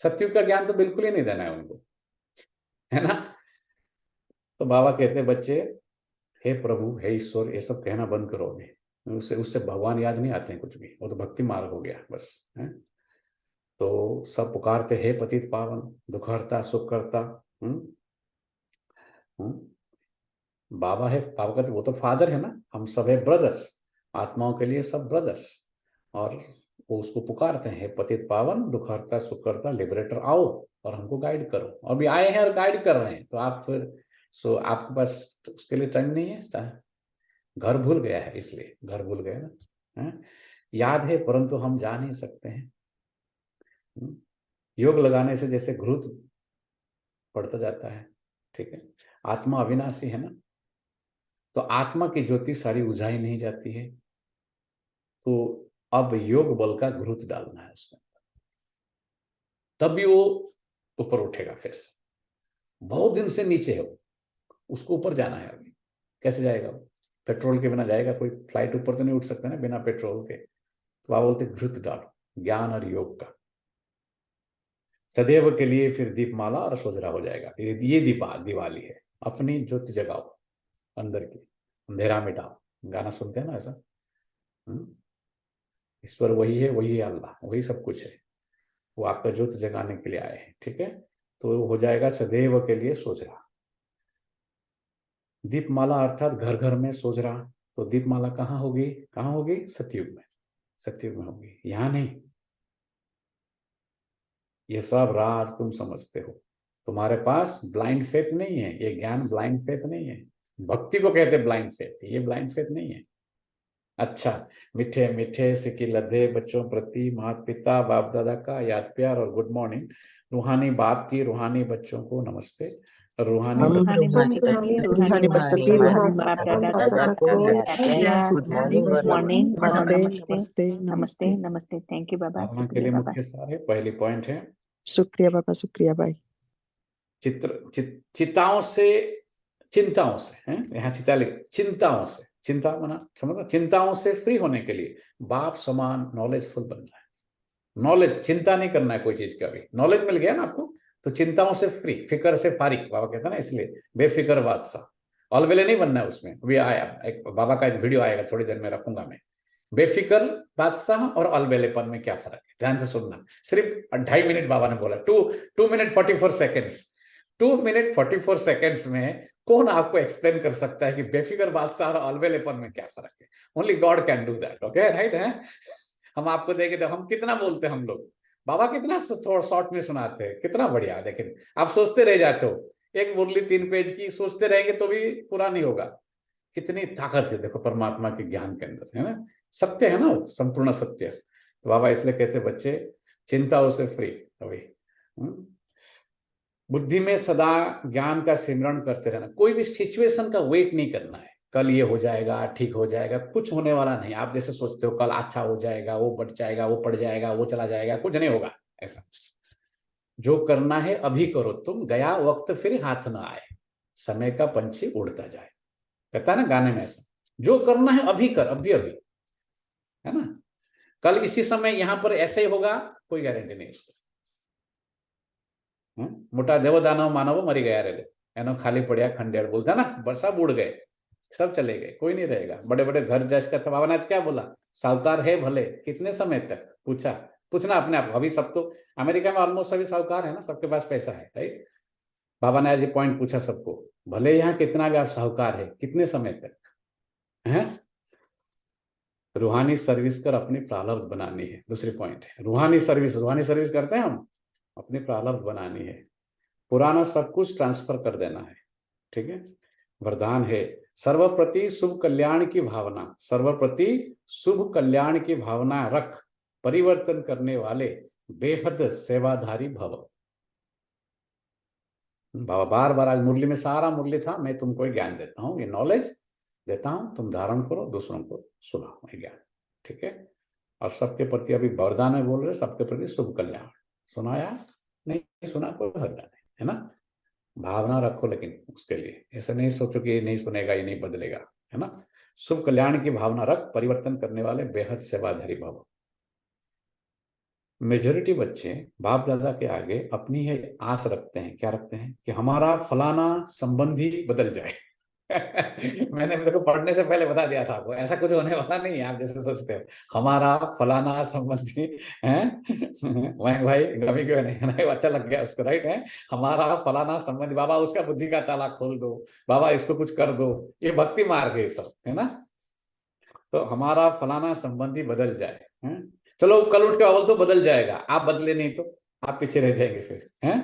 सत्युग का ज्ञान तो बिल्कुल ही नहीं देना है उनको, है ना। तो बाबा कहते बच्चे, हे प्रभु हे ईश्वर, ये सब कहना बंद करो अभी, उससे भगवान याद नहीं आते हैं कुछ भी, वो तो भक्ति मार्ग हो गया बस, है। तो सब पुकारते हे पतित पावन, दुखहर्ता सुख करता। बाबा है, बाबा कहते वो तो फादर है ना, हम सब है ब्रदर्स, आत्माओं के लिए सब ब्रदर्स। और वो उसको पुकारते हैं, पतित पावन दुखहर्ता सुखहर्ता लिबरेटर आओ और हमको गाइड करो। अभी आए हैं और गाइड कर रहे हैं, तो आप फिर आपके पास उसके लिए टाइम नहीं है। घर भूल गया है, इसलिए घर भूल गया ना, है? याद है परंतु हम जा नहीं सकते हैं। योग लगाने से जैसे घृत बढ़ता जाता है, ठीक है, आत्मा अविनाशी है ना, तो आत्मा की ज्योति सारी बुझाई नहीं जाती है, तो अब योग बल का घृत डालना है उसमें, तभी वो ऊपर उठेगा। फिर बहुत दिन से नीचे है वो, उसको ऊपर जाना है। अभी कैसे जाएगा वो? पेट्रोल के बिना जाएगा कोई? फ्लाइट ऊपर तो नहीं उठ सकता ना बिना पेट्रोल के। तो आप बोलते घृत डालो, ज्ञान और योग का। सदैव के लिए फिर दीपमाला और सोजरा हो जाएगा। ये दिवाली है, अपनी ज्योति जगाओ, अंदर की अंधेरा मिटाओ। गाना सुनते हैं ना ऐसा। ईश्वर वही है, वही है अल्लाह, वही सब कुछ है। वो आपका ज्योति जगाने के लिए आए हैं, ठीक है। तो हो जाएगा सदैव के लिए सोजरा। दीपमाला अर्थात घर घर में सोजरा। तो दीपमाला कहाँ होगी? कहाँ होगी? सतयुग में। सतयुग में होगी, यहाँ नहीं। ये सब राज तुम समझते हो, तुम्हारे पास ब्लाइंड फेथ नहीं है। ये ज्ञान ब्लाइंड फेथ नहीं है। भक्ति को कहते हैं ब्लाइंड फेथ, ये ब्लाइंड फेथ नहीं है। अच्छा, मीठे मीठे सिक्के लदे बच्चों प्रति माता पिता बाप दादा का याद प्यार और गुड मॉर्निंग। रूहानी बाप की रूहानी बच्चों को नमस्ते। रूहानी हम बच्चों रूहानी बच्चों की रूहानी बाप दादा दादा को को याद प्यार, गुड गुड मॉर्निंग और मॉर्निंग, नमस्ते। नमस्ते नमस्ते नमस्ते। थैंक यू बाबा, धारणा के शुक्रिया लिए बाबा। मुख्य सार है। पहली पॉइंट है शुक्रिया बाबा, शुक्रिया भाई। चिंताओं से हैं, यहाँ चिंता लिख, चिंताओं से, चिंता मना समझो, चिंताओं से फ्री होने के लिए बाप समान नॉलेजफुल बनना है। नॉलेज, चिंता नहीं करना है कोई चीज का। भी नॉलेज मिल गया ना आपको, तो चिंताओं से फ्री, फिक्र से फारिग बाबा कहता है ना, इसलिए बेफिक्र बादशाह। अलबेले नहीं बनना है उसमें। अभी आया एक बाबा का एक वीडियो आएगा, थोड़ी देर में रखूंगा मैं। बेफिक्र बादशाह और अलबेलेपन में क्या फर्क है, ध्यान से सुनना। सिर्फ 2.5 मिनट बाबा ने बोला, 2 मिनट 44 सेकेंड्स। 2 मिनट 44 सेकेंड्स में कौन आपको एक्सप्लेन कर सकता है कि बेफिक्र बादशाह और अलबेलेपन में क्या फर्क है? Only God can do that. Okay, right है। हम आपको देखे तो हम कितना बोलते हैं हम लोग, बाबा कितना थोड़ा शॉर्ट में सुनाते हैं, कितना बढ़िया। लेकिन आप सोचते रह जाते हो, एक मुरली 3 पेज की सोचते रहेंगे तो भी पूरा नहीं होगा। कितनी ताकत है देखो परमात्मा के ज्ञान के अंदर, है ना। सत्य है ना वो, संपूर्ण सत्य। तो बाबा इसलिए कहते बच्चे चिंताओं से फ्री। अभी बुद्धि में सदा ज्ञान का सिमरण करते रहना। कोई भी सिचुएशन का वेट नहीं करना है, कल ये हो जाएगा, ठीक हो जाएगा, कुछ होने वाला नहीं। आप जैसे सोचते हो कल अच्छा हो जाएगा, वो बढ़ जाएगा, वो पड़ जाएगा, वो चला जाएगा, कुछ नहीं होगा ऐसा। जो करना है अभी करो तुम, गया वक्त फिर हाथ ना आए, समय का पंछी उड़ता जाए, कहता है ना गाने में ऐसा। जो करना है अभी कर, अभी अभी, है ना। कल इसी समय यहां पर ऐसे ही होगा, कोई गारंटी नहीं उसको। मोटा देव दानव मानव मरी गया रे, एनो खाली पड़िया खंडेर बोलता ना, सब उड़ गए, सब चले गए, कोई नहीं रहेगा। बड़े बड़े घर जैसे का बाबा ने आज क्या बोला, साहूकार है भले, कितने समय तक? पूछना अपने आप। अभी सब तो अमेरिका में ऑलमोस्ट सभी साहूकार है ना, सबके पास पैसा है, राइट। बाबा ने आज ये पॉइंट पूछा सबको, भले यहाँ कितना भी आप साहूकार है, कितने समय तक है? रूहानी सर्विस कर अपनी प्रारब्ध बनानी है। दूसरी पॉइंट है रूहानी सर्विस करते हैं हम, अपनी प्रारब्ध बनानी है। पुराना सब कुछ ट्रांसफर कर देना है, ठीक है। वरदान है सर्वप्रति शुभ कल्याण की भावना, सर्वप्रति शुभ कल्याण की भावना रख, परिवर्तन करने वाले बेहद सेवाधारी भव। बाबा बार बार आज मुरली में, सारा मुरली था, मैं तुमको ज्ञान देता हूँ, ये नॉलेज देता हूँ, तुम धारण करो, दूसरों को सुनाओ ये ज्ञान, ठीक है। और सबके प्रति अभी वरदान में बोल रहे, सबके प्रति शुभ कल्याण। सुनाया नहीं सुना कोई हर्ज नहीं, है ना। भावना रखो, लेकिन उसके लिए ऐसा नहीं सोचो कि ये नहीं सुनेगा, ये नहीं बदलेगा, है ना। शुभ कल्याण की भावना रख, परिवर्तन करने वाले बेहद सेवाधारी भव। मेजॉरिटी बच्चे बाप दादा के आगे अपनी है आस रखते हैं, क्या रखते हैं कि हमारा फलाना संबंधी बदल जाए। मैंने मेरे को पढ़ने से पहले बता दिया था आपको, ऐसा कुछ होने वाला नहीं है आप जैसे सोचते हो। हमारा फलाना संबंधी है वहीं भाई कभी क्यों नहीं, अच्छा लग गया उसको, राइट है। हमारा फलाना संबंधी, बाबा उसका बुद्धि का ताला खोल दो, बाबा इसको कुछ कर दो, ये भक्ति मार्ग है सब, है ना। तो हमारा फलाना संबंधी बदल जाए, है? चलो कल उठ के अव्वल तो बदल जाएगा, आप बदले नहीं तो आप पीछे रह जाएंगे फिर, हैं?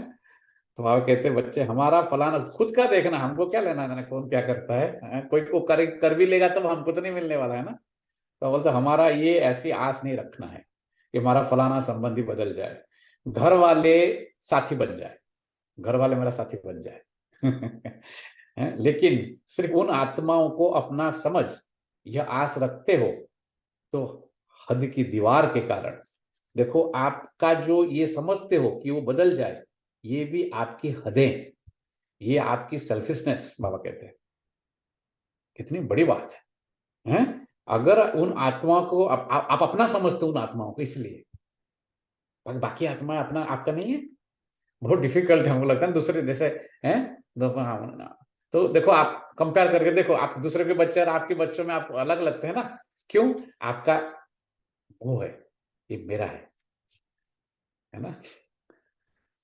तो बाबा कहते बच्चे हमारा फलाना खुद का देखना, हमको क्या लेना देना कौन क्या करता है, कोई को कर भी लेगा तब हमको तो नहीं मिलने वाला है ना। तो बोलते हमारा ये ऐसी आस नहीं रखना है कि हमारा फलाना संबंधी बदल जाए, घर वाले साथी बन जाए, घर वाले मेरा साथी बन जाए लेकिन सिर्फ उन आत्माओं को अपना समझ यह आस रखते हो तो हद की दीवार के कारण, देखो आपका जो ये समझते हो कि वो बदल जाए, ये भी आपकी हदें, ये आपकी सेल्फिशनेस बाबा कहते हैं। कितनी बड़ी बात है, हैं? अगर उन आत्माओं को आप अपना समझते हो उन आत्माओं को, इसलिए बाकी आत्मा अपना आपका नहीं है। बहुत डिफिकल्ट है, हमको लगता है दूसरे जैसे हैं। तो देखो आप कंपेयर करके देखो, आप दूसरे के बच्चे और आपके बच्चों में आप अलग लगते हैं ना, क्यों? आपका वो है, ये मेरा है ना।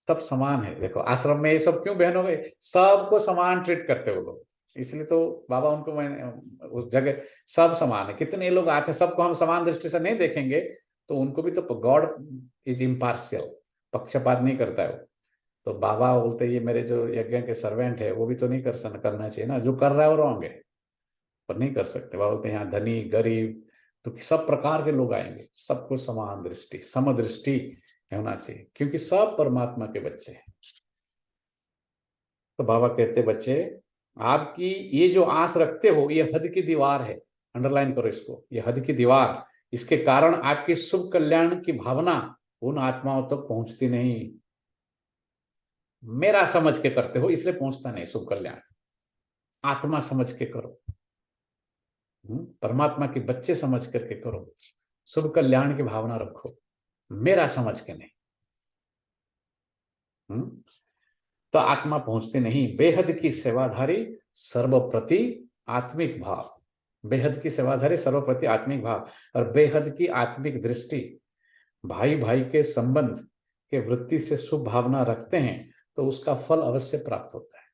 सब समान है। देखो आश्रम में ये सब क्यों बहन हो गए, सबको समान ट्रीट करते हो लोग, इसलिए तो बाबा उनको मैंने उस जगह सब समान है। कितने लोग आते हैं, सबको हम समान दृष्टि से नहीं देखेंगे तो उनको भी तो गॉड इज इम्पार्शियल, पक्षपात नहीं करता है वो। तो बाबा बोलते ये मेरे जो यज्ञ के सर्वेंट है वो भी तो नहीं करना चाहिए ना, जो कर रहा है वो रॉन्ग है, पर नहीं कर सकते। बाबा बोलते यहाँ धनी गरीब तो सब प्रकार के लोग आएंगे, सबको समान दृष्टि समदृष्टि होना चाहिए, क्योंकि सब परमात्मा के बच्चे हैं। तो बाबा कहते बच्चे आपकी ये जो आस रखते हो ये हद की दीवार है, अंडरलाइन करो इसको, ये हद की दीवार, इसके कारण आपकी शुभ कल्याण की भावना उन आत्माओं तक पहुंचती नहीं। मेरा समझ के करते हो इसलिए पहुंचता नहीं शुभ कल्याण, आत्मा समझ के करो, परमात्मा के बच्चे समझ करके करो, शुभ कल्याण की भावना रखो, मेरा समझ के नहीं। तो आत्मा पहुंचते नहीं। बेहद की सेवाधारी सर्वप्रति आत्मिक भाव, बेहद की सेवाधारी सर्वप्रति आत्मिक भाव और बेहद की आत्मिक दृष्टि, भाई भाई के संबंध के वृत्ति से शुभ भावना रखते हैं तो उसका फल अवश्य प्राप्त होता है।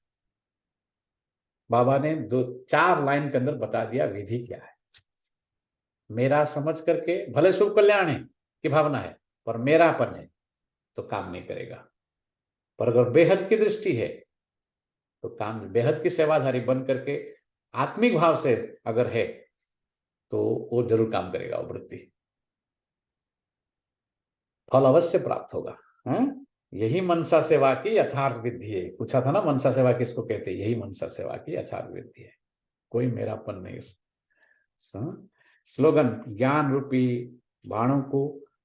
बाबा ने 4 लाइन के अंदर बता दिया विधि क्या है। मेरा समझ करके भले शुभ कल्याण है की भावना है पर मेरापन है तो काम नहीं करेगा, पर अगर बेहद की दृष्टि है तो काम, बेहद की सेवाधारी बन करके आत्मिक भाव से अगर है तो वो जरूर काम करेगा, वो वृत्ति फल अवश्य प्राप्त होगा। यही मनसा सेवा की यथार्थ विधि है। पूछा था ना मनसा सेवा किसको कहते हैं, यही मनसा सेवा की यथार्थ विधि है, कोई मेरापन नहीं। स्लोगन, ज्ञान रूपी बाणों को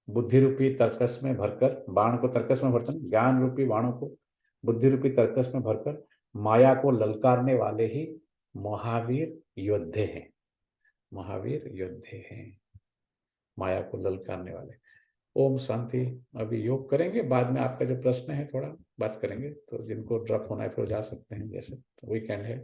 बुद्धि रूपी तर्कस में भरकर, बाण को तर्कस में भरकर, ज्ञान रूपी बाणों को बुद्धि रूपी तर्कस में भरकर माया को ललकारने वाले ही महावीर योद्धे हैं। महावीर योद्धे हैं, माया को ललकारने वाले। ओम शांति। अभी योग करेंगे, बाद में आपका जो प्रश्न है थोड़ा बात करेंगे, तो जिनको ड्रॉप होना है फिर जा सकते हैं, जैसे वीकेंड है।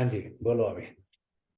हाँ जी, बोलो अभी।